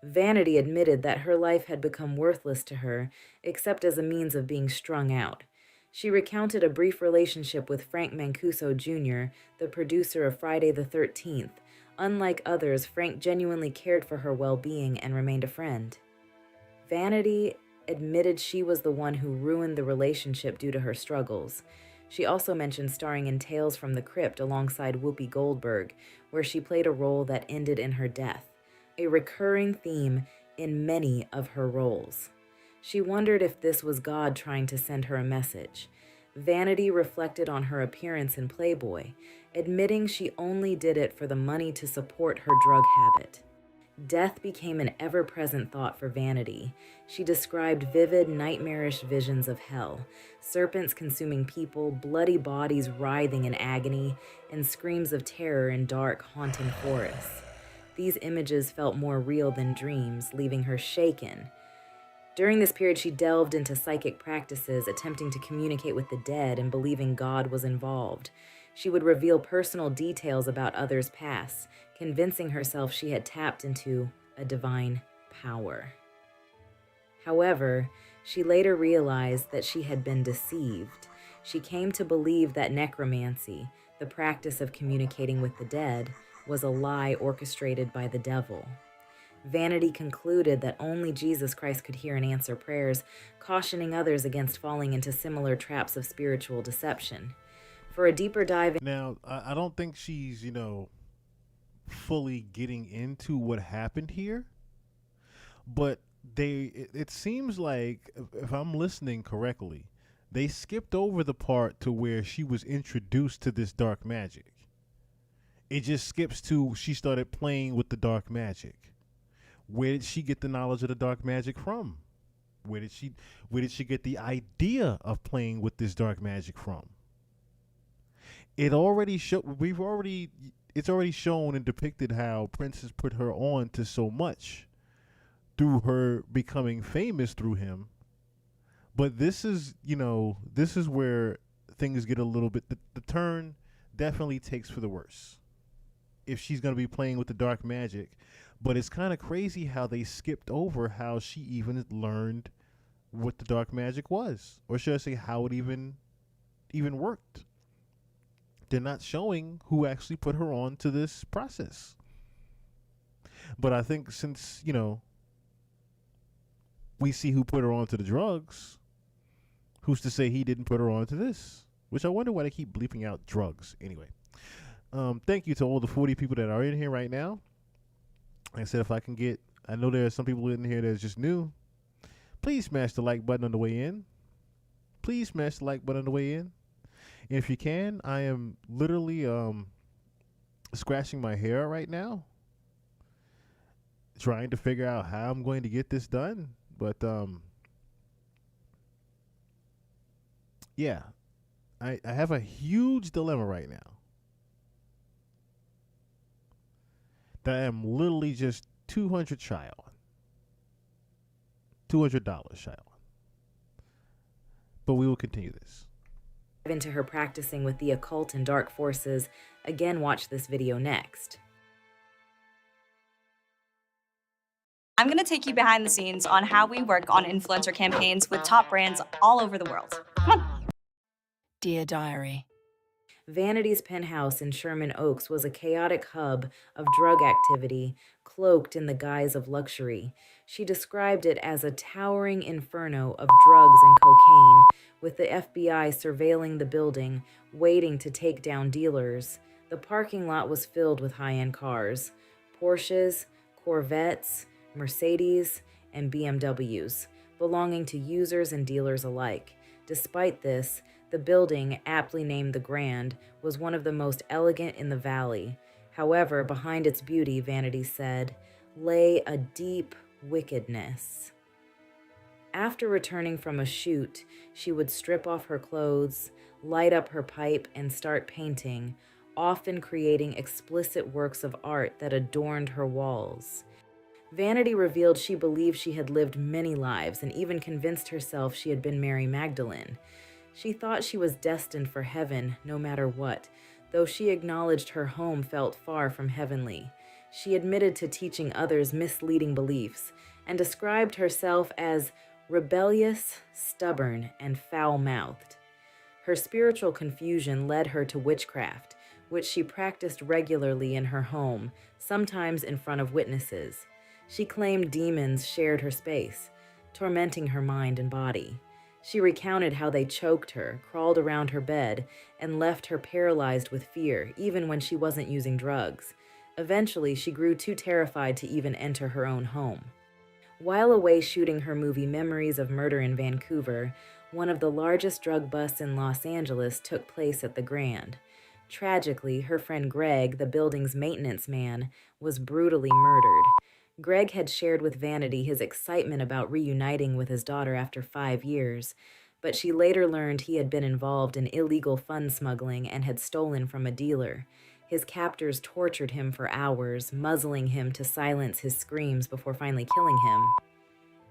Vanity admitted that her life had become worthless to her, except as a means of being strung out. She recounted a brief relationship with Frank Mancuso Jr., the producer of Friday the 13th. Unlike others, Frank genuinely cared for her well-being and remained a friend. Vanity admitted she was the one who ruined the relationship due to her struggles. She also mentioned starring in Tales from the Crypt alongside Whoopi Goldberg, where she played a role that ended in her death, a recurring theme in many of her roles. She wondered if this was God trying to send her a message. Vanity reflected on her appearance in Playboy, admitting she only did it for the money to support her drug habit. Death became an ever-present thought for Vanity. She described vivid, nightmarish visions of hell, serpents consuming people, bloody bodies writhing in agony, and screams of terror in dark, haunting forests. These images felt more real than dreams, leaving her shaken. During this period, she delved into psychic practices, attempting to communicate with the dead and believing God was involved. She would reveal personal details about others' pasts, convincing herself she had tapped into a divine power. However, she later realized that she had been deceived. She came to believe that necromancy, the practice of communicating with the dead, was a lie orchestrated by the devil. Vanity concluded that only Jesus Christ could hear and answer prayers, cautioning others against falling into similar traps of spiritual deception. For a deeper dive... Now, I don't think she's, fully getting into what happened here, but it seems like, if I'm listening correctly, they skipped over the part to where she was introduced to this dark magic. It just skips to she started playing with the dark magic. Where did she get the knowledge of the dark magic from? Where did she get the idea of playing with this dark magic from? It's already shown and depicted how Prince has put her on to so much through her becoming famous through him. But this is where things get a little bit, the turn definitely takes for the worse. If she's going to be playing with the dark magic. But it's kind of crazy how they skipped over how she even learned what the dark magic was. Or should I say how it even worked. They're not showing who actually put her on to this process. But I think since, we see who put her on to the drugs, who's to say he didn't put her on to this? Which I wonder why they keep bleeping out drugs. Anyway, thank you to all the 40 people that are in here right now. Like I said, if I can get, I know there are some people in here that's just new. Please smash the like button on the way in. Please smash the like button on the way in. And if you can, I am literally scratching my hair right now, trying to figure out how I'm going to get this done. But yeah, I have a huge dilemma right now. That I am literally just $200 shy on. $200 shy on. But we will continue this. Into her practicing with the occult and dark forces, again watch this video next. I'm going to take you behind the scenes on how we work on influencer campaigns with top brands all over the world. Come on. Dear Diary. Vanity's penthouse in Sherman Oaks was a chaotic hub of drug activity, cloaked in the guise of luxury. She described it as a towering inferno of drugs and cocaine, with the FBI surveilling the building, waiting to take down dealers. The parking lot was filled with high-end cars, Porsches, Corvettes, Mercedes, and BMWs, belonging to users and dealers alike. Despite this, the building, aptly named the Grand, was one of the most elegant in the valley. However, behind its beauty, Vanity said, lay a deep wickedness. After returning from a shoot, she would strip off her clothes, light up her pipe, and start painting, often creating explicit works of art that adorned her walls. Vanity revealed she believed she had lived many lives and even convinced herself she had been Mary Magdalene. She thought she was destined for heaven no matter what, though she acknowledged her home felt far from heavenly. She admitted to teaching others misleading beliefs and described herself as rebellious, stubborn, and foul-mouthed. Her spiritual confusion led her to witchcraft, which she practiced regularly in her home, sometimes in front of witnesses. She claimed demons shared her space, tormenting her mind and body. She recounted how they choked her, crawled around her bed, and left her paralyzed with fear, even when she wasn't using drugs. Eventually, she grew too terrified to even enter her own home. While away shooting her movie Memories of Murder in Vancouver, one of the largest drug busts in Los Angeles took place at the Grand. Tragically, her friend Greg, the building's maintenance man, was brutally murdered. Greg had shared with Vanity his excitement about reuniting with his daughter after 5 years, but she later learned he had been involved in illegal fund smuggling and had stolen from a dealer. His captors tortured him for hours, muzzling him to silence his screams before finally killing him.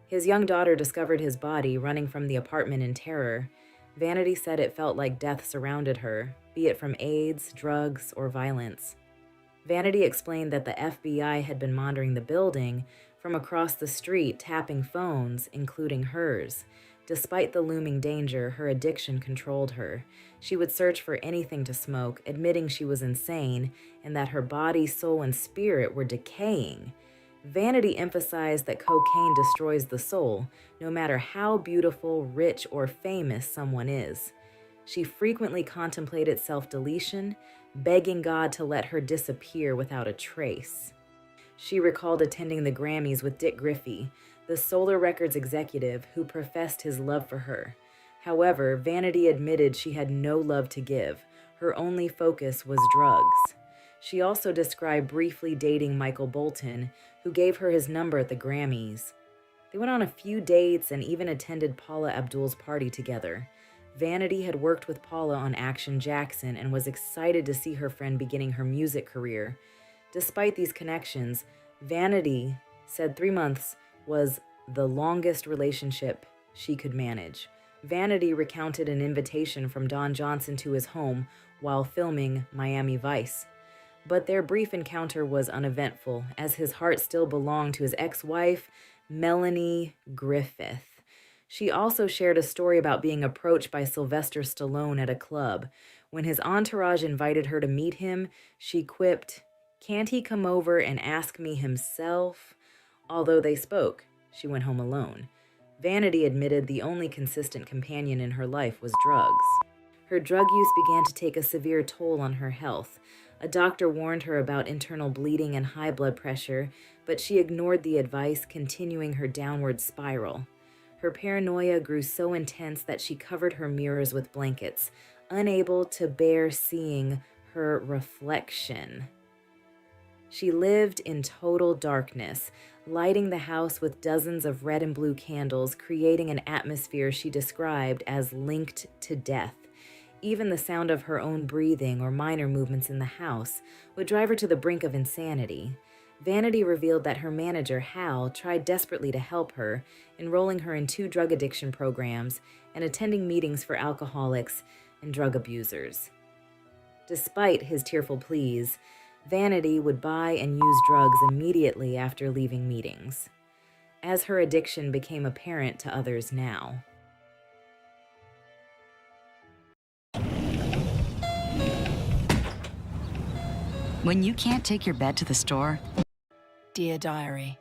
His young daughter discovered his body running from the apartment in terror. Vanity said it felt like death surrounded her, be it from AIDS, drugs, or violence. Vanity explained that the FBI had been monitoring the building from across the street, tapping phones, including hers. Despite the looming danger, her addiction controlled her. She would search for anything to smoke, admitting she was insane and that her body, soul, and spirit were decaying. Vanity emphasized that cocaine destroys the soul, no matter how beautiful, rich, or famous someone is. She frequently contemplated self-deletion, begging God to let her disappear without a trace. She recalled attending the Grammys with Dick Griffey, the Solar Records executive who professed his love for her. However, Vanity admitted she had no love to give. Her only focus was drugs. She also described briefly dating Michael Bolton, who gave her his number at the Grammys. They went on a few dates and even attended Paula Abdul's party together. Vanity had worked with Paula on Action Jackson and was excited to see her friend beginning her music career. Despite these connections, Vanity said 3 months was the longest relationship she could manage. Vanity recounted an invitation from Don Johnson to his home while filming Miami Vice. But their brief encounter was uneventful, as his heart still belonged to his ex-wife, Melanie Griffith. She also shared a story about being approached by Sylvester Stallone at a club. When his entourage invited her to meet him, she quipped, "Can't he come over and ask me himself?" Although they spoke, she went home alone. Vanity admitted the only consistent companion in her life was drugs. Her drug use began to take a severe toll on her health. A doctor warned her about internal bleeding and high blood pressure, but she ignored the advice, continuing her downward spiral. Her paranoia grew so intense that she covered her mirrors with blankets, unable to bear seeing her reflection. She lived in total darkness, lighting the house with dozens of red and blue candles, creating an atmosphere she described as linked to death. Even the sound of her own breathing or minor movements in the house would drive her to the brink of insanity. Vanity revealed that her manager, Hal, tried desperately to help her, enrolling her in 2 drug addiction programs and attending meetings for alcoholics and drug abusers. Despite his tearful pleas, Vanity would buy and use drugs immediately after leaving meetings, as her addiction became apparent to others now. When you can't take your bed to the store. Dear Diary.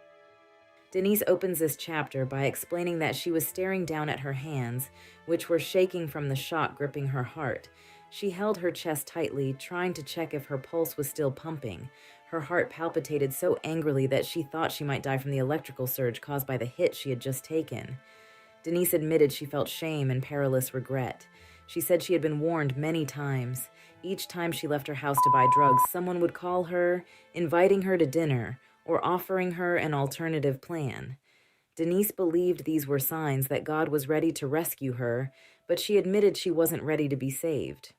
Denise opens this chapter by explaining that she was staring down at her hands, which were shaking from the shock gripping her heart. She held her chest tightly, trying to check if her pulse was still pumping. Her heart palpitated so angrily that she thought she might die from the electrical surge caused by the hit she had just taken. Denise admitted she felt shame and perilous regret. She said she had been warned many times. Each time she left her house to buy drugs, someone would call her, inviting her to dinner, or offering her an alternative plan. Denise believed these were signs that God was ready to rescue her, but she admitted she wasn't ready to be saved.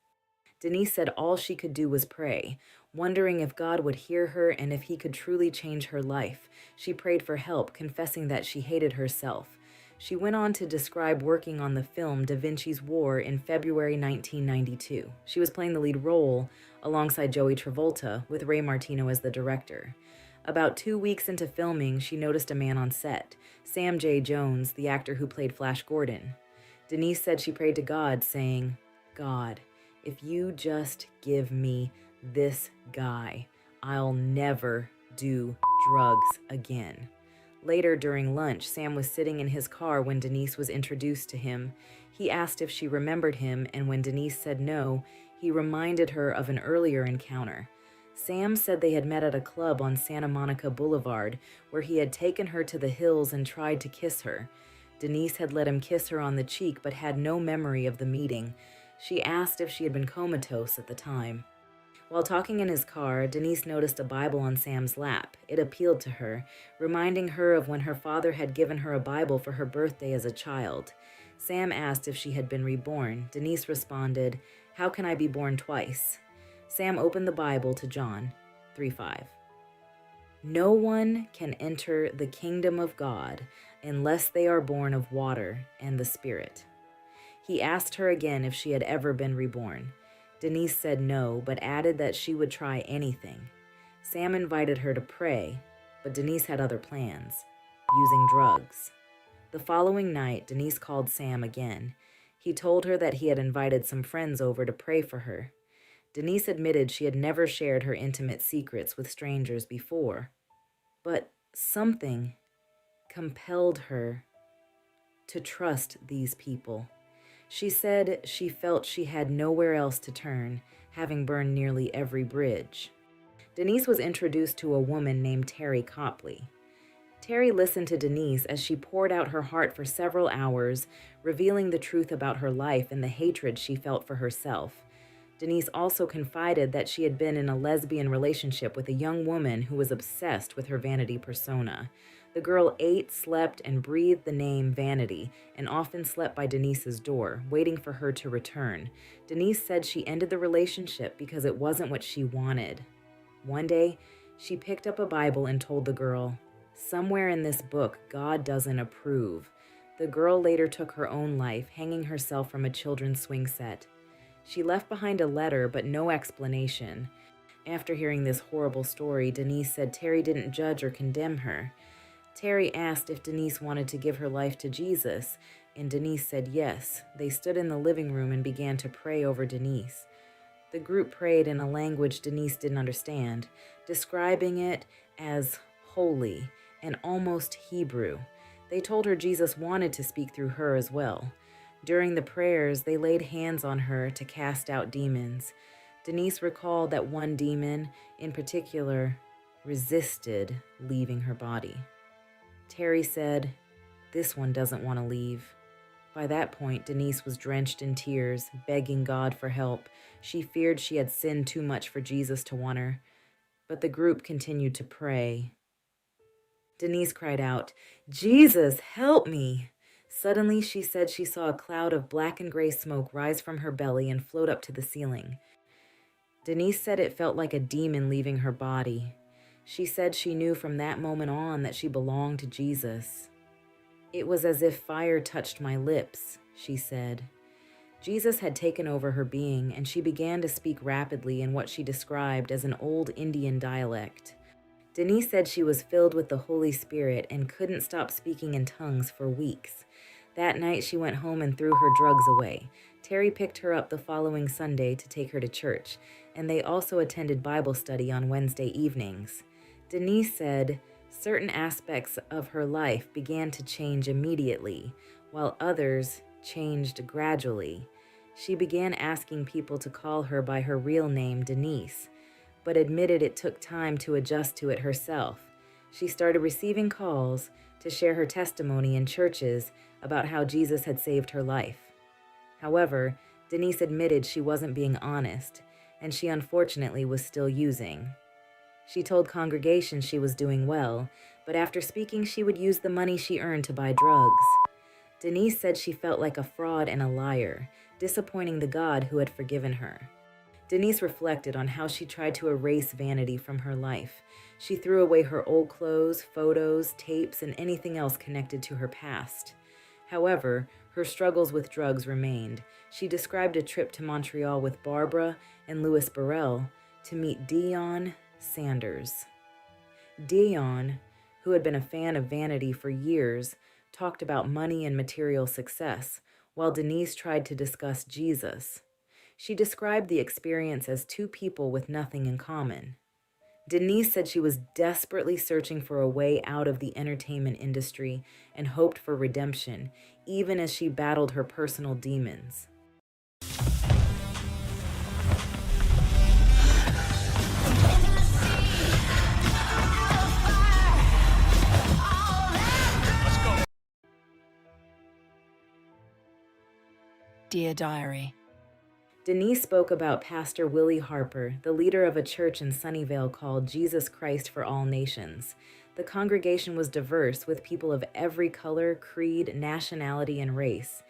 Denise said all she could do was pray, wondering if God would hear her and if he could truly change her life. She prayed for help, confessing that she hated herself. She went on to describe working on the film Da Vinci's War in February 1992. She was playing the lead role alongside Joey Travolta, with Ray Martino as the director. About 2 weeks into filming, she noticed a man on set, Sam J. Jones, the actor who played Flash Gordon. Denise said she prayed to God, saying, God, if you just give me this guy, I'll never do drugs again. Later during lunch, Sam was sitting in his car when Denise was introduced to him. He asked if she remembered him, and when Denise said no, he reminded her of an earlier encounter. Sam said they had met at a club on Santa Monica Boulevard, where he had taken her to the hills and tried to kiss her. Denise had let him kiss her on the cheek but had no memory of the meeting. She asked if she had been comatose at the time. While talking in his car, Denise noticed a Bible on Sam's lap. It appealed to her, reminding her of when her father had given her a Bible for her birthday as a child. Sam asked if she had been reborn. Denise responded, "How can I be born twice?" Sam opened the Bible to John 3:5. No one can enter the kingdom of God unless they are born of water and the Spirit. He asked her again if she had ever been reborn. Denise said no, but added that she would try anything. Sam invited her to pray, but Denise had other plans, using drugs. The following night, Denise called Sam again. He told her that he had invited some friends over to pray for her. Denise admitted she had never shared her intimate secrets with strangers before, but something compelled her to trust these people. She said she felt she had nowhere else to turn, having burned nearly every bridge. Denise was introduced to a woman named Terry Copley. Terry listened to Denise as she poured out her heart for several hours, revealing the truth about her life and the hatred she felt for herself. Denise also confided that she had been in a lesbian relationship with a young woman who was obsessed with her vanity persona. The girl ate, slept, and breathed the name Vanity, and often slept by Denise's door, waiting for her to return. Denise said she ended the relationship because it wasn't what she wanted. One day, she picked up a Bible and told the girl, "Somewhere in this book, God doesn't approve." The girl later took her own life, hanging herself from a children's swing set. She left behind a letter, but no explanation. After hearing this horrible story, Denise said Terry didn't judge or condemn her. Terry asked if Denise wanted to give her life to Jesus, and Denise said yes. They stood in the living room and began to pray over Denise. The group prayed in a language Denise didn't understand, describing it as holy and almost Hebrew. They told her Jesus wanted to speak through her as well. During the prayers, they laid hands on her to cast out demons. Denise recalled that one demon, in particular, resisted leaving her body. Terry said, "This one doesn't want to leave." By that point, Denise was drenched in tears, begging God for help. She feared she had sinned too much for Jesus to want her. But the group continued to pray. Denise cried out, "Jesus, help me!" Suddenly, she said she saw a cloud of black and gray smoke rise from her belly and float up to the ceiling. Denise said it felt like a demon leaving her body. She said she knew from that moment on that she belonged to Jesus. "It was as if fire touched my lips," she said. Jesus had taken over her being, and she began to speak rapidly in what she described as an old Indian dialect. Denise said she was filled with the Holy Spirit and couldn't stop speaking in tongues for weeks. That night, she went home and threw her drugs away. Terry picked her up the following Sunday to take her to church, and they also attended Bible study on Wednesday evenings. Denise said certain aspects of her life began to change immediately, while others changed gradually. She began asking people to call her by her real name, Denise, but admitted it took time to adjust to it herself. She started receiving calls to share her testimony in churches about how Jesus had saved her life. However, Denise admitted she wasn't being honest, and she unfortunately was still using. She told congregations she was doing well, but after speaking, she would use the money she earned to buy drugs. Denise said she felt like a fraud and a liar, disappointing the God who had forgiven her. Denise reflected on how she tried to erase vanity from her life. She threw away her old clothes, photos, tapes, and anything else connected to her past. However, her struggles with drugs remained. She described a trip to Montreal with Barbara and Louis Burrell to meet Dion Sanders. Dion, who had been a fan of vanity for years, talked about money and material success, while Denise tried to discuss Jesus. She described the experience as two people with nothing in common. Denise said she was desperately searching for a way out of the entertainment industry and hoped for redemption, even as she battled her personal demons. Dear Diary. Denise spoke about Pastor Willie Harper, the leader of a church in Sunnyvale called Jesus Christ for All Nations. The congregation was diverse, with people of every color, creed, nationality, and race.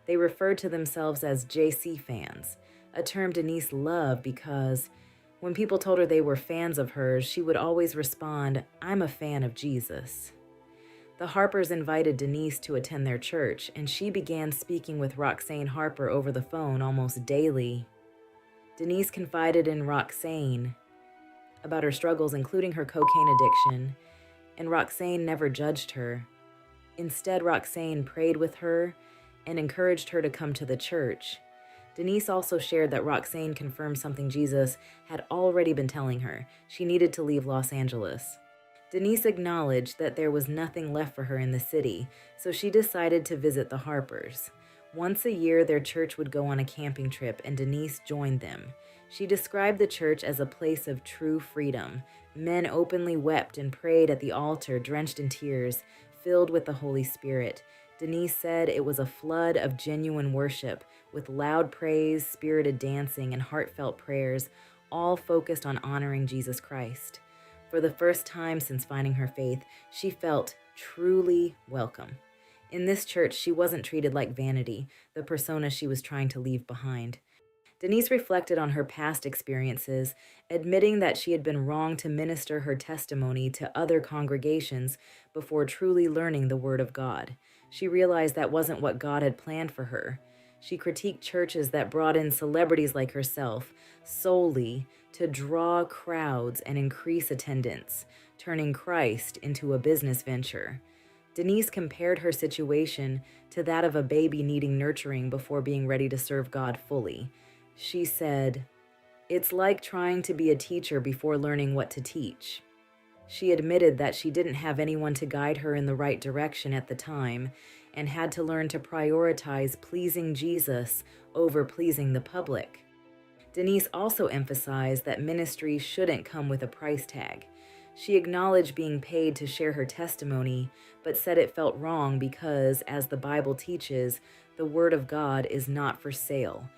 They referred to themselves as JC fans, a term Denise loved because when people told her they were fans of hers, she would always respond, "I'm a fan of Jesus." The Harpers invited Denise to attend their church, and she began speaking with Roxane Harper over the phone almost daily. Denise confided in Roxane about her struggles, including her cocaine addiction, and Roxane never judged her. Instead, Roxane prayed with her and encouraged her to come to the church. Denise also shared that Roxane confirmed something Jesus had already been telling her. She needed to leave Los Angeles. Denise acknowledged that there was nothing left for her in the city, so she decided to visit the Harpers. Once a year, their church would go on a camping trip, and Denise joined them. She described the church as a place of true freedom. Men openly wept and prayed at the altar, drenched in tears, filled with the Holy Spirit. Denise said it was a flood of genuine worship, with loud praise, spirited dancing, and heartfelt prayers, all focused on honoring Jesus Christ. For the first time since finding her faith, she felt truly welcome. In this church, she wasn't treated like vanity, the persona she was trying to leave behind. Denise reflected on her past experiences, admitting that she had been wrong to minister her testimony to other congregations before truly learning the Word of God. She realized that wasn't what God had planned for her. She critiqued churches that brought in celebrities like herself solely to draw crowds and increase attendance, turning Christ into a business venture. Denise compared her situation to that of a baby needing nurturing before being ready to serve God fully. She said, "It's like trying to be a teacher before learning what to teach." She admitted that she didn't have anyone to guide her in the right direction at the time and had to learn to prioritize pleasing Jesus over pleasing the public. Denise also emphasized that ministry shouldn't come with a price tag. She acknowledged being paid to share her testimony, but said it felt wrong because, as the Bible teaches, the Word of God is not for sale.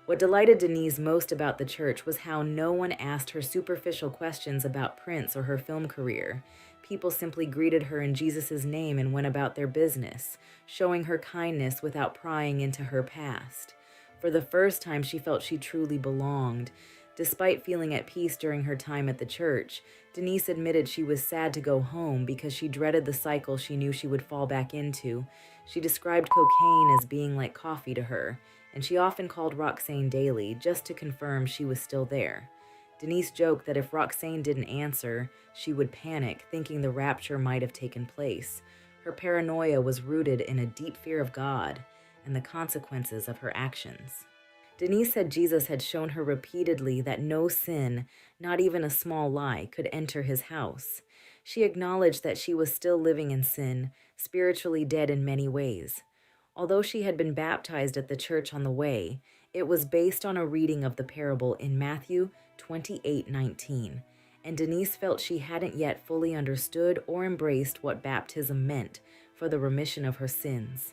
What delighted Denise most about the church was how no one asked her superficial questions about Prince or her film career. People simply greeted her in Jesus' name and went about their business, showing her kindness without prying into her past. For the first time, she felt she truly belonged. Despite feeling at peace during her time at the church, Denise admitted she was sad to go home because she dreaded the cycle she knew she would fall back into. She described cocaine as being like coffee to her, and she often called Roxane daily just to confirm she was still there. Denise joked that if Roxane didn't answer, she would panic, thinking the rapture might have taken place. Her paranoia was rooted in a deep fear of God and the consequences of her actions. Denise said Jesus had shown her repeatedly that no sin, not even a small lie, could enter his house. She acknowledged that she was still living in sin, spiritually dead in many ways. Although she had been baptized at the church on the way, it was based on a reading of the parable in Matthew 28:19, and Denise felt she hadn't yet fully understood or embraced what baptism meant for the remission of her sins.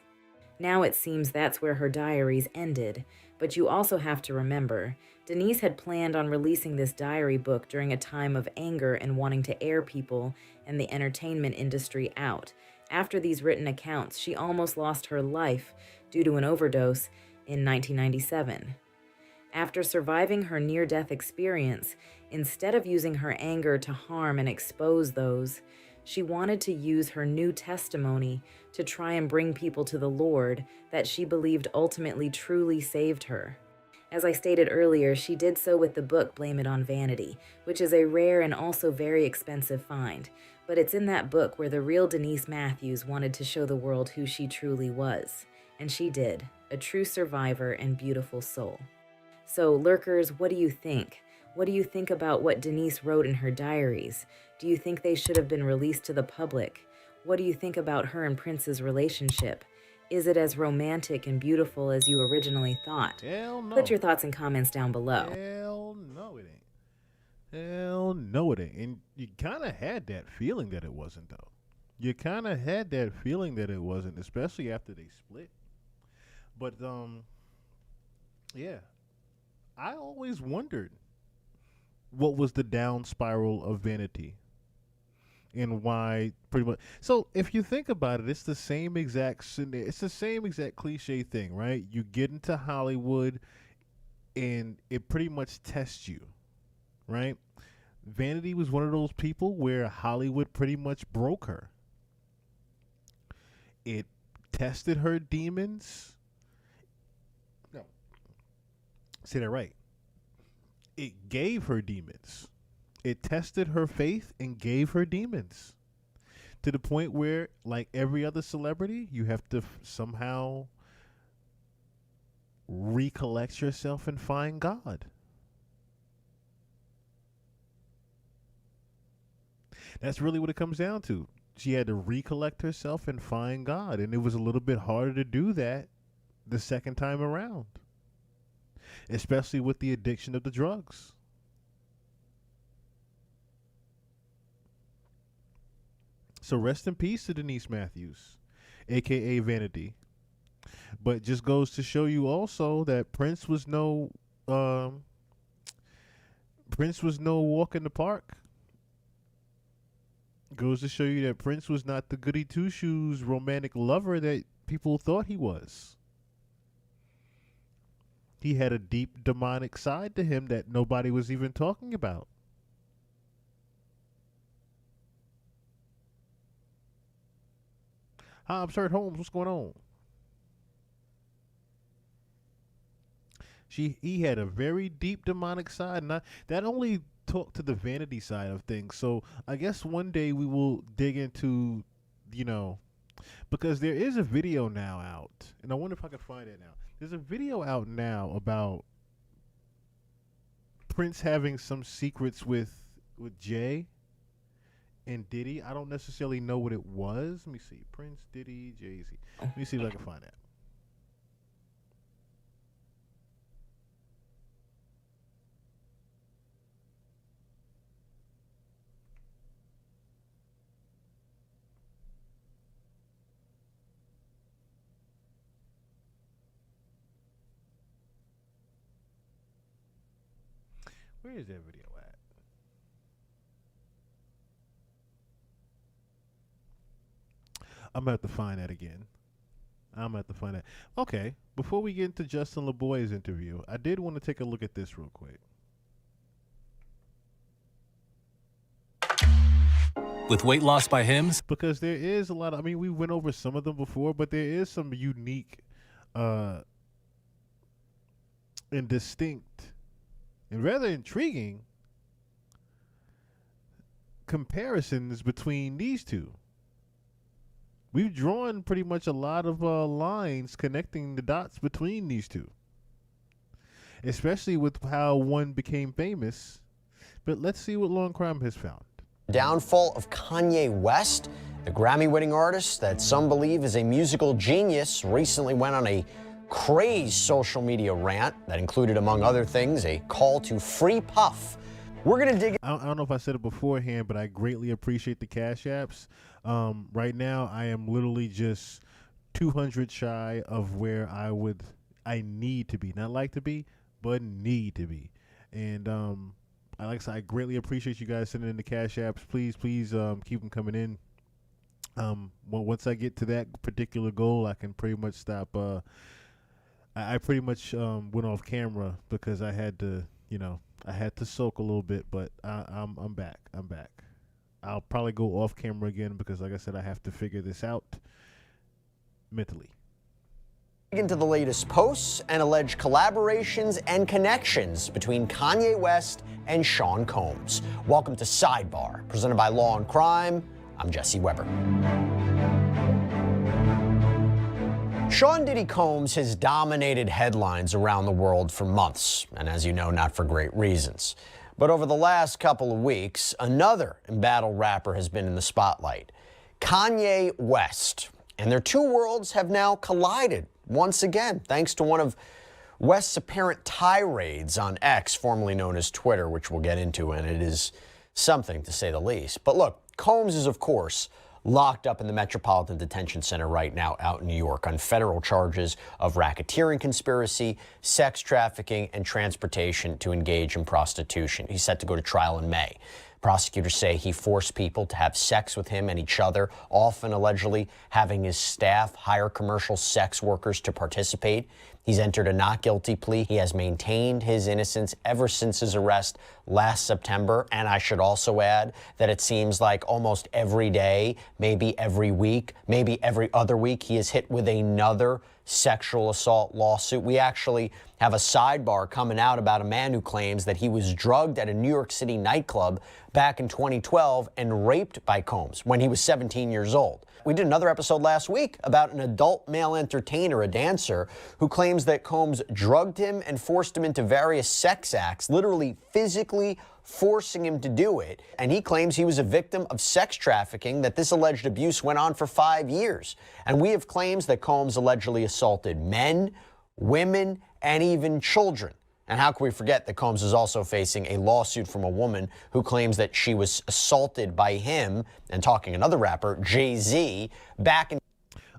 Now it seems that's where her diaries ended, but you also have to remember, Denise had planned on releasing this diary book during a time of anger and wanting to air people and the entertainment industry out. After these written accounts, she almost lost her life due to an overdose in 1997. After surviving her near-death experience, instead of using her anger to harm and expose those, she wanted to use her new testimony to try and bring people to the Lord that she believed ultimately truly saved her. As I stated earlier, she did so with the book Blame It on Vanity, which is a rare and also very expensive find. But it's in that book where the real Denise Matthews wanted to show the world who she truly was. And she did, a true survivor and beautiful soul. So, lurkers, what do you think? What do you think about what Denise wrote in her diaries? Do you think they should have been released to the public? What do you think about her and Prince's relationship? Is it as romantic and beautiful as you originally thought? Hell no. Put your thoughts and comments down below. Hell no, it ain't. Hell no, it ain't. And you kind of had that feeling that it wasn't, though. You kind of had that feeling that it wasn't, especially after they split. But, yeah. I always wondered what was the down spiral of Vanity and why pretty much. So if you think about it, it's the same exact cliche thing, right? You get into Hollywood and it pretty much tests you, right? Vanity was one of those people where Hollywood pretty much broke her. It tested her demons. No. Say that right. It gave her demons. It tested her faith and gave her demons. To the point where, like every other celebrity, you have to somehow recollect yourself and find God. That's really what it comes down to. She had to recollect herself and find God. And it was a little bit harder to do that the second time around. Especially with the addiction of the drugs. So rest in peace to Denise Matthews, a.k.a. Vanity. But just goes to show you also that Prince was no walk in the park. Goes to show you that Prince was not the goody two-shoes romantic lover that people thought he was. He had a deep demonic side to him that nobody was even talking about. Hi, I'm Sir Holmes. What's going on? He had a very deep demonic side, and that only talked to the vanity side of things. So I guess one day we will dig into, because there is a video now out, and I wonder if I can find it now. There's a video out now about Prince having some secrets with Jay and Diddy. I don't necessarily know what it was. Let me see. Prince, Diddy, Jay-Z. Let me see if I can find that. Where is that video at? I'm going to have to find that again. Okay, before we get into Justin LeBoy's interview, I did want to take a look at this real quick. With weight loss by Hims? Because there is a lot of, we went over some of them before, but there is some unique and distinct and rather intriguing comparisons between these two. We've drawn pretty much a lot of lines connecting the dots between these two, especially with how one became famous. But let's see what Long Crime has found. Downfall of Kanye West, the Grammy-winning artist that some believe is a musical genius, recently went on a crazed social media rant that included, among other things, a call to free Puff. We're going to dig. I don't know if I said it beforehand, but I greatly appreciate the Cash Apps. Right now, I am literally just 200 shy of where I need to be. Not like to be, but need to be. And I greatly appreciate you guys sending in the Cash Apps. Please, keep them coming in. Once I get to that particular goal, I can pretty much stop. I pretty much went off camera because I had to, I had to soak a little bit, but I'm back. I'll probably go off camera again because, like I said, I have to figure this out mentally. Into the latest posts and alleged collaborations and connections between Kanye West and Sean Combs. Welcome to Sidebar, presented by Law and Crime. I'm Jesse Weber. Sean Diddy Combs has dominated headlines around the world for months, and as you know, not for great reasons. But over the last couple of weeks, another embattled rapper has been in the spotlight, Kanye West. And their two worlds have now collided once again, thanks to one of West's apparent tirades on X, formerly known as Twitter, which we'll get into, and it is something to say the least. But look, Combs is, of course, locked up in the Metropolitan Detention Center right now out in New York on federal charges of racketeering conspiracy, sex trafficking, and transportation to engage in prostitution. He's set to go to trial in May. Prosecutors say he forced people to have sex with him and each other, often allegedly having his staff hire commercial sex workers to participate. He's entered a not guilty plea. He has maintained his innocence ever since his arrest last September. And I should also add that it seems like almost every day, maybe every week, maybe every other week, he is hit with another sexual assault lawsuit. We actually have a sidebar coming out about a man who claims that he was drugged at a New York City nightclub back in 2012 and raped by Combs when he was 17 years old. We did another episode last week about an adult male entertainer, a dancer, who claims that Combs drugged him and forced him into various sex acts, literally physically forcing him to do it. And he claims he was a victim of sex trafficking, that this alleged abuse went on for 5 years. And we have claims that Combs allegedly assaulted men, women, and even children. And how can we forget that Combs is also facing a lawsuit from a woman who claims that she was assaulted by him, and talking another rapper, Jay-Z, back in...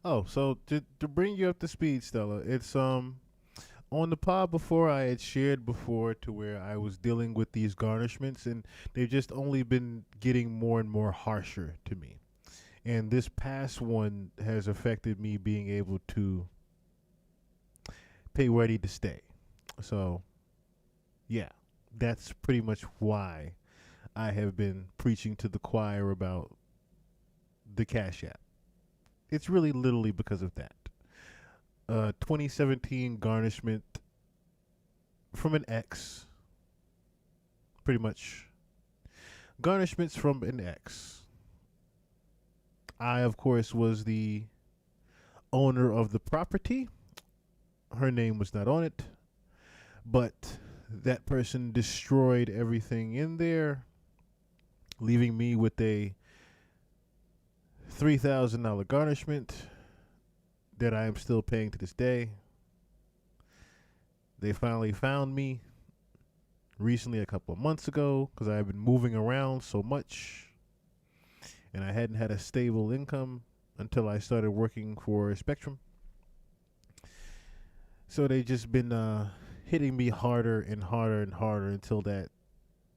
Oh, so to bring you up to speed, Stella, it's on the pod before, I had shared before to where I was dealing with these garnishments, and they've just only been getting more and more harsher to me. And this past one has affected me being able to pay ready to stay. So, yeah, that's pretty much why I have been preaching to the choir about the Cash App. It's really literally because of that. 2017 garnishment from an ex. Pretty much. Garnishments from an ex. I, of course, was the owner of the property. Her name was not on it. But that person destroyed everything in there, leaving me with a $3,000 garnishment that I am still paying to this day. They finally found me recently, a couple of months ago, because I have been moving around so much and I hadn't had a stable income until I started working for Spectrum. So they just been hitting me harder and harder and harder until that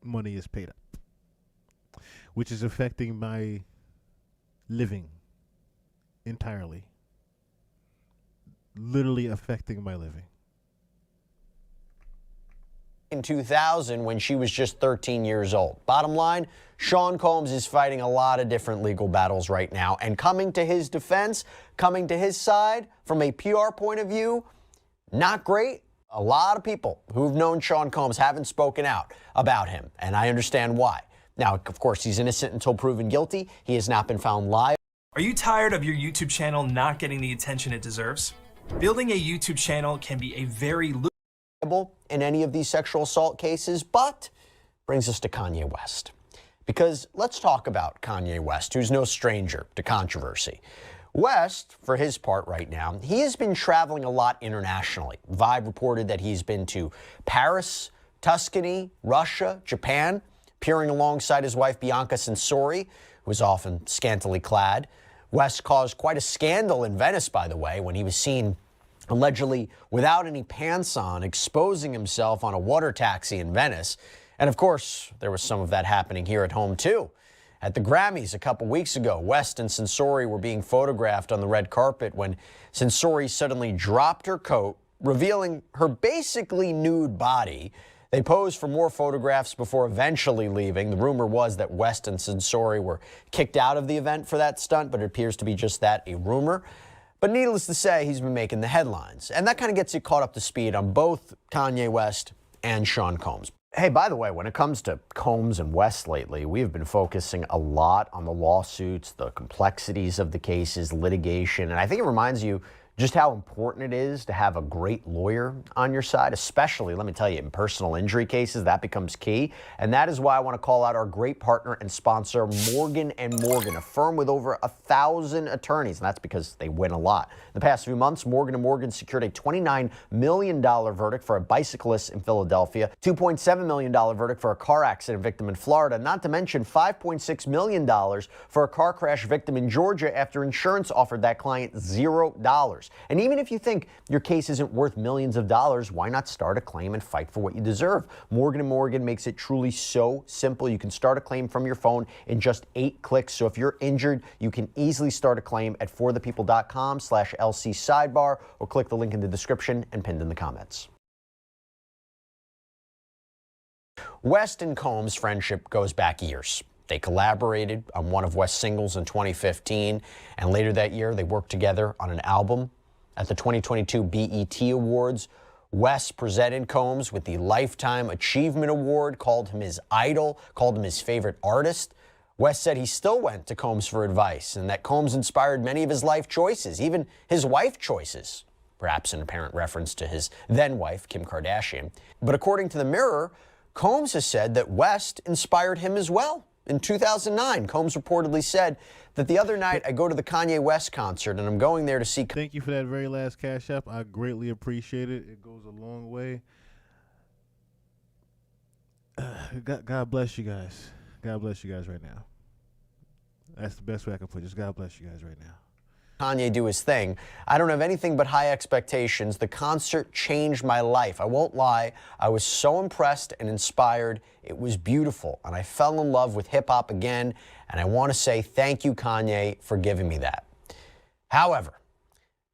money is paid up, which is affecting my living entirely. Literally affecting my living. In 2000, when she was just 13 years old. Bottom line, Sean Combs is fighting a lot of different legal battles right now, and coming to his defense, coming to his side, from a PR point of view, not great. A lot of people who've known Sean Combs haven't spoken out about him, and I understand why. Now, of course, he's innocent until proven guilty. He has not been found liable. Are you tired of your YouTube channel not getting the attention it deserves? Building a YouTube channel can be a very in any of these sexual assault cases, but brings us to Kanye West. Because let's talk about Kanye West, who's no stranger to controversy. West, for his part right now, he has been traveling a lot internationally. Vibe reported that he's been to Paris, Tuscany, Russia, Japan, appearing alongside his wife Bianca Censori, who is often scantily clad. West caused quite a scandal in Venice, by the way, when he was seen allegedly without any pants on, exposing himself on a water taxi in Venice. And of course, there was some of that happening here at home too. At the Grammys a couple weeks ago, West and Censori were being photographed on the red carpet when Censori suddenly dropped her coat, revealing her basically nude body. They posed for more photographs before eventually leaving. The rumor was that West and Censori were kicked out of the event for that stunt, but it appears to be just that, a rumor. But needless to say, he's been making the headlines. And that kind of gets you caught up to speed on both Kanye West and Sean Combs. Hey, by the way, when it comes to Combs and West lately, we have been focusing a lot on the lawsuits, the complexities of the cases, litigation. And I think it reminds you just how important it is to have a great lawyer on your side, especially, let me tell you, in personal injury cases, that becomes key. And that is why I want to call out our great partner and sponsor, Morgan & Morgan, a firm with over 1,000 attorneys, and that's because they win a lot. In the past few months, Morgan & Morgan secured a $29 million verdict for a bicyclist in Philadelphia, $2.7 million verdict for a car accident victim in Florida, not to mention $5.6 million for a car crash victim in Georgia after insurance offered that client $0. And even if you think your case isn't worth millions of dollars, why not start a claim and fight for what you deserve? Morgan & Morgan makes it truly so simple. You can start a claim from your phone in just 8 clicks. So if you're injured, you can easily start a claim at forthepeople.com/LC sidebar or click the link in the description and pinned in the comments. West and Combs' friendship goes back years. They collaborated on one of West's singles in 2015, and later that year they worked together on an album. At the 2022 BET Awards, West presented Combs with the Lifetime Achievement Award, called him his idol, called him his favorite artist. West said he still went to Combs for advice and that Combs inspired many of his life choices, even his wife choices, perhaps in apparent reference to his then-wife, Kim Kardashian. But according to the Mirror, Combs has said that West inspired him as well. In 2009, Combs reportedly said that the other night I go to the Kanye West concert and I'm going there to see... Thank you for that very last Cash App. I greatly appreciate it. It goes a long way. God bless you guys. God bless you guys right now. That's the best way I can put it. Just God bless you guys right now. Kanye do his thing. I don't have anything but high expectations. The concert changed my life. I won't lie. I was so impressed and inspired. It was beautiful, and I fell in love with hip-hop again, and I want to say thank you, Kanye, for giving me that. However,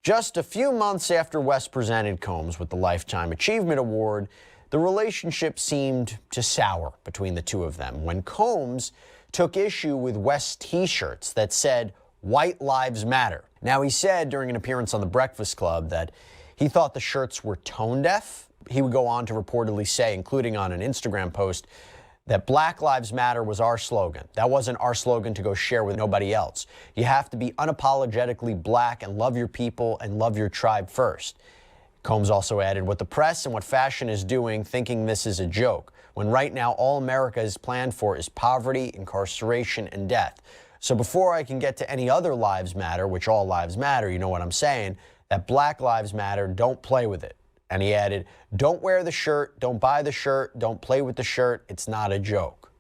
just a few months after West presented Combs with the Lifetime Achievement Award, the relationship seemed to sour between the two of them when Combs took issue with West's t-shirts that said, "White Lives Matter." Now, he said during an appearance on The Breakfast Club that he thought the shirts were tone deaf. He would go on to reportedly say, including on an Instagram post, that Black Lives Matter was our slogan. That wasn't our slogan to go share with nobody else. You have to be unapologetically black and love your people and love your tribe first. Combs also added, what the press and what fashion is doing, thinking this is a joke, when right now all America is planned for is poverty, incarceration, and death. So before I can get to any other lives matter, which all lives matter, you know what I'm saying, that Black Lives Matter, don't play with it. And he added, don't wear the shirt, don't buy the shirt, don't play with the shirt, it's not a joke.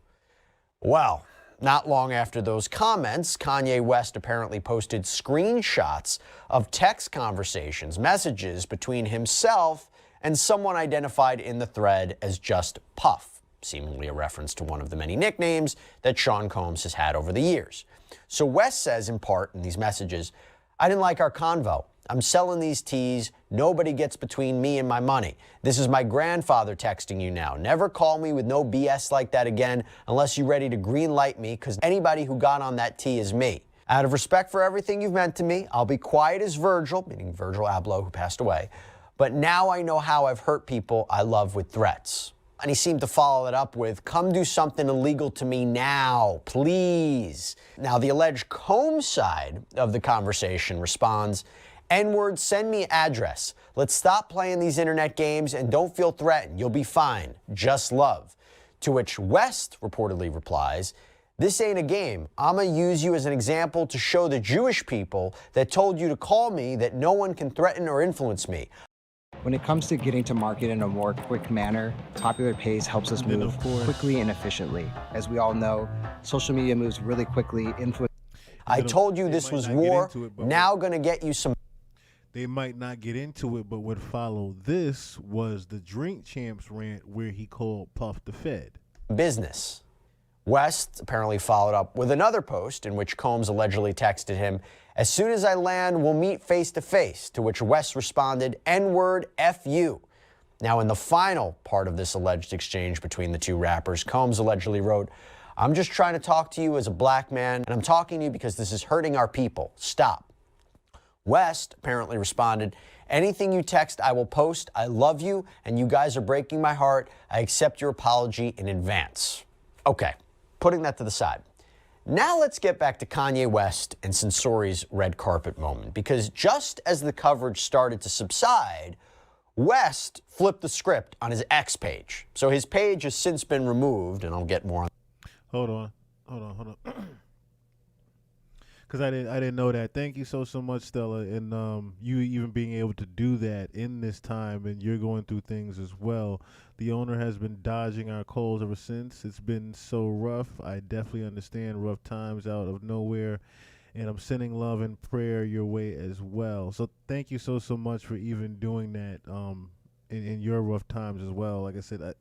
Well, not long after those comments, Kanye West apparently posted screenshots of text conversations, messages between himself and someone identified in the thread as just Puff, seemingly a reference to one of the many nicknames that Sean Combs has had over the years. So West says, in part, in these messages, I didn't like our convo. I'm selling these teas. Nobody gets between me and my money. This is my grandfather texting you now. Never call me with no BS like that again unless you're ready to green light me, because anybody who got on that tea is me. Out of respect for everything you've meant to me, I'll be quiet as Virgil, meaning Virgil Abloh, who passed away. But now I know how I've hurt people I love with threats. And he seemed to follow it up with, come do something illegal to me now, please. Now, the alleged Combs side of the conversation responds, N-word, send me address. Let's stop playing these internet games and don't feel threatened. You'll be fine. Just love. To which West reportedly replies, this ain't a game. I'ma use you as an example to show the Jewish people that told you to call me that no one can threaten or influence me. When it comes to getting to market in a more quick manner, Popular Pace helps us move quickly and efficiently. As we all know, social media moves really quickly. I told you this was war. Now gonna get you some. They might not get into it, but what followed this was the Drink Champs rant where he called Puff the Fed. Business. West apparently followed up with another post in which Combs allegedly texted him, as soon as I land, we'll meet face to face, to which West responded, N-word, F you. Now, in the final part of this alleged exchange between the two rappers, Combs allegedly wrote, I'm just trying to talk to you as a black man, and I'm talking to you because this is hurting our people. Stop. West apparently responded, anything you text, I will post. I love you, and you guys are breaking my heart. I accept your apology in advance. Okay, putting that to the side. Now let's get back to Kanye West and Sensori's red carpet moment, because just as the coverage started to subside, West flipped the script on his X page. So his page has since been removed, and I'll get more on. Hold on. Because I didn't know that. Thank you so much, Stella, and you even being able to do that in this time, and you're going through things as well. The owner has been dodging our calls ever since. It's been so rough. I definitely understand rough times out of nowhere, and I'm sending love and prayer your way as well. So thank you so much for even doing that in your rough times as well. Like I said,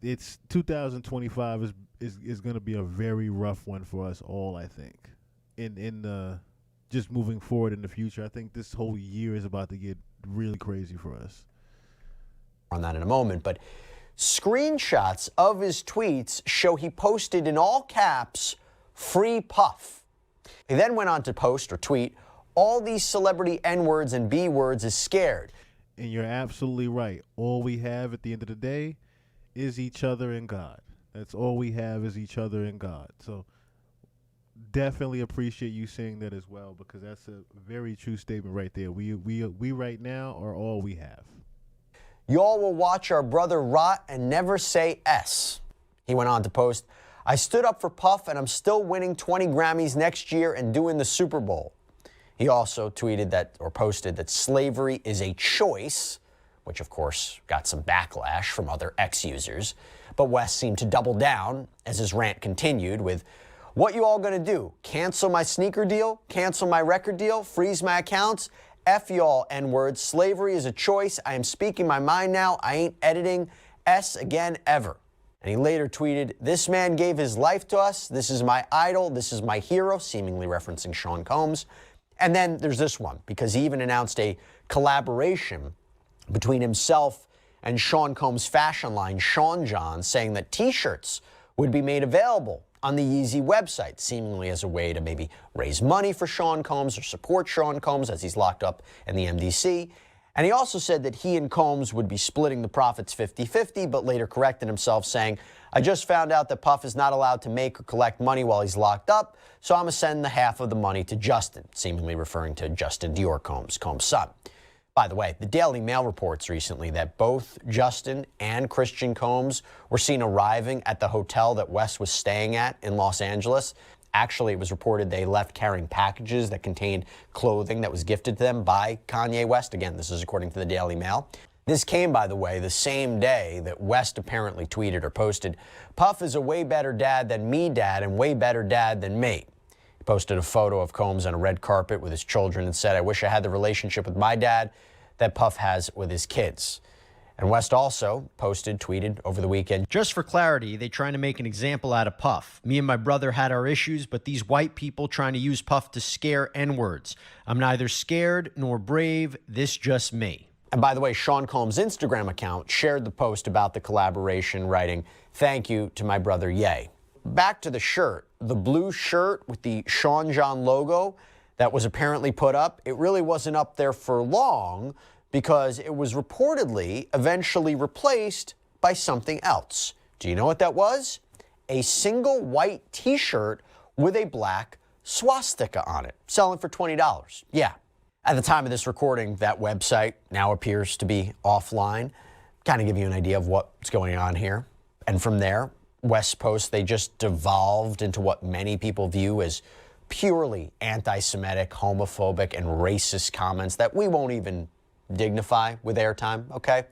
it's 2025 is going to be a very rough one for us all, I think. In just moving forward in the future, I think this whole year is about to get really crazy for us. On that in a moment, but screenshots of his tweets show he posted in all caps, "Free Puff." He then went on to post or tweet, "All these celebrity N-words and B-words is scared." And you're absolutely right. All we have at the end of the day is each other and God. That's all we have is each other and God. So definitely appreciate you saying that as well, because that's a very true statement right there. We right now are all we have. "Y'all will watch our brother rot and never say S." He went on to post, "I stood up for Puff and I'm still winning 20 Grammys next year and doing the Super Bowl." He also tweeted that, or posted that, slavery is a choice, which of course got some backlash from other X-users. But West seemed to double down as his rant continued with, "What you all gonna do? Cancel my sneaker deal? Cancel my record deal? Freeze my accounts? F y'all N-words. Slavery is a choice. I am speaking my mind now. I ain't editing S again ever." And he later tweeted, "This man gave his life to us. This is my idol. This is my hero," seemingly referencing Sean Combs. And then there's this one, because he even announced a collaboration between himself and Sean Combs' fashion line, Sean John, saying that T-shirts would be made available on the Yeezy website, seemingly as a way to maybe raise money for Sean Combs or support Sean Combs as he's locked up in the MDC. And he also said that he and Combs would be splitting the profits 50-50, but later corrected himself, saying, "I just found out that Puff is not allowed to make or collect money while he's locked up, so I'm going to send the half of the money to Justin," seemingly referring to Justin Dior Combs, Combs' son. By the way, the Daily Mail reports recently that both Justin and Christian Combs were seen arriving at the hotel that West was staying at in Los Angeles. Actually, it was reported they left carrying packages that contained clothing that was gifted to them by Kanye West. Again, this is according to the Daily Mail. This came, by the way, the same day that West apparently tweeted or posted, "Puff is a way better dad than me dad and way better dad than me." He posted a photo of Combs on a red carpet with his children and said, "I wish I had the relationship with my dad that Puff has with his kids." And West also tweeted over the weekend, "Just for clarity, they trying to make an example out of Puff. Me and my brother had our issues, but these white people trying to use Puff to scare N-words. I'm neither scared nor brave. This just me." And by the way, Sean Combs' Instagram account shared the post about the collaboration, writing, "Thank you to my brother Ye." Back to the shirt. The blue shirt with the Sean John logo that was apparently put up, it really wasn't up there for long because it was reportedly eventually replaced by something else. Do you know what that was? A single white T-shirt with a black swastika on it, selling for $20. Yeah. At the time of this recording, that website now appears to be offline. Kind of give you an idea of what's going on here. And from there, West's posts, they just devolved into what many people view as purely anti-Semitic, homophobic, and racist comments that we won't even dignify with airtime, okay?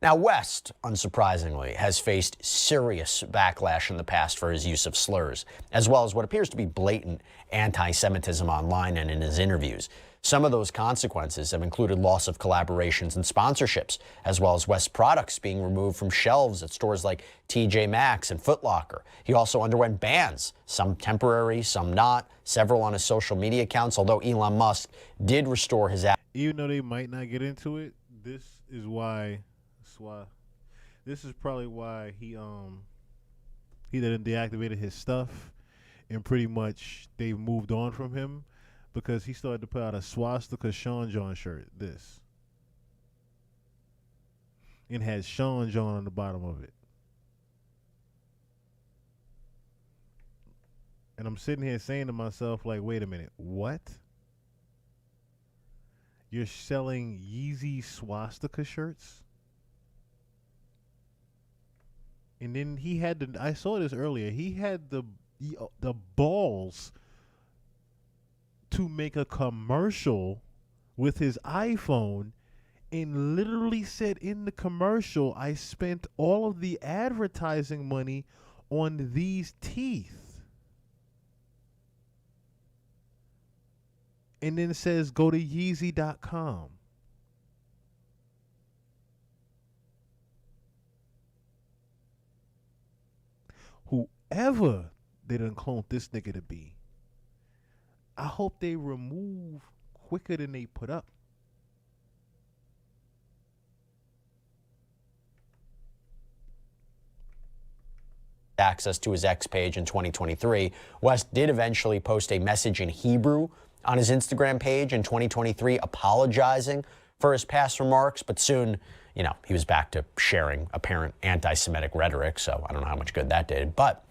Now, West, unsurprisingly, has faced serious backlash in the past for his use of slurs, as well as what appears to be blatant anti-Semitism online and in his interviews. Some of those consequences have included loss of collaborations and sponsorships, as well as West products being removed from shelves at stores like TJ Maxx and Foot Locker. He also underwent bans, some temporary, some not, several on his social media accounts, although Elon Musk did restore his app. Even though they might not get into it, this is probably why he then deactivated his stuff, and pretty much they moved on from him. Because he started to put out a swastika Sean John shirt, this. And had Sean John on the bottom of it. And I'm sitting here saying to myself, like, wait a minute, what? You're selling Yeezy swastika shirts? And then he had the, I saw this earlier, he had the balls to make a commercial with his iPhone and literally said in the commercial, I spent all of the advertising money on these teeth. And then it says go to Yeezy.com. Whoever they done cloned this nigga to be, I hope they remove quicker than they put up. Access to his X page in 2023. West did eventually post a message in Hebrew on his Instagram page in 2023 apologizing for his past remarks, but soon, you know, he was back to sharing apparent anti-Semitic rhetoric, so I don't know how much good that did. But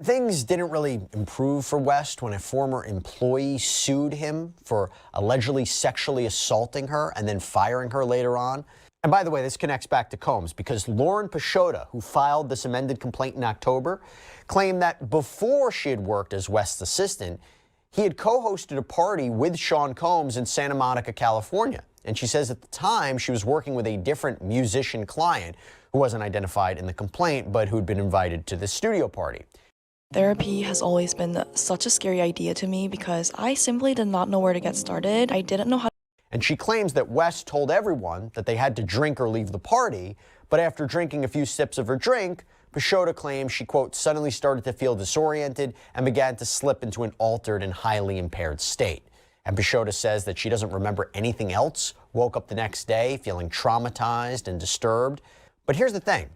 things didn't really improve for West when a former employee sued him for allegedly sexually assaulting her and then firing her later on. And by the way, this connects back to Combs because Lauren Pashota, who filed this amended complaint in October, claimed that before she had worked as West's assistant, he had co-hosted a party with Sean Combs in Santa Monica, California. And she says at the time she was working with a different musician client who wasn't identified in the complaint, but who'd been invited to the studio party. Therapy has always been such a scary idea to me because I simply did not know where to get started. I didn't know how. And she claims that West told everyone that they had to drink or leave the party, but after drinking a few sips of her drink, Pashota claims she, quote, suddenly started to feel disoriented and began to slip into an altered and highly impaired state. And Pashota says that she doesn't remember anything else, woke up the next day feeling traumatized and disturbed. But here's the thing.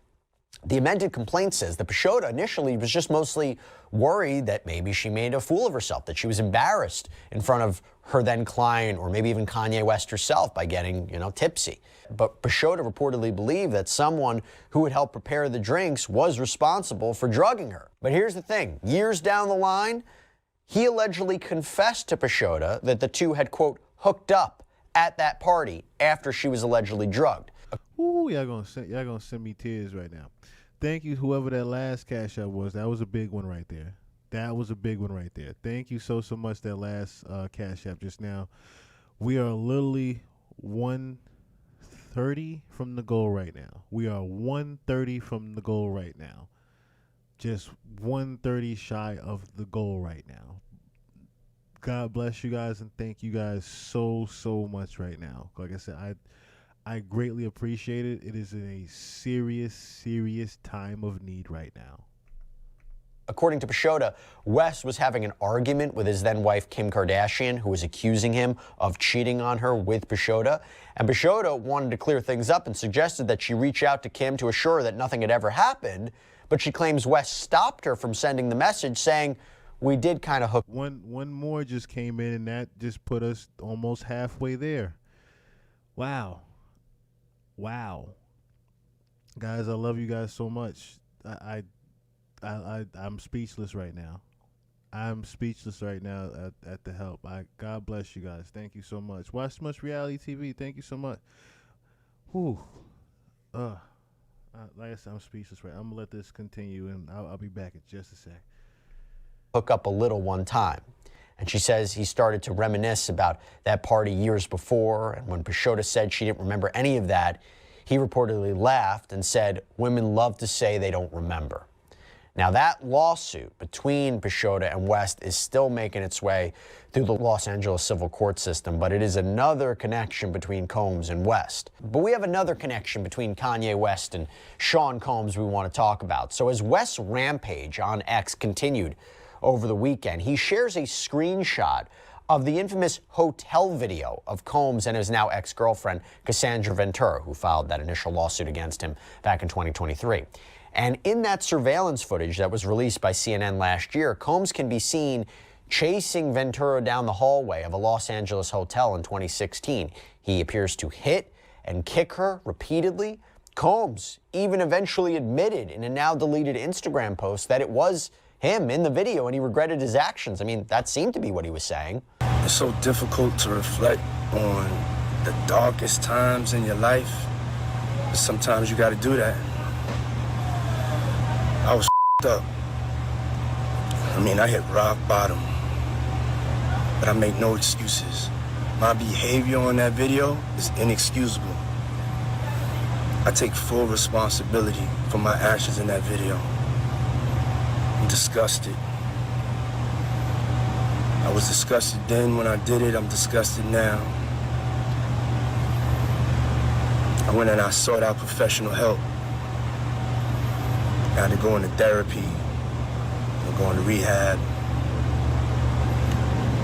The amended complaint says that Pashota initially was just mostly worried that maybe she made a fool of herself, that she was embarrassed in front of her then client or maybe even Kanye West herself by getting, tipsy. But Pashota reportedly believed that someone who had helped prepare the drinks was responsible for drugging her. But here's the thing. Years down the line, he allegedly confessed to Pashota that the two had, quote, hooked up at that party after she was allegedly drugged. Ooh, y'all gonna send me tears right now. Thank you, whoever that last cash out was. That was a big one right there. That was a big one right there. Thank you so much, that last cash app just now. We are literally 130 from the goal right now. We are 130 from the goal right now. Just 130 shy of the goal right now. God bless you guys and thank you guys so much right now. Like I said, I greatly appreciate it. It is in a serious time of need right now. According to Pashota, West was having an argument with his then wife, Kim Kardashian, who was accusing him of cheating on her with Pashota. And Pashota wanted to clear things up and suggested that she reach out to Kim to assure her that nothing had ever happened. But she claims West stopped her from sending the message saying, we did kind of hook. One more just came in and that just put us almost halfway there. Wow. Guys, I love you guys so much. I'm speechless right now. I'm speechless right now at the help. God bless you guys. Thank you so much. Watch so much reality TV. Thank you so much. Whew. Like I said, I'm speechless right now. I'm gonna let this continue and I'll be back in just a sec. Hook up a little one time. And she says he started to reminisce about that party years before, and when Pashota said she didn't remember any of that, he reportedly laughed and said, women love to say they don't remember. Now that lawsuit between Pashota and West is still making its way through the Los Angeles civil court system, but it is another connection between Combs and West. But we have another connection between Kanye West and Sean Combs we want to talk about. So as West's rampage on X continued over the weekend, he shares a screenshot of the infamous hotel video of Combs and his now ex-girlfriend, Cassandra Ventura, who filed that initial lawsuit against him back in 2023. And in that surveillance footage that was released by CNN last year, Combs can be seen chasing Ventura down the hallway of a Los Angeles hotel in 2016. He appears to hit and kick her repeatedly. Combs even eventually admitted in a now deleted Instagram post that it was him in the video and he regretted his actions. I mean, that seemed to be what he was saying. It's so difficult to reflect on the darkest times in your life, but sometimes you gotta do that. I was up. I mean, I hit rock bottom, but I make no excuses. My behavior on that video is inexcusable. I take full responsibility for my actions in that video. I'm disgusted. I was disgusted then when I did it. I'm disgusted now. I went and I sought out professional help. I had to go into therapy, going to rehab.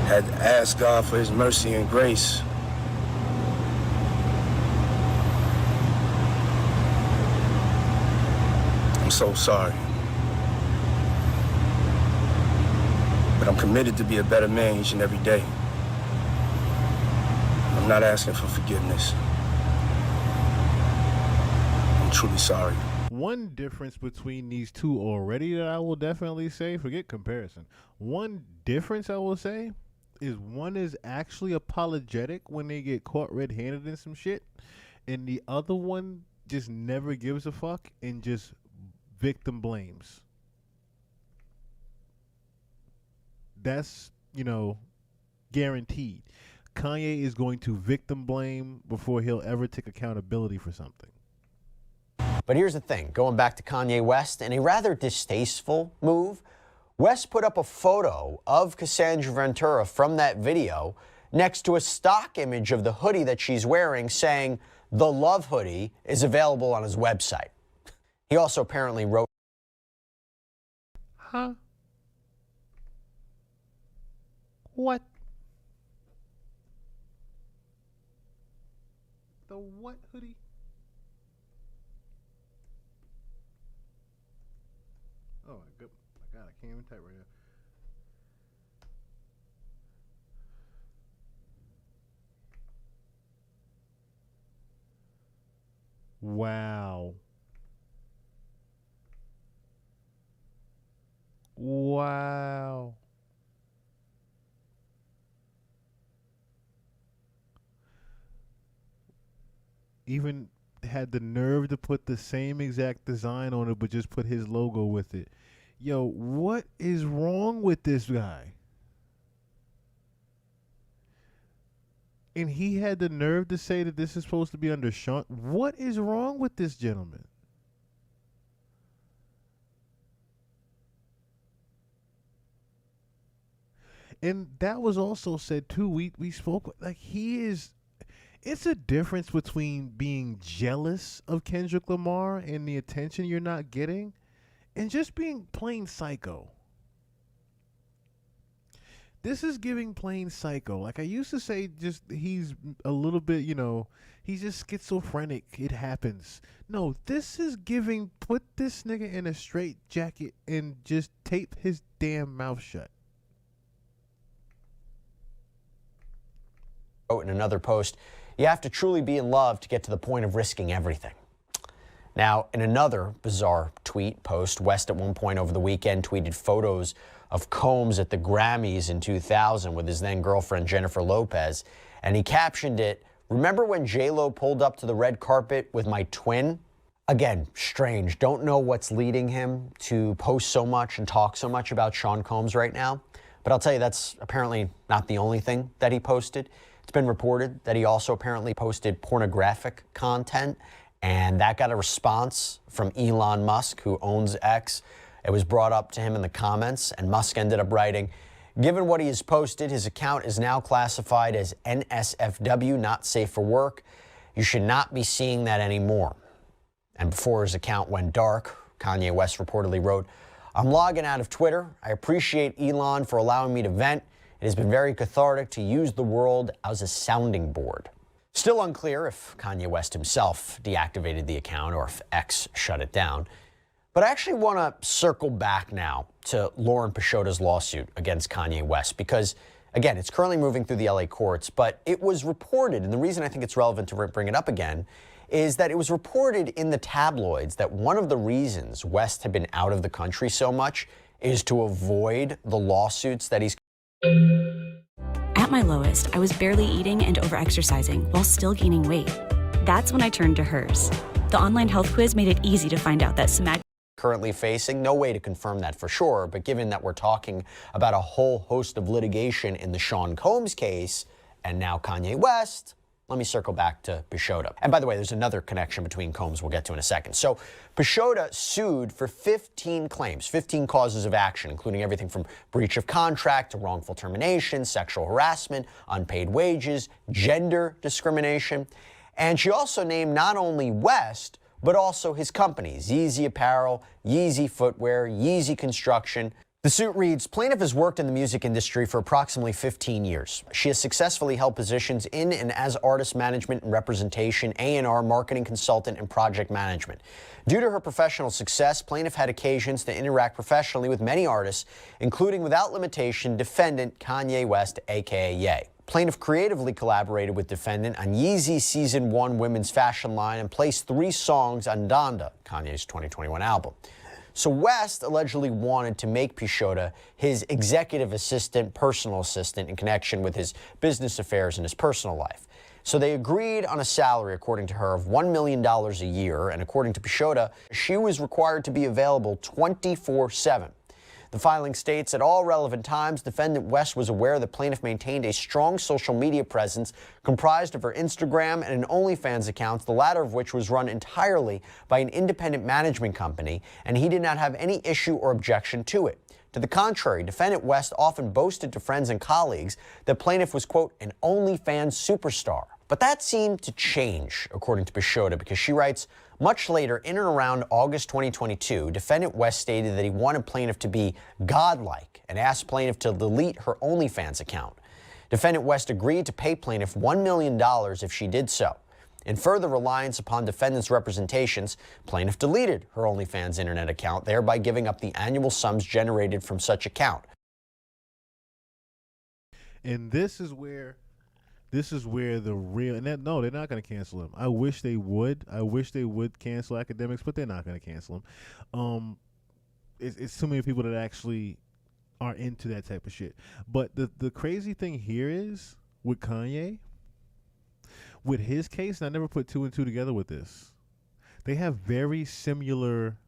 Had to ask God for his mercy and grace. I'm so sorry. But I'm committed to be a better man each and every day. I'm not asking for forgiveness. I'm truly sorry. One difference between these two already that I will definitely say, forget comparison. One difference I will say is one is actually apologetic when they get caught red-handed in some shit, and the other one just never gives a fuck and just victim blames. That's, guaranteed. Kanye is going to victim blame before he'll ever take accountability for something. But here's the thing, going back to Kanye West, in a rather distasteful move, West put up a photo of Cassandra Ventura from that video next to a stock image of the hoodie that she's wearing, saying the Love hoodie is available on his website. He also apparently wrote... Huh? What? The what hoodie? Oh, my God, I can't even type right now. Wow. Wow. Even had the nerve to put the same exact design on it, but just put his logo with it. Yo, what is wrong with this guy? And he had the nerve to say that this is supposed to be under Sean. What is wrong with this gentleman? And that was also said too. We spoke like he is. It's a difference between being jealous of Kendrick Lamar and the attention you're not getting, and just being plain psycho. This is giving plain psycho. Like I used to say, just he's a little bit, he's just schizophrenic. It happens. No, this is giving, put this nigga in a straight jacket and just tape his damn mouth shut. In another post, you have to truly be in love to get to the point of risking everything. Now, in another bizarre tweet post, West at one point over the weekend tweeted photos of Combs at the Grammys in 2000 with his then girlfriend Jennifer Lopez, and he captioned it, "Remember when J-Lo pulled up to the red carpet with my twin?" Again, strange. Don't know what's leading him to post so much and talk so much about Sean Combs right now, but I'll tell you that's apparently not the only thing that he posted. It's been reported that he also apparently posted pornographic content, and that got a response from Elon Musk, who owns X. It was brought up to him in the comments, and Musk ended up writing, "Given what he has posted, his account is now classified as NSFW, not safe for work. You should not be seeing that anymore." And before his account went dark, Kanye West reportedly wrote, "I'm logging out of Twitter. I appreciate Elon for allowing me to vent. It has been very cathartic to use the world as a sounding board." Still unclear if Kanye West himself deactivated the account or if X shut it down. But I actually want to circle back now to Lauren Peixoto's lawsuit against Kanye West because, again, it's currently moving through the LA courts, but it was reported, and the reason I think it's relevant to bring it up again, is that it was reported in the tabloids that one of the reasons West had been out of the country so much is to avoid the lawsuits that he's... At my lowest, I was barely eating and overexercising while still gaining weight. That's when I turned to hers. The online health quiz made it easy to find out that somatic currently facing. No way to confirm that for sure, but given that we're talking about a whole host of litigation in the Sean Combs case and now Kanye West, let me circle back to Peixoto. And by the way, there's another connection between Combs we'll get to in a second. So Peixoto sued for 15 claims, 15 causes of action, including everything from breach of contract to wrongful termination, sexual harassment, unpaid wages, gender discrimination. And she also named not only West, but also his companies, Yeezy Apparel, Yeezy Footwear, Yeezy Construction. The suit reads, plaintiff has worked in the music industry for approximately 15 years. She has successfully held positions in and as artist management and representation, A&R, marketing consultant, and project management. Due to her professional success, plaintiff had occasions to interact professionally with many artists, including without limitation defendant Kanye West, aka Ye. Plaintiff creatively collaborated with defendant on Yeezy Season 1 women's fashion line and placed 3 songs on Donda, Kanye's 2021 album. So West allegedly wanted to make Peixoto his executive assistant, personal assistant in connection with his business affairs and his personal life. So they agreed on a salary, according to her, of $1 million a year, and according to Peixoto, she was required to be available 24/7. The filing states at all relevant times, defendant West was aware the plaintiff maintained a strong social media presence comprised of her Instagram and an OnlyFans account, the latter of which was run entirely by an independent management company, and he did not have any issue or objection to it. To the contrary, defendant West often boasted to friends and colleagues that plaintiff was, quote, an OnlyFans superstar. But that seemed to change, according to Peixoto, because she writes, much later, in and around August 2022, defendant West stated that he wanted plaintiff to be godlike and asked plaintiff to delete her OnlyFans account. Defendant West agreed to pay plaintiff $1 million if she did so. In further reliance upon defendant's representations, plaintiff deleted her OnlyFans internet account, thereby giving up the annual sums generated from such account. And this is where the real, and that, no, they're not going to cancel him. I wish they would. I wish they would cancel academics, but they're not going to cancel him. It's too many people that actually are into that type of shit. But the crazy thing here is with Kanye, with his case, and I never put 2 and 2 together with this. They have very similar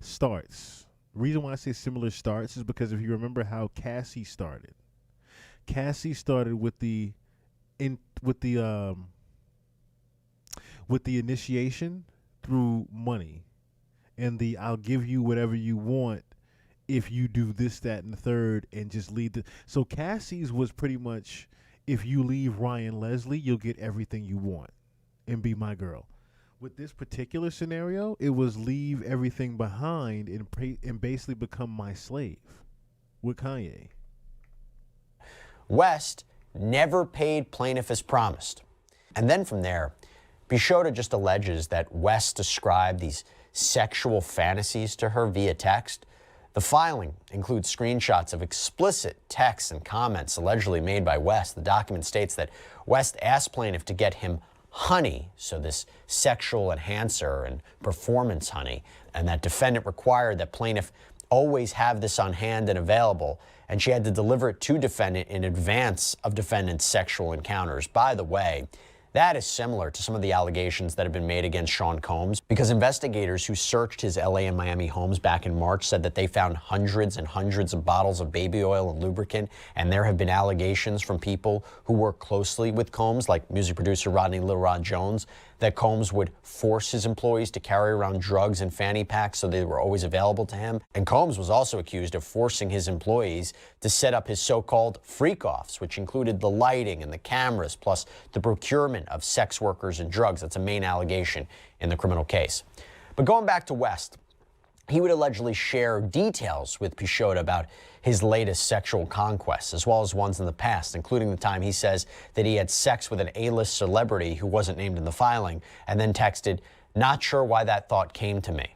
starts. The reason why I say similar starts is because if you remember how Cassie started. Cassie started with the initiation through money and the I'll give you whatever you want if you do this, that, and the third, and just lead the. So Cassie's was pretty much if you leave Ryan Leslie, you'll get everything you want and be my girl. With this particular scenario, it was leave everything behind and basically become my slave with Kanye. West never paid plaintiff as promised. And then from there, Peixoto just alleges that West described these sexual fantasies to her via text. The filing includes screenshots of explicit texts and comments allegedly made by West. The document states that West asked plaintiff to get him honey, so this sexual enhancer and performance honey, and that defendant required that plaintiff always have this on hand and available, and she had to deliver it to defendant in advance of defendant's sexual encounters. By the way, that is similar to some of the allegations that have been made against Sean Combs, because investigators who searched his LA and Miami homes back in March said that they found hundreds and hundreds of bottles of baby oil and lubricant, and there have been allegations from people who work closely with Combs, like music producer Rodney Lil Rod Jones, that Combs would force his employees to carry around drugs in fanny packs so they were always available to him. And Combs was also accused of forcing his employees to set up his so-called freak-offs, which included the lighting and the cameras, plus the procurement of sex workers and drugs. That's a main allegation in the criminal case. But going back to West, he would allegedly share details with Peixoto about his latest sexual conquests, as well as ones in the past, including the time he says that he had sex with an A-list celebrity who wasn't named in the filing, and then texted, "Not sure why that thought came to me."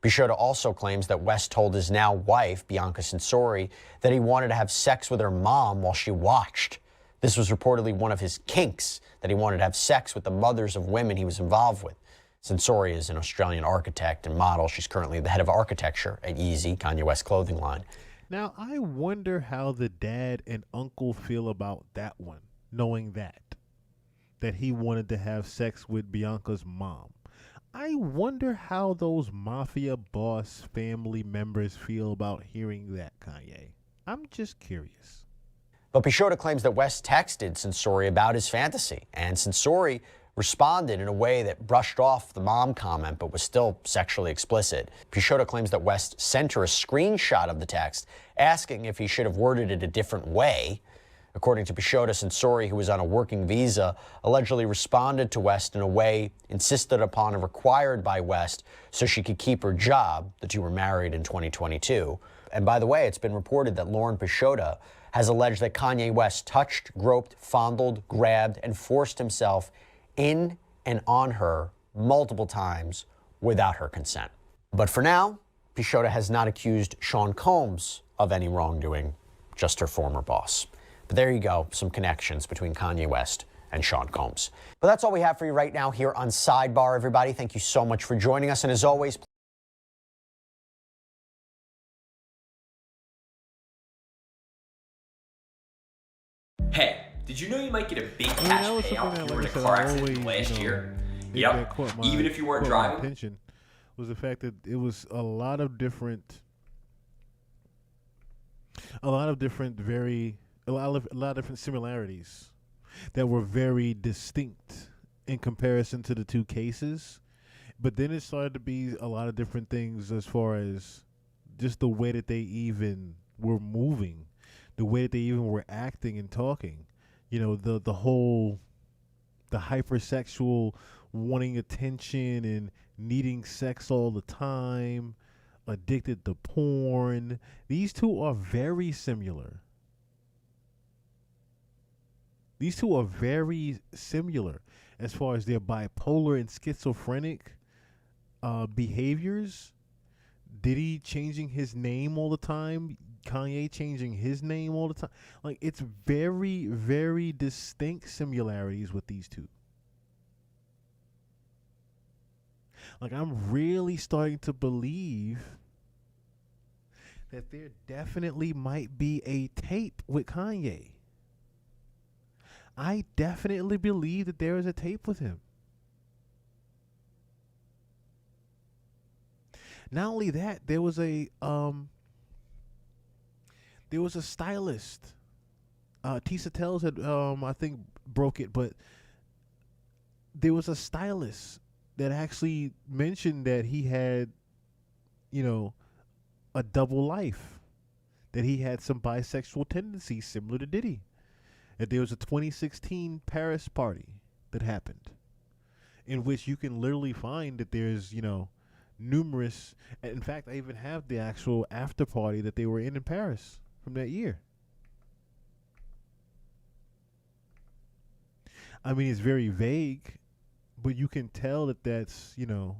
Peixoto also claims that West told his now wife, Bianca Censori, that he wanted to have sex with her mom while she watched. This was reportedly one of his kinks, that he wanted to have sex with the mothers of women he was involved with. Sensori is an Australian architect and model. She's currently the head of architecture at Yeezy, Kanye West clothing line. Now, I wonder how the dad and uncle feel about that one, knowing that he wanted to have sex with Bianca's mom. I wonder how those mafia boss family members feel about hearing that, Kanye. I'm just curious. But Pichota claims that West texted Sensori about his fantasy, and Sensori responded in a way that brushed off the mom comment but was still sexually explicit. Pichota claims that West sent her a screenshot of the text asking if he should have worded it a different way. According to Pichota, Sensori, who was on a working visa, allegedly responded to West in a way insisted upon and required by West so she could keep her job. The two were married in 2022. And by the way, it's been reported that Lauren Pichota has alleged that Kanye West touched, groped, fondled, grabbed, and forced himself in and on her multiple times without her consent. But for now, Pichota has not accused Sean Combs of any wrongdoing, just her former boss. But there you go, some connections between Kanye West and Sean Combs. But that's all we have for you right now here on Sidebar, everybody. Thank you so much for joining us. And as always, hey, did you know you might get a big cash payout if you were in a car accident last year? Yep, even if you weren't driving. Attention was the fact that it was a lot of different similarities that were very distinct in comparison to the two cases. But then it started to be a lot of different things as far as just the way that they even were moving, the way that they even were acting and talking. You know, the hypersexual wanting attention and needing sex all the time, addicted to porn. These two are very similar. These two are very similar as far as their bipolar and schizophrenic behaviors. Diddy changing his name all the time, Kanye changing his name all the time. Like, it's very, very distinct similarities with these two. Like, I'm really starting to believe that there definitely might be a tape with Kanye. I definitely believe that there is a tape with him. Not only that, there was a stylist. Tisa Tells had I think broke it, but there was a stylist that actually mentioned that he had, you know, a double life, that he had some bisexual tendencies similar to Diddy. That there was a 2016 Paris party that happened in which you can literally find that there's, you know, numerous, in fact, I even have the actual after party that they were in Paris from that year. I mean, it's very vague, but you can tell that that's, you know,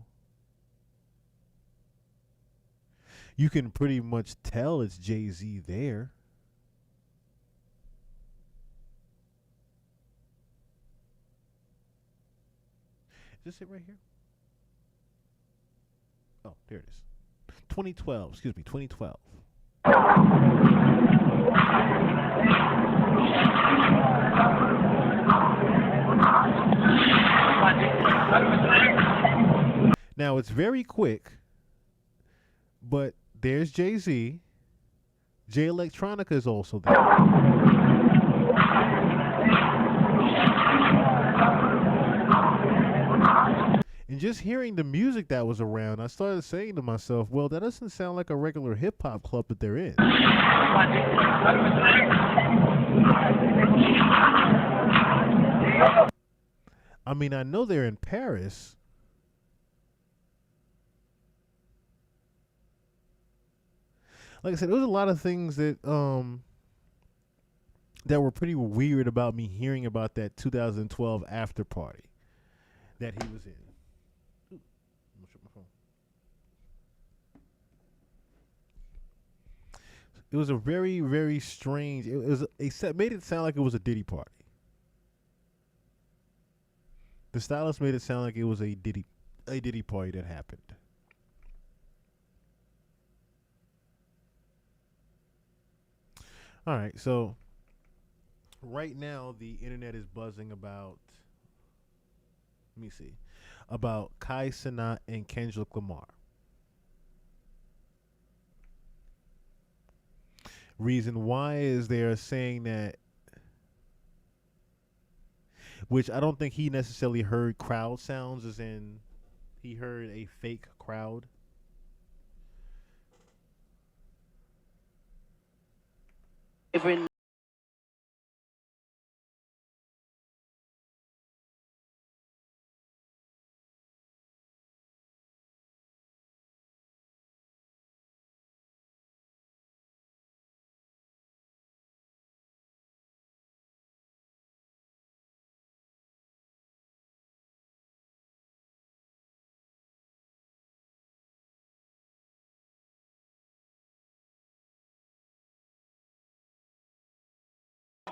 you can pretty much tell it's Jay-Z there. Is this it right here? Oh, there it is. 2012, excuse me, 2012. Now, it's very quick, but there's Jay-Z. Jay Electronica is also there. And just hearing the music that was around, I started saying to myself, well, that doesn't sound like a regular hip-hop club that they're in. I mean, I know they're in Paris. Like I said, there was a lot of things that that were pretty weird about me hearing about that 2012 after party that he was in. It was a very, very strange. It made it sound like it was a Diddy party. The stylist made it sound like it was a Diddy a Diddy party that happened. All right, so right now the internet is buzzing about, let me see, about Kai Cenat and Kendrick Lamar. Reason why is they're saying that, which I don't think he necessarily heard crowd sounds, as in he heard a fake crowd.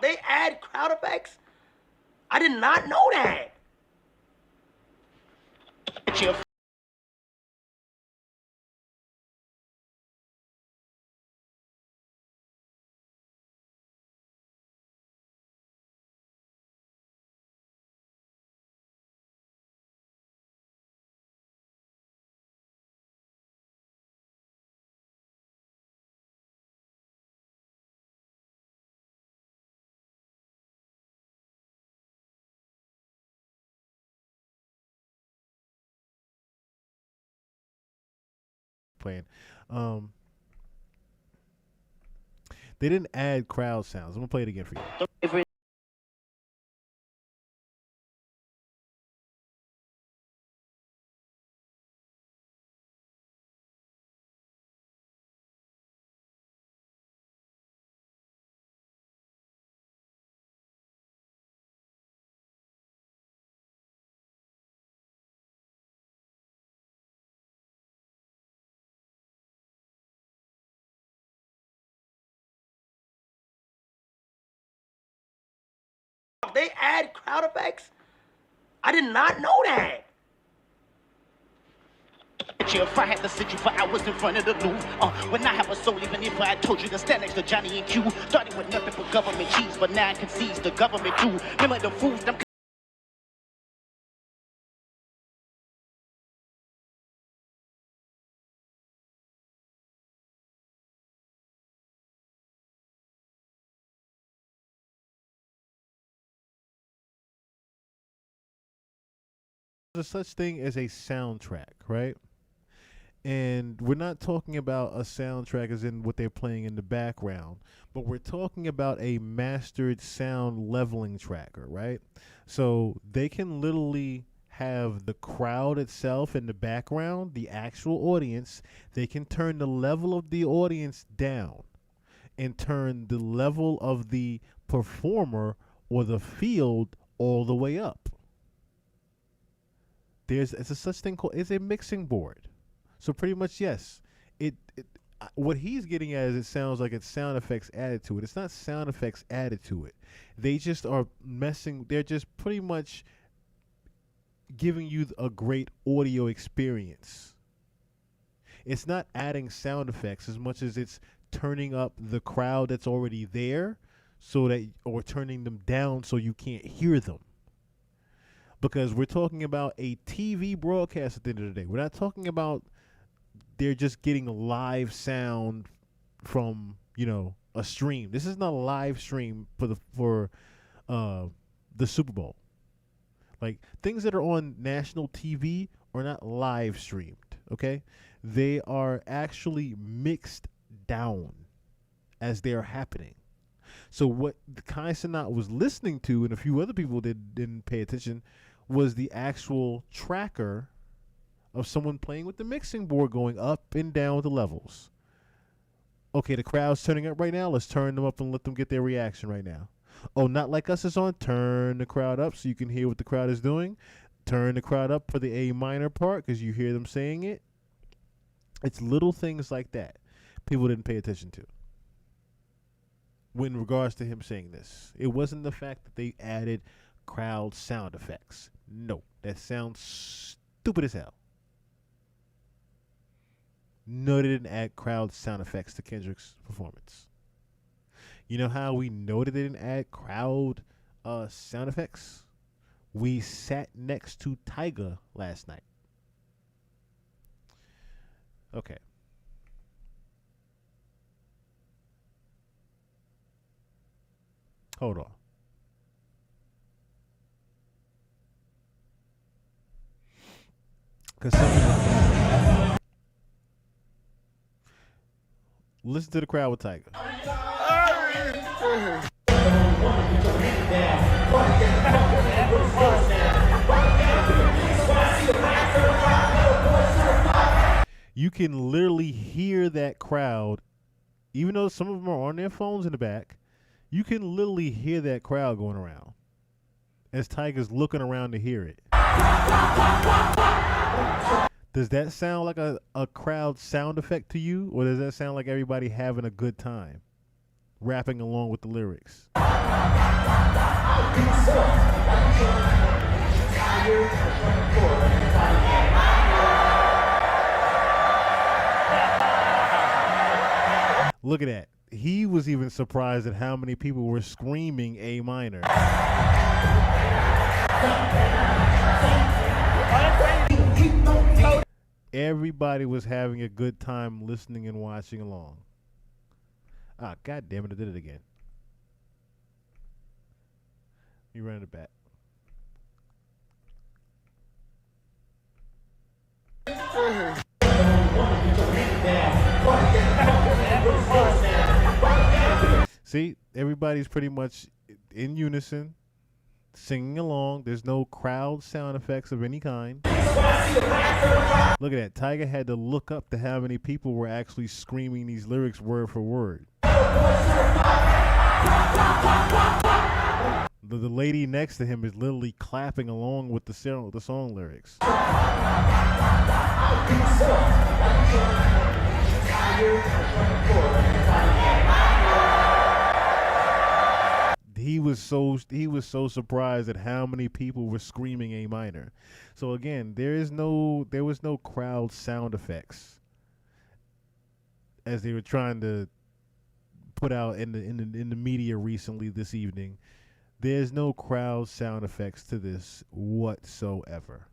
They add crowd effects? I did not know that. Playing. They didn't add crowd sounds. I'm gonna play it again for you. They add crowd effects? I did not know that. If I had to sit you for hours in front of the Louvre, when I have a soul, even if I told you to stand next to Johnny and Q, started with nothing but government cheese, but now I can seize the government too. Remember the fools, them. There's such thing as a soundtrack, right? And we're not talking about a soundtrack as in what they're playing in the background, but we're talking about a mastered sound leveling tracker, right? So they can literally have the crowd itself in the background, the actual audience. They can turn the level of the audience down and turn the level of the performer or the field all the way up. It's a such thing called, it's a mixing board. So pretty much, yes, what he's getting at is it sounds like it's sound effects added to it. It's not sound effects added to it. They just are messing. They're just pretty much giving you a great audio experience. It's not adding sound effects as much as it's turning up the crowd that's already there, so that, or turning them down so you can't hear them. Because we're talking about a TV broadcast at the end of the day. We're not talking about they're just getting live sound from, a stream. This is not a live stream for the Super Bowl. Like, things that are on national TV are not live streamed, okay? They are actually mixed down as they are happening. So what Kai Cenat was listening to, and a few other people didn't pay attention, was the actual tracker of someone playing with the mixing board, going up and down the levels. Okay, the crowd's turning up right now. Let's turn them up and let them get their reaction right now. Oh, Not Like Us is on. Turn the crowd up so you can hear what the crowd is doing. Turn the crowd up for the A minor part because you hear them saying it. It's little things like that people didn't pay attention to in regards to him saying this. It wasn't the fact that they added crowd sound effects. No, that sounds stupid as hell. No, they didn't add crowd sound effects to Kendrick's performance. You know how we know that they didn't add crowd sound effects? We sat next to Tyga last night. Okay. Hold on. Listen to the crowd with Tyga. You can literally hear that crowd, even though some of them are on their phones in the back. You can literally hear that crowd going around as Tyga's looking around to hear it. Does that sound like a crowd sound effect to you, or does that sound like everybody having a good time, rapping along with the lyrics? Look at that. He was even surprised at how many people were screaming A minor. Everybody was having a good time listening and watching along. Ah, God damn it, I did it again. You ran it back. See, everybody's pretty much in unison, singing along. There's no crowd sound effects of any kind. Look at that. Tyga had to look up to how many people were actually screaming these lyrics word for word. The lady next to him is literally clapping along with the song lyrics. He was so surprised at how many people were screaming A minor. So again, there was no crowd sound effects as they were trying to put out in the media recently this evening. There's no crowd sound effects to this whatsoever.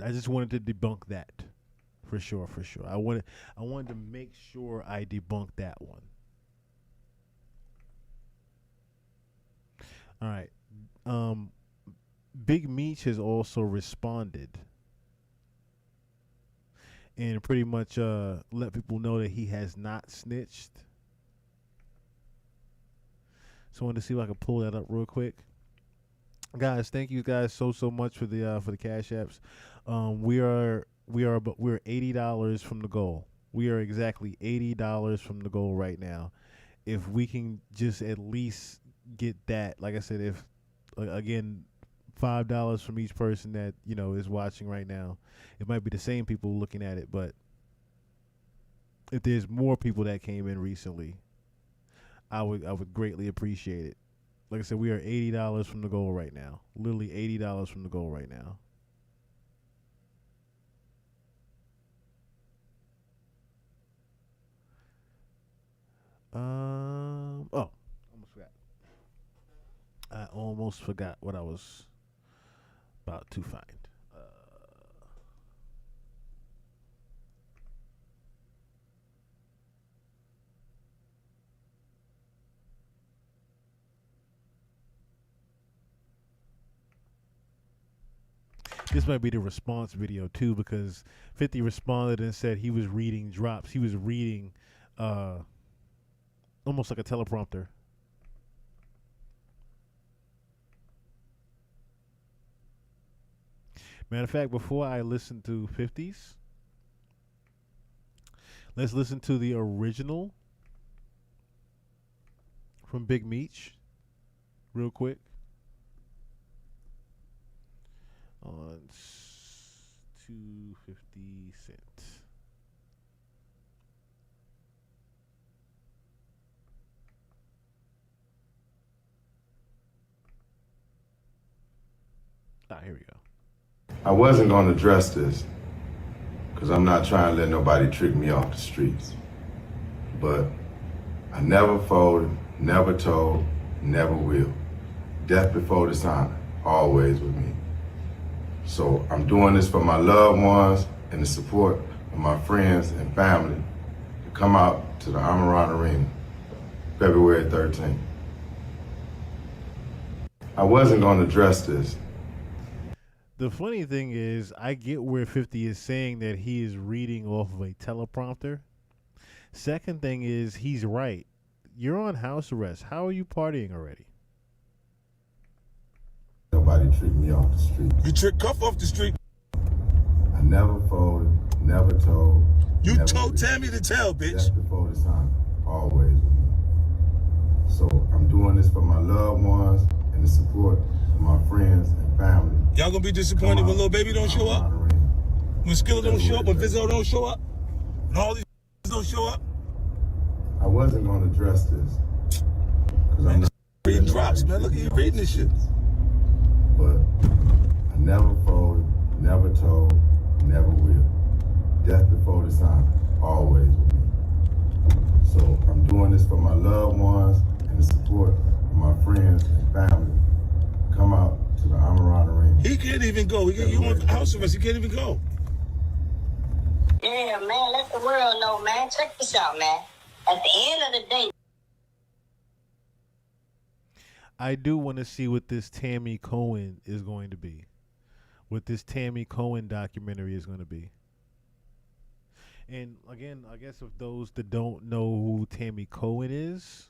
I just wanted to debunk that for sure. I wanted to make sure I debunked that one. All right. Big Meech has also responded and pretty much let people know that he has not snitched. So I wanted to see if I could pull that up real quick. Guys, thank you guys so much for the cash apps. We're $80 from the goal. We are exactly $80 from the goal right now. If we can just at least get that, like I said, if again $5 from each person that is watching right now. It might be the same people looking at it, but if there's more people that came in recently, I would greatly appreciate it. Like I said, we are $80 from the goal right now. Literally $80 from the goal right now. I almost forgot what I was about to find. This might be the response video too, because 50 responded and said he was reading drops. He was reading almost like a teleprompter. Matter of fact, before I listen to 50s, let's listen to the original from Big Meech real quick. On 250 cents. Here we go. I wasn't going to address this, because I'm not trying to let nobody trick me off the streets. But I never folded, never told, never will. Death before dishonor, always with me. So I'm doing this for my loved ones and the support of my friends and family to come out to the Amaran Arena, February 13th. I wasn't going to address this. The funny thing is, I get where 50 is saying that he is reading off of a teleprompter. Second thing is, he's right. You're on house arrest. How are you partying already? Nobody tricked me off the street. You tricked Cuff off the street. I never folded, never told. You never told will. Tammy to tell, bitch. Death before dishonor, always with me. So I'm doing this for my loved ones and the support of my friends and family. Y'all gonna be disappointed when Lil Baby don't show up? When Skilla don't show up? When Vizzo don't show up? When all these don't show up? I wasn't going to address this. Man, I'm reading drops, man. Look at you reading this shit. But I never folded, never told, never will. Death before dishonor, always with me. So I'm doing this for my loved ones and the support of my friends and family. Come out to the Amaran Arena. He can't even go. You want house arrest, he can't even go. Yeah, man, let the world know, man. Check this out, man. At the end of the day, I do want to see what this Tammy Cohen is going to be. What this Tammy Cohen documentary is going to be. And again, I guess if those that don't know who Tammy Cohen is,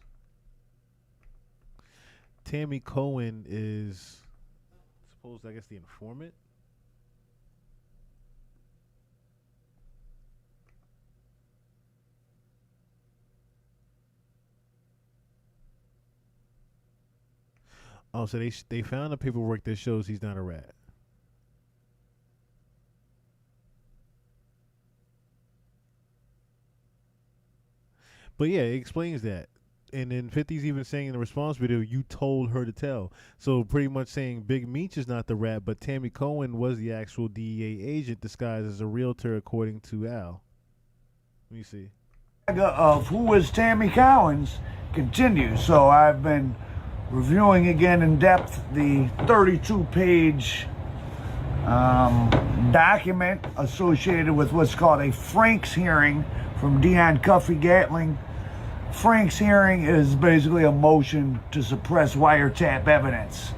Tammy Cohen is, I guess, the informant. Oh, so they found the paperwork that shows he's not a rat. But yeah, it explains that. And then 50's even saying in the response video, you told her to tell. So pretty much saying Big Meech is not the rat, but Tammy Cohen was the actual DEA agent disguised as a realtor, according to Al. Let me see. Of who is Tammy Cowens continues. So I've been reviewing again in depth the 32-page document associated with what's called a Frank's hearing from Dion Cuffy Gatling. Frank's hearing is basically a motion to suppress wiretap evidence.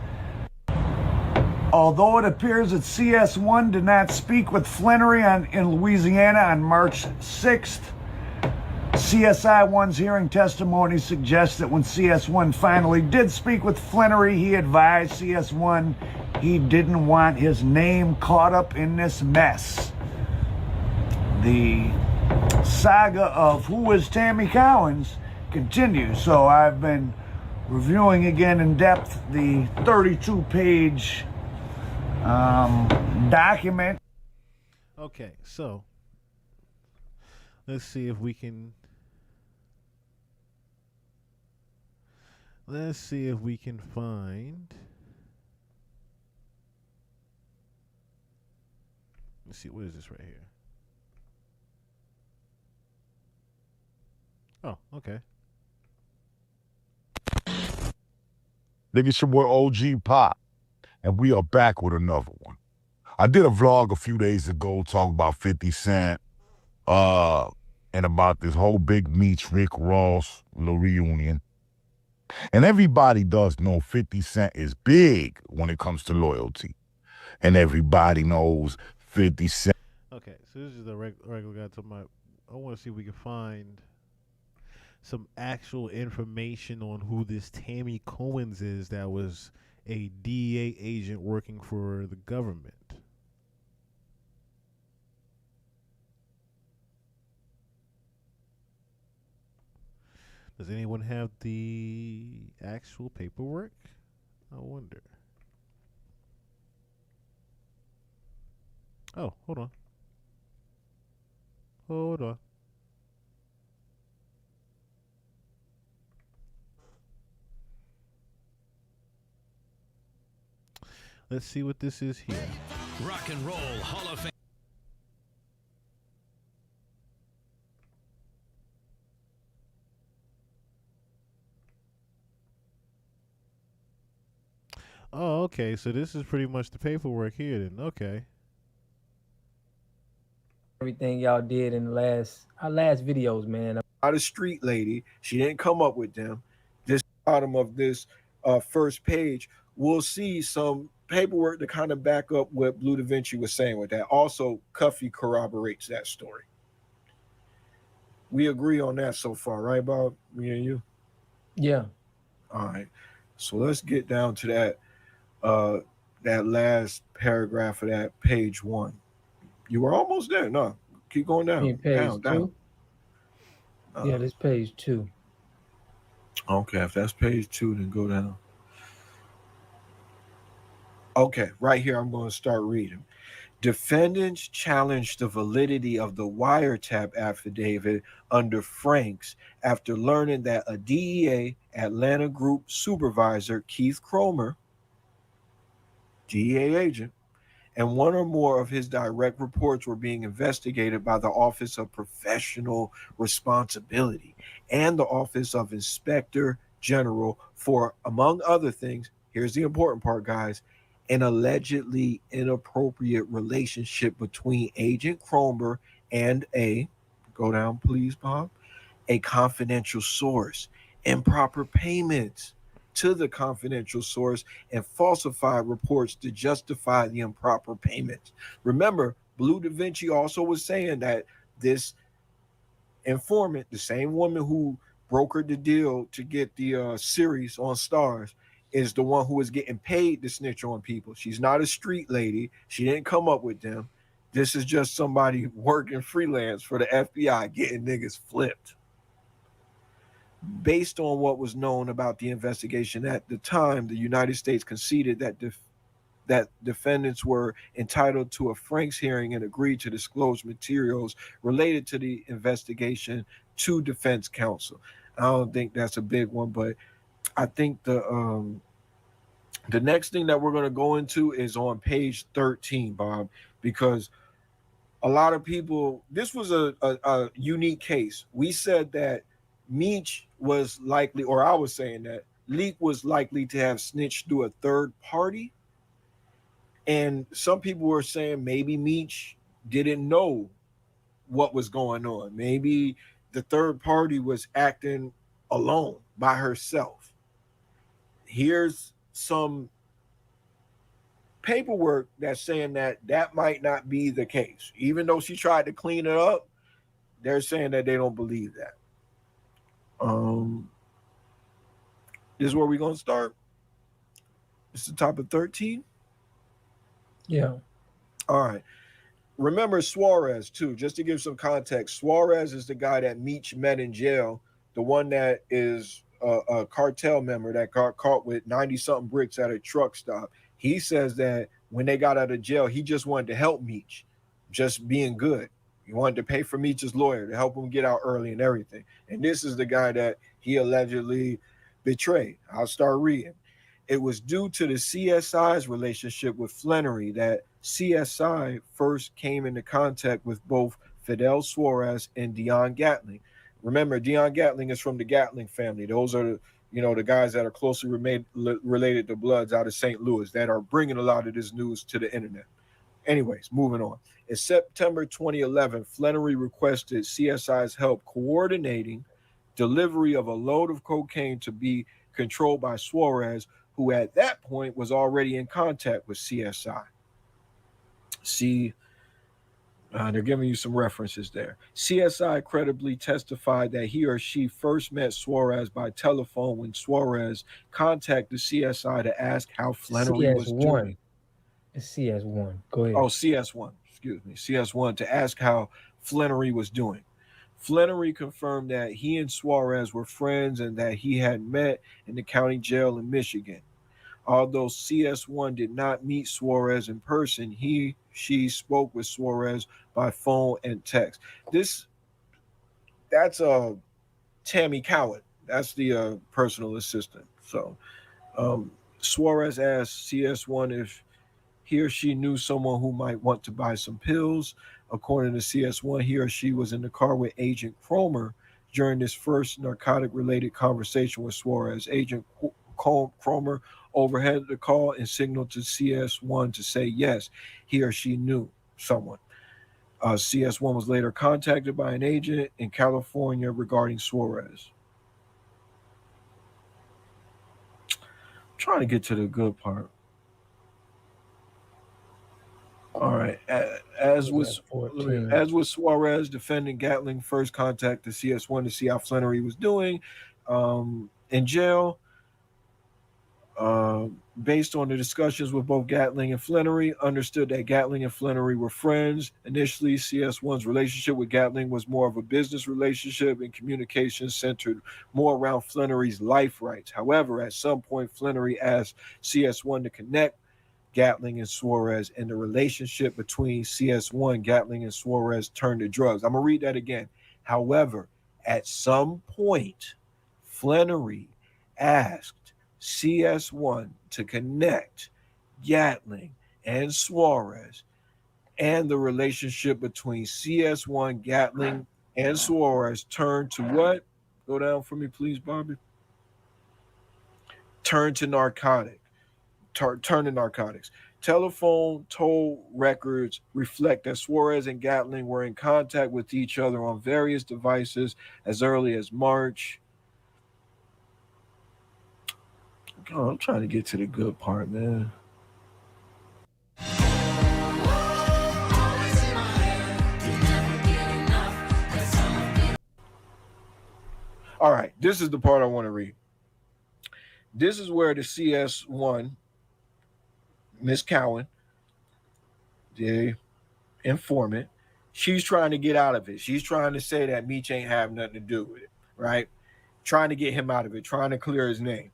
Although it appears that CS1 did not speak with Flannery in Louisiana on March 6th, CSI-1's hearing testimony suggests that when CS1 finally did speak with Flannery, he advised CS1 he didn't want his name caught up in this mess. The saga of who is Tammy Cowens continues. So I've been reviewing again in depth the 32-page document. Okay, so let's see if we can. Let's see if we can find. Let's see, what is this right here? Oh, okay. Nigga, it's your boy OG Pop, and we are back with another one. I did a vlog a few days ago talking about 50 Cent, and about this whole big Meech Rick Ross little reunion. And everybody does know 50 Cent is big when it comes to loyalty. And everybody knows 50 Cent. Okay, so this is the regular guy talking about, I want to see if we can find some actual information on who this Tammy Cohen's is that was a DEA agent working for the government. Does anyone have the actual paperwork? I wonder. Oh, hold on. Hold on. Let's see what this is here. Rock and Roll Hall of Fame. Okay, so this is pretty much the paperwork here then. Okay. Everything y'all did in our last videos, man. Not a street lady. She didn't come up with them. This bottom of this first page, we'll see some paperwork to kind of back up what Blue Da Vinci was saying with that. Also, Cuffy corroborates that story. We agree on that so far, right, Bob? Me and you? Yeah. All right. So let's get down to that last paragraph of that page 1. You were almost there. No, keep going down. Down. Yeah, this page 2. Okay, if that's page 2, then go down. Okay, right here, I'm going to start reading. Defendants challenged the validity of the wiretap affidavit under Franks after learning that a DEA Atlanta Group supervisor, Keith Cromer, DEA agent, and one or more of his direct reports were being investigated by the Office of Professional Responsibility and the Office of Inspector General for, among other things, here's the important part, guys, an allegedly inappropriate relationship between Agent Cromer and go down please, Bob, a confidential source, improper payments to the confidential source, and falsified reports to justify the improper payments. Remember, Blue Da Vinci also was saying that this informant, the same woman who brokered the deal to get the series on Stars, is the one who was getting paid to snitch on people. She's not a street lady. She didn't come up with them. This is just somebody working freelance for the FBI, getting niggas flipped. Based on what was known about the investigation at the time, the United States conceded that defendants were entitled to a Franks hearing and agreed to disclose materials related to the investigation to defense counsel. I don't think that's a big one, but I think the next thing that we're going to go into is on page 13, Bob, because a lot of people, this was a unique case. We said that Meech was likely, or I was saying that Leak was likely to have snitched through a third party. And some people were saying maybe Meech didn't know what was going on. Maybe the third party was acting alone by herself. Here's some paperwork that's saying that might not be the case. Even though she tried to clean it up, they're saying that they don't believe that. This is where we're going to start. It's the top of 13. Yeah. All right. Remember Suarez, too, just to give some context. Suarez is the guy that Meech met in jail, the one that is a cartel member that got caught with 90-something bricks at a truck stop. He says that when they got out of jail, he just wanted to help Meech, just being good. He wanted to pay for Meech's lawyer to help him get out early and everything. And this is the guy that he allegedly betrayed. I'll start reading. It was due to the CSI's relationship with Flannery that CSI first came into contact with both Fidel Suarez and Dion Gatling. Remember, Dion Gatling is from the Gatling family. Those are the guys that are closely related to Bloods out of St. Louis that are bringing a lot of this news to the internet. Anyways, moving on. In September 2011, Flannery requested CSI's help coordinating delivery of a load of cocaine to be controlled by Suarez, who at that point was already in contact with CSI. See, they're giving you some references there. CSI credibly testified that he or she first met Suarez by telephone when Suarez contacted CSI to ask how Flannery was doing. It's CS1. Go ahead. Oh, CS1. Excuse me. CS1 to ask how Flannery was doing. Flannery confirmed that he and Suarez were friends and that he had met in the county jail in Michigan. Although CS1 did not meet Suarez in person, she spoke with Suarez by phone and text. That's Tammy Cowett. That's the personal assistant. So Suarez asked CS1 if he or she knew someone who might want to buy some pills. According to CS1, he or she was in the car with Agent Cromer during this first narcotic-related conversation with Suarez. Agent Cromer overheard the call and signaled to CS1 to say yes, he or she knew someone. CS1 was later contacted by an agent in California regarding Suarez. I'm trying to get to the good part. All right. As with Suarez, defendant Gatling first contacted CS1 to see how Flannery was doing in jail. Based on the discussions with both Gatling and Flannery, understood that Gatling and Flannery were friends. Initially, CS1's relationship with Gatling was more of a business relationship, and communication centered more around Flannery's life rights. However, at some point, Flannery asked CS1 to connect Gatling and Suarez, and the relationship between CS1, Gatling, and Suarez turned to drugs. I'm going to read that again. However, at some point, Flannery asked CS1 to connect Gatling and Suarez, and the relationship between CS1, Gatling, and Suarez turned to what? Go down for me, please, Bobby. Turn to narcotics. Turn to narcotics. Telephone toll records reflect that Suarez and Gatling were in contact with each other on various devices as early as March. Oh, I'm trying to get to the good part, man. All right, this is the part I want to read. This is where the CS1, Miss Cowan, the informant, she's trying to get out of it. She's trying to say that Meech ain't have nothing to do with it, right? Trying to get him out of it, trying to clear his name.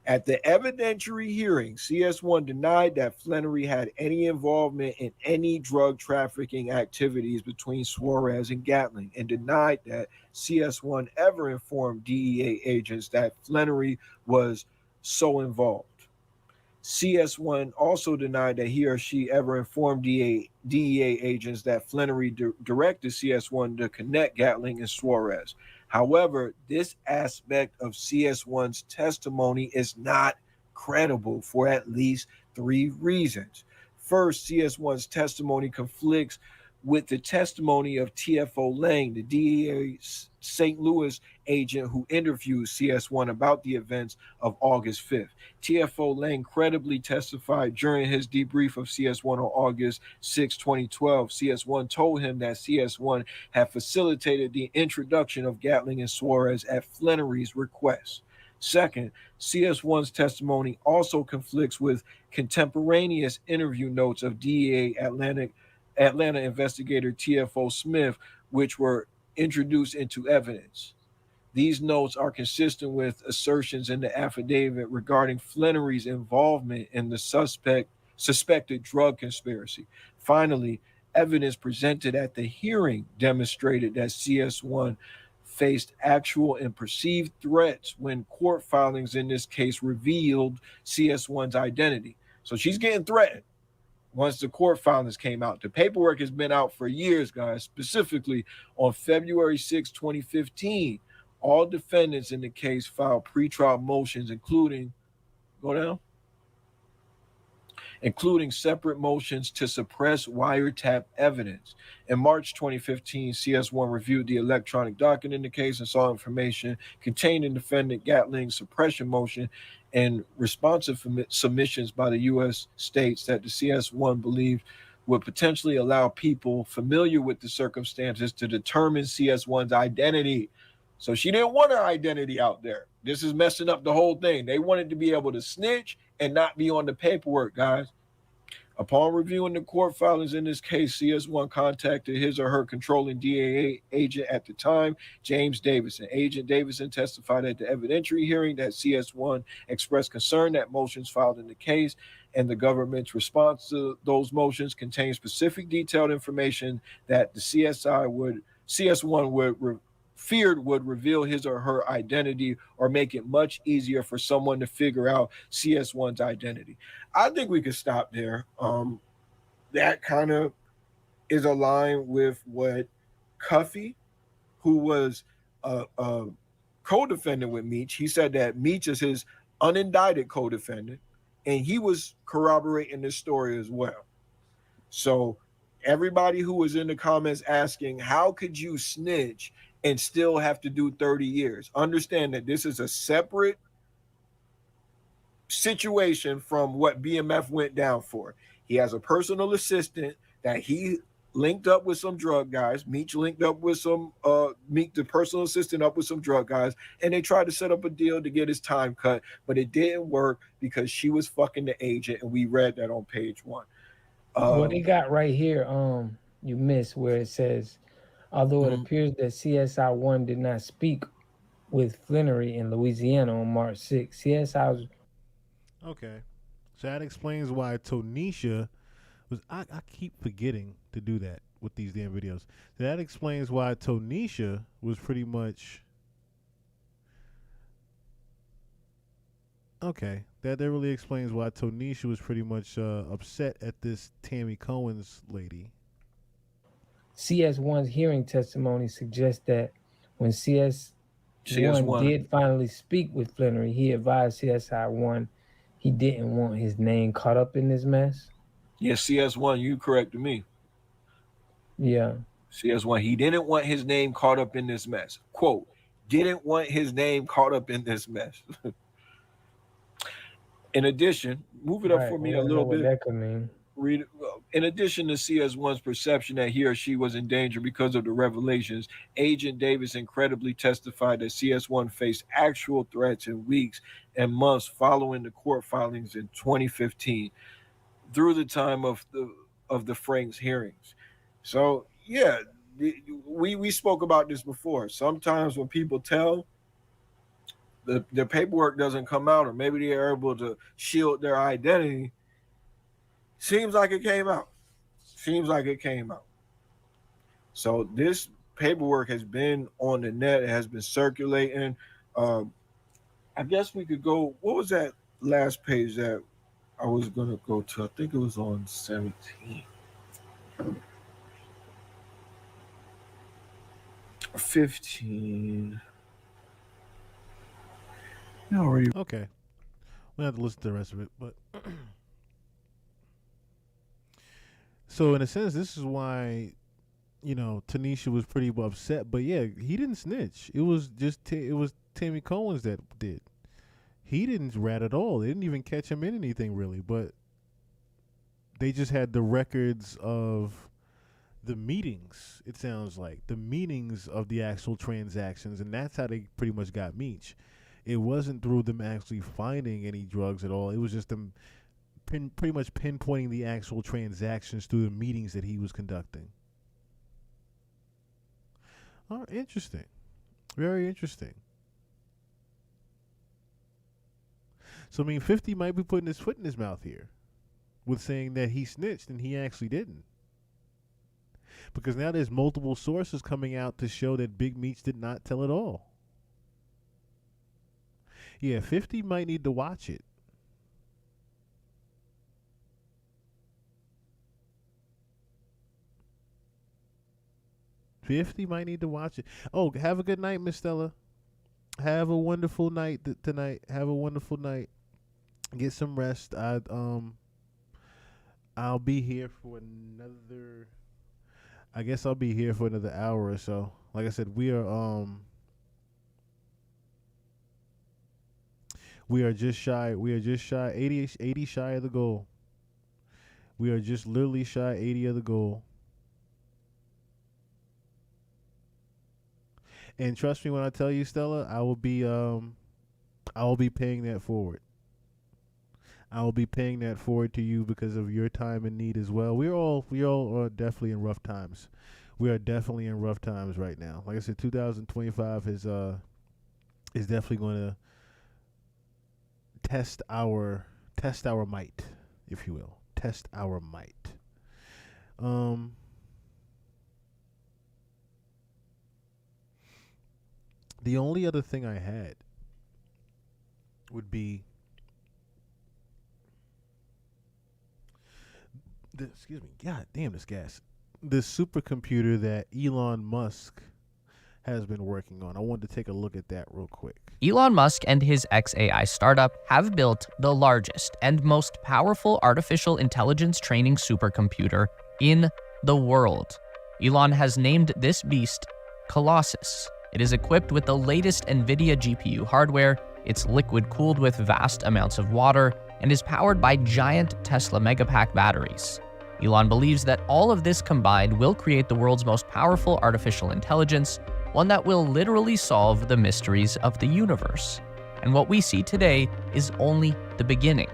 At the evidentiary hearing, CS1 denied that Flannery had any involvement in any drug trafficking activities between Suarez and Gatling, and denied that CS1 ever informed DEA agents that Flannery was so involved. CS1 also denied that he or she ever informed DEA agents that Flannery directed CS1 to connect Gatling and Suarez. However, this aspect of CS1's testimony is not credible for at least 3 reasons. First, CS1's testimony conflicts with the testimony of TFO Lang, the DEA St. Louis agent who interviewed CS1 about the events of August 5th. TFO Lang credibly testified during his debrief of CS1 on August 6, 2012. CS1 told him that CS1 had facilitated the introduction of Gatling and Suarez at Flannery's request. Second, CS1's testimony also conflicts with contemporaneous interview notes of DEA Atlanta investigator TFO Smith, which were introduced into evidence. These notes are consistent with assertions in the affidavit regarding Flannery's involvement in the suspected drug conspiracy. Finally, evidence presented at the hearing demonstrated that CS1 faced actual and perceived threats when court filings in this case revealed CS1's identity. So she's getting threatened. Once the court filings came out, the paperwork has been out for years, guys. Specifically, on February 6, 2015, all defendants in the case filed pretrial motions, including separate motions to suppress wiretap evidence. In March 2015, CS1 reviewed the electronic docket in the case and saw information contained in defendant Gatling's suppression motion and responsive submissions by the U.S. states that the CS1 believed would potentially allow people familiar with the circumstances to determine CS1's identity. So she didn't want her identity out there. This is messing up the whole thing. They wanted to be able to snitch and not be on the paperwork, guys. Upon reviewing the court filings in this case, CS1 contacted his or her controlling DEA agent at the time, James Davison. Agent Davison testified at the evidentiary hearing that CS1 expressed concern that motions filed in the case and the government's response to those motions contained specific detailed information that the CS1 feared would reveal his or her identity or make it much easier for someone to figure out CS1's identity. I think we could stop there. That kind of is aligned with what Cuffy, who was a co-defendant with Meech, he said that Meech is his unindicted co-defendant, and he was corroborating this story as well. So everybody who was in the comments asking, how could you snitch and still have to do 30 years? Understand that this is a separate situation from what BMF went down for. He has a personal assistant that he linked up with some drug guys. Meech linked up with some Meech, the personal assistant, up with some drug guys, and they tried to set up a deal to get his time cut, but it didn't work because she was fucking the agent, and we read that on page 1. What they got right here, you missed where it says, although it appears that CSI-1 did not speak with Flannery in Louisiana on March 6th. CSI was... Okay. So that explains why Tonisha was... I keep forgetting to do that with these damn videos. So that explains why Tonisha was pretty much... Okay. That really explains why Tonisha was pretty much upset at this Tammy Cohen's lady. CS1's hearing testimony suggests that when CS1 did finally speak with Flannery, he advised CSI1 he didn't want his name caught up in this mess. Yes, CS1, you corrected me. Yeah. CS1, he didn't want his name caught up in this mess. Quote, didn't want his name caught up in this mess. In addition, move it up for me a little bit. What that could mean. In addition to CS1's perception that he or she was in danger because of the revelations, Agent Davis incredibly testified that CS1 faced actual threats in weeks and months following the court filings in 2015 through the time of the Frank's hearings. So, yeah, we spoke about this before. Sometimes when people tell, the paperwork doesn't come out, or maybe they're able to shield their identity. Seems like it came out. So this paperwork has been on the net. It has been circulating. I guess we could go. What was that last page that I was going to go to? I think it was on 17. 15. Okay. We'll have to listen to the rest of it, but... So in a sense, this is why, Tanisha was pretty upset. But yeah, he didn't snitch. It was just Tammy Cohen's that did. He didn't rat at all. They didn't even catch him in anything really. But they just had the records of the meetings. It sounds like the meetings of the actual transactions, and that's how they pretty much got Meech. It wasn't through them actually finding any drugs at all. It was just them pretty much pinpointing the actual transactions through the meetings that he was conducting. Oh, interesting. Very interesting. So, 50 might be putting his foot in his mouth here with saying that he snitched and he actually didn't. Because now there's multiple sources coming out to show that Big Meech did not tell it all. Yeah, 50 might need to watch it. Oh, have a good night, Miss Stella. Have a wonderful night tonight. Have a wonderful night. Get some rest. I'll be here for another. I guess I'll be here for another hour or so. Like I said, we are just shy. We are just shy 80 shy of the goal. We are just literally shy 80 of the goal. And trust me when I tell you, Stella, I will be paying that forward. I will be paying that forward to you because of your time and need as well. We all are definitely in rough times. We are definitely in rough times right now. Like I said, 2025 is definitely going to test our might, if you will. Test our might. The only other thing I had would be excuse me, god damn this gas. This supercomputer that Elon Musk has been working on. I wanted to take a look at that real quick. Elon Musk and his XAI startup have built the largest and most powerful artificial intelligence training supercomputer in the world. Elon has named this beast Colossus. It is equipped with the latest NVIDIA GPU hardware, it's liquid-cooled with vast amounts of water, and is powered by giant Tesla Megapack batteries. Elon believes that all of this combined will create the world's most powerful artificial intelligence, one that will literally solve the mysteries of the universe. And what we see today is only the beginning.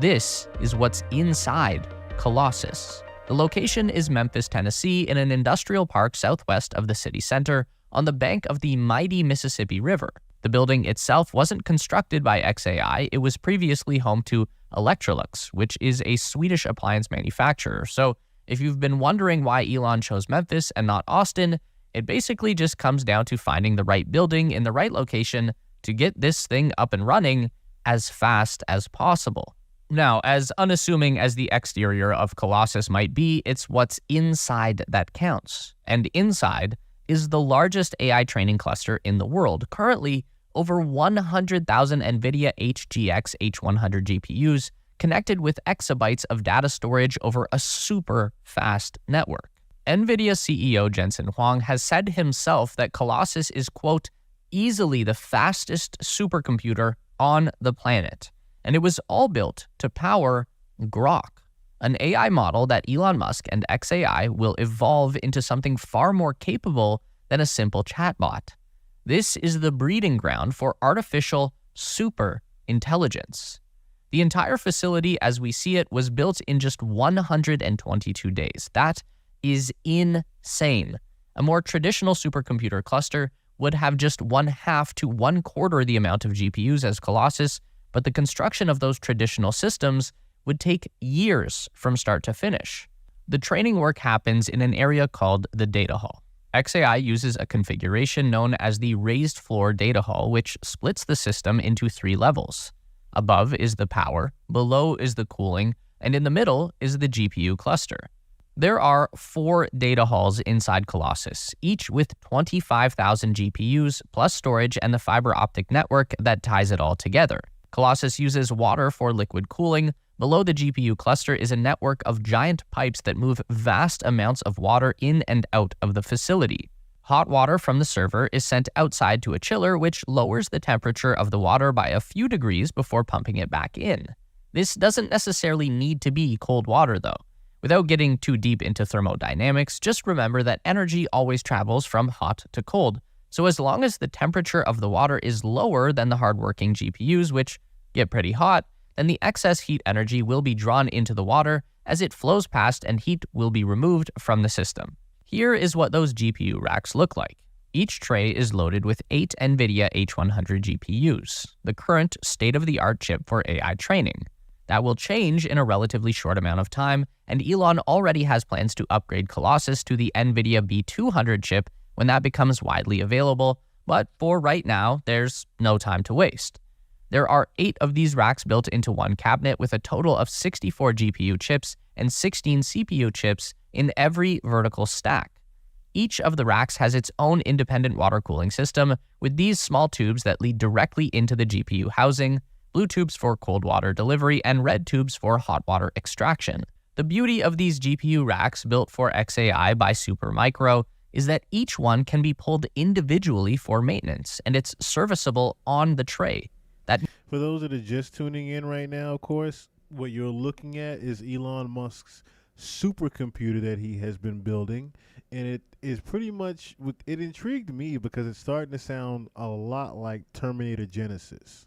This is what's inside Colossus. The location is Memphis, Tennessee, in an industrial park southwest of the city center on the bank of the mighty Mississippi River. The building itself wasn't constructed by XAI. It was previously home to Electrolux, which is a Swedish appliance manufacturer. So if you've been wondering why Elon chose Memphis and not Austin, it basically just comes down to finding the right building in the right location to get this thing up and running as fast as possible. Now, as unassuming as the exterior of Colossus might be, it's what's inside that counts. And inside is the largest AI training cluster in the world. Currently, over 100,000 NVIDIA HGX H100 GPUs connected with exabytes of data storage over a super fast network. NVIDIA CEO Jensen Huang has said himself that Colossus is, quote, easily the fastest supercomputer on the planet. And it was all built to power Grok, an AI model that Elon Musk and XAI will evolve into something far more capable than a simple chatbot. This is the breeding ground for artificial super intelligence. The entire facility as we see it was built in just 122 days. That is insane. A more traditional supercomputer cluster would have just 1/2 to 1/4 the amount of GPUs as Colossus, but the construction of those traditional systems would take years from start to finish. The training work happens in an area called the data hall. XAI uses a configuration known as the raised floor data hall, which splits the system into 3 levels. Above is the power, below is the cooling, and in the middle is the GPU cluster. There are 4 data halls inside Colossus, each with 25,000 GPUs, plus storage and the fiber optic network that ties it all together. Colossus uses water for liquid cooling. Below the GPU cluster is a network of giant pipes that move vast amounts of water in and out of the facility. Hot water from the server is sent outside to a chiller, which lowers the temperature of the water by a few degrees before pumping it back in. This doesn't necessarily need to be cold water, though. Without getting too deep into thermodynamics, just remember that energy always travels from hot to cold. So as long as the temperature of the water is lower than the hardworking GPUs, which get pretty hot, then the excess heat energy will be drawn into the water as it flows past and heat will be removed from the system. Here is what those GPU racks look like. Each tray is loaded with 8 NVIDIA H100 GPUs, the current state-of-the-art chip for AI training. That will change in a relatively short amount of time, and Elon already has plans to upgrade Colossus to the NVIDIA B200 chip when that becomes widely available, but for right now, there's no time to waste. There are 8 of these racks built into one cabinet with a total of 64 GPU chips and 16 CPU chips in every vertical stack. Each of the racks has its own independent water cooling system with these small tubes that lead directly into the GPU housing, blue tubes for cold water delivery, and red tubes for hot water extraction. The beauty of these GPU racks built for XAI by Supermicro is that each one can be pulled individually for maintenance, and it's serviceable on the tray. For those that are just tuning in right now, of course, what you're looking at is Elon Musk's supercomputer that he has been building, and it is pretty much, it intrigued me because it's starting to sound a lot like Terminator Genesis.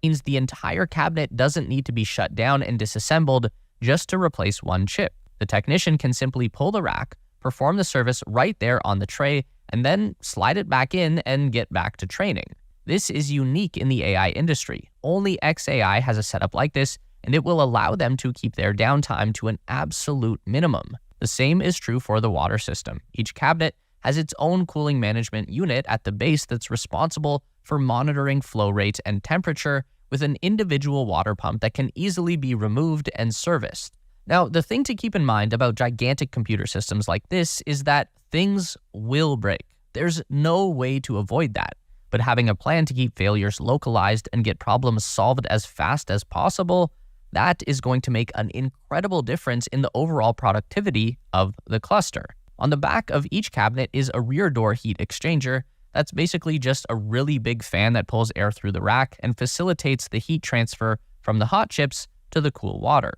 Means the entire cabinet doesn't need to be shut down and disassembled just to replace one chip. The technician can simply pull the rack, perform the service right there on the tray, and then slide it back in and get back to training. This is unique in the AI industry. Only XAI has a setup like this, and it will allow them to keep their downtime to an absolute minimum. The same is true for the water system. Each cabinet has its own cooling management unit at the base that's responsible for monitoring flow rate and temperature with an individual water pump that can easily be removed and serviced. Now, the thing to keep in mind about gigantic computer systems like this is that things will break. There's no way to avoid that. But having a plan to keep failures localized and get problems solved as fast as possible, that is going to make an incredible difference in the overall productivity of the cluster. On the back of each cabinet is a rear door heat exchanger. That's basically just a really big fan that pulls air through the rack and facilitates the heat transfer from the hot chips to the cool water.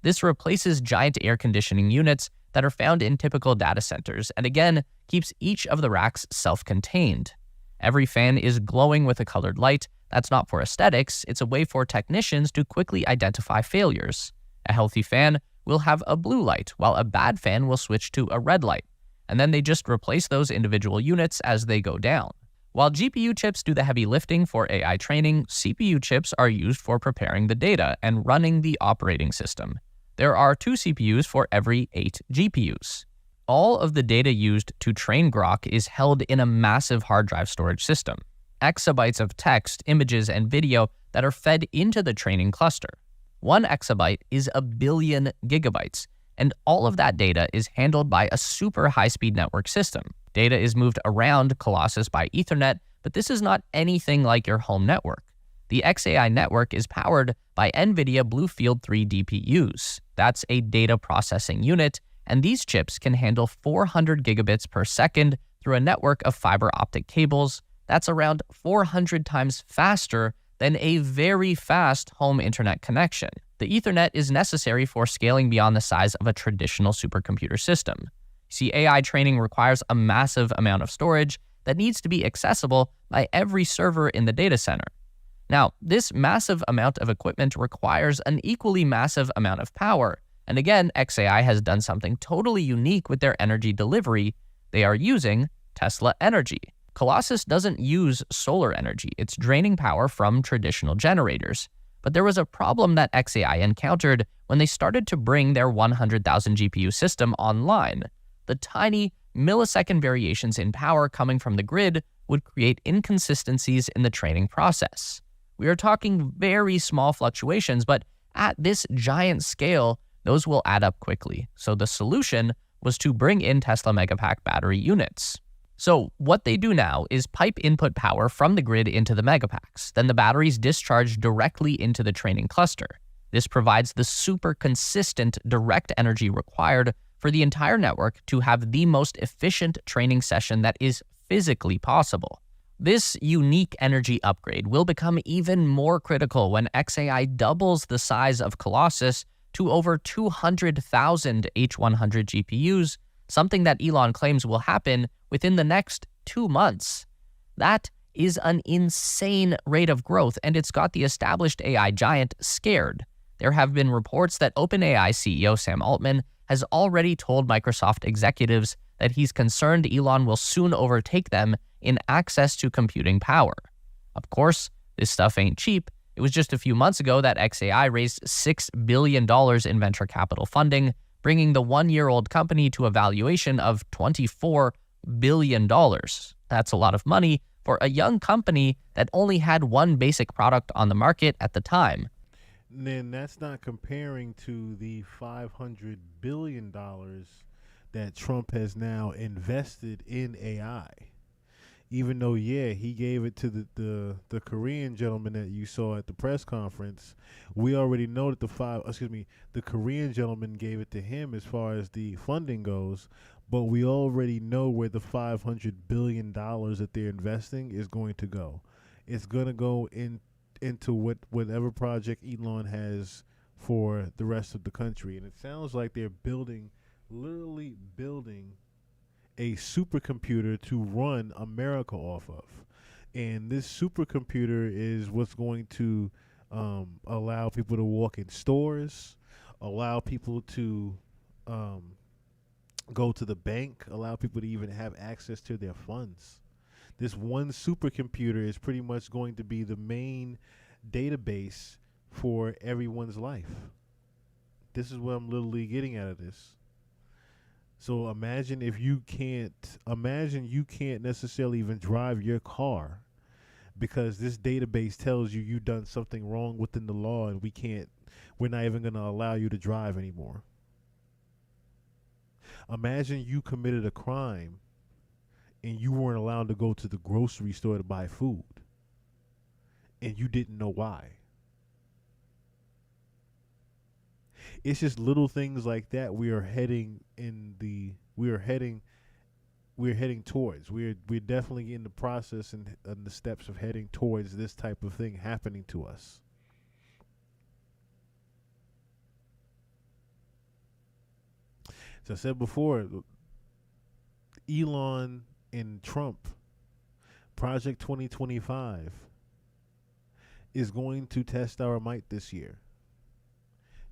This replaces giant air conditioning units that are found in typical data centers, and again, keeps each of the racks self-contained. Every fan is glowing with a colored light. That's not for aesthetics, it's a way for technicians to quickly identify failures. A healthy fan will have a blue light, while a bad fan will switch to a red light, and then they just replace those individual units as they go down. While GPU chips do the heavy lifting for AI training, CPU chips are used for preparing the data and running the operating system. There are 2 CPUs for every 8 GPUs. All of the data used to train Grok is held in a massive hard drive storage system. Exabytes of text, images, and video that are fed into the training cluster. 1 exabyte is a billion gigabytes, and all of that data is handled by a super high-speed network system. Data is moved around Colossus by Ethernet, but this is not anything like your home network. The XAI network is powered by NVIDIA Bluefield 3 DPUs. That's a data processing unit, and these chips can handle 400 gigabits per second through a network of fiber optic cables. That's around 400 times faster than a very fast home internet connection. The Ethernet is necessary for scaling beyond the size of a traditional supercomputer system. See, AI training requires a massive amount of storage that needs to be accessible by every server in the data center. Now, this massive amount of equipment requires an equally massive amount of power. And again, XAI has done something totally unique with their energy delivery. They are using Tesla energy. Colossus doesn't use solar energy. It's draining power from traditional generators. But there was a problem that XAI encountered when they started to bring their 100,000 GPU system online. The tiny millisecond variations in power coming from the grid would create inconsistencies in the training process. We are talking very small fluctuations, but at this giant scale, those will add up quickly. So the solution was to bring in Tesla Megapack battery units. So what they do now is pipe input power from the grid into the Megapacks. Then the batteries discharge directly into the training cluster. This provides the super consistent direct energy required for the entire network to have the most efficient training session that is physically possible. This unique energy upgrade will become even more critical when XAI doubles the size of Colossus to over 200,000 H100 GPUs, something that Elon claims will happen within the next 2 months. That is an insane rate of growth, and it's got the established AI giant scared. There have been reports that OpenAI CEO Sam Altman has already told Microsoft executives that he's concerned Elon will soon overtake them in access to computing power. Of course, this stuff ain't cheap. It was just a few months ago that XAI raised $6 billion in venture capital funding, bringing the one-year-old company to a valuation of $24 billion. That's a lot of money for a young company that only had one basic product on the market at the time. Then that's not comparing to the $500 billion that Trump has now invested in AI. Even though, yeah, he gave it to the Korean gentleman that you saw at the press conference, we already know that the Korean gentleman gave it to him as far as the funding goes, but we already know where the $500 billion that they're investing is going to go. It's going to go into whatever project Elon has for the rest of the country. And it sounds like they're literally building a supercomputer to run America off of. And this supercomputer is what's going to allow people to walk in stores, allow people to go to the bank, allow people to even have access to their funds. This one supercomputer is pretty much going to be the main database for everyone's life. This is what I'm literally getting out of this. So imagine you can't necessarily even drive your car because this database tells you've done something wrong within the law, and we we're not even going to allow you to drive anymore. Imagine you committed a crime and you weren't allowed to go to the grocery store to buy food, and you didn't know why. It's just little things like that we're heading towards. We're definitely in the process and the steps of heading towards this type of thing happening to us. As I said before, Elon and Trump, Project 2025 is going to test our might this year.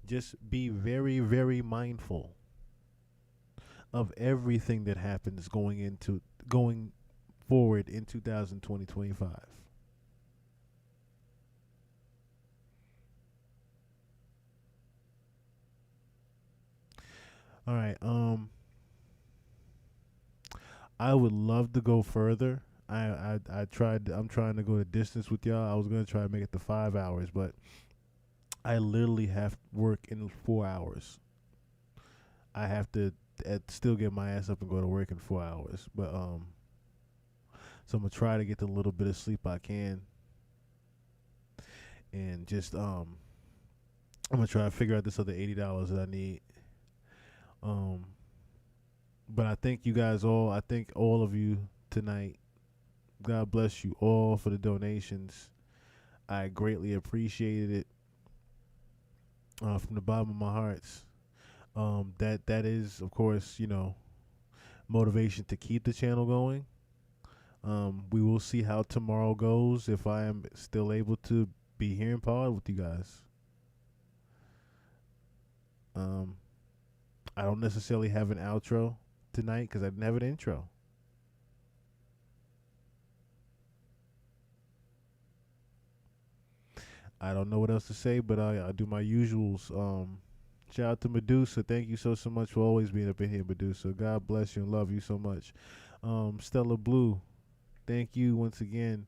Just be very, very mindful of everything that happens going forward in 2025. All right. I would love to go further. I'm trying to go the distance with y'all. I was gonna try to make it to 5 hours, but I literally have to work in 4 hours. I have to still get my ass up and go to work in 4 hours. But so I'm gonna try to get the little bit of sleep I can, and just I'm gonna try to figure out this other $80 that I need. But I thank you guys all. I thank all of you tonight. God bless you all for the donations. I greatly appreciated it from the bottom of my hearts. That is, of course, motivation to keep the channel going. We will see how tomorrow goes, if I am still able to be here in pod with you guys. I don't necessarily have an outro tonight because I didn't have an intro. I don't know what else to say, but I do my usuals. Shout out to Medusa. Thank you so much for always being up in here, Medusa. God bless you and love you so much. Stella Blue, thank you once again.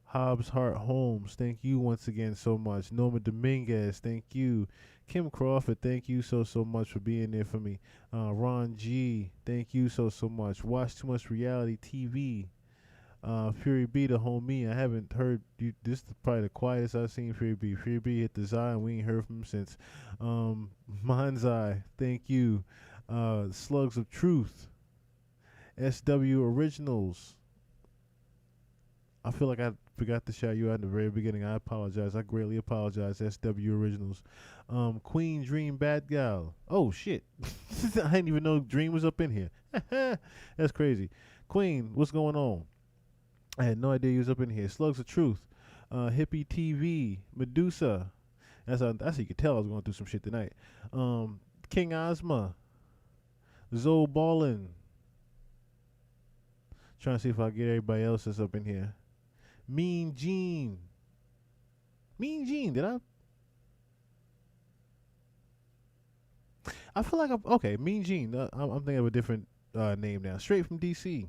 Hobbs Hart Holmes, thank you once again so much. Norma Dominguez, thank you. Kim Crawford, thank you so much for being there for me. Ron G, thank you so much. Watch Too Much Reality TV. Fury B, the homie. I haven't heard you. This is probably the quietest I've seen Fury B. Fury B hit the Zion. We ain't heard from him since. Mind's Eye, thank you. Slugs of Truth. SW Originals. I feel like I forgot to shout you out in the very beginning. I apologize. I greatly apologize. SW Originals. Queen Dream Bad Gal. Oh shit. I didn't even know Dream was up in here. That's crazy. Queen, what's going on? I had no idea you was up in here. Slugs of Truth. Hippie TV. Medusa. That's how you could tell I was going through some shit tonight. King Ozma. Zoe Ballin. Trying to see if I get everybody else that's up in here. Mean Gene. Mean Gene, did I feel like okay, Mean Gene. I'm thinking of a different name now. Straight from DC.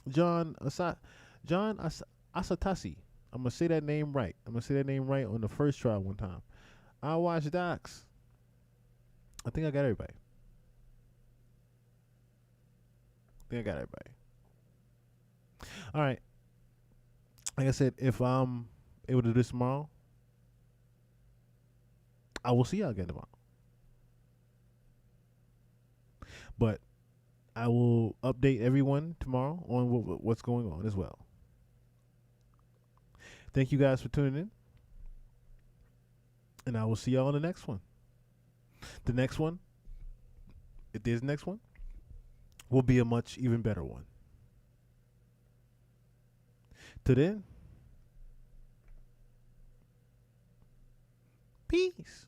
John Asatasi. I'm going to say that name right. I'm going to say that name right on the first try one time. I watch docs. I think I got everybody. All right. Like I said, if I'm able to do this tomorrow, I will see y'all again tomorrow. But I will update everyone tomorrow on what's going on as well. Thank you guys for tuning in. And I will see y'all on the next one. The next one, if there's a next one, will be a much even better one. Till then, peace.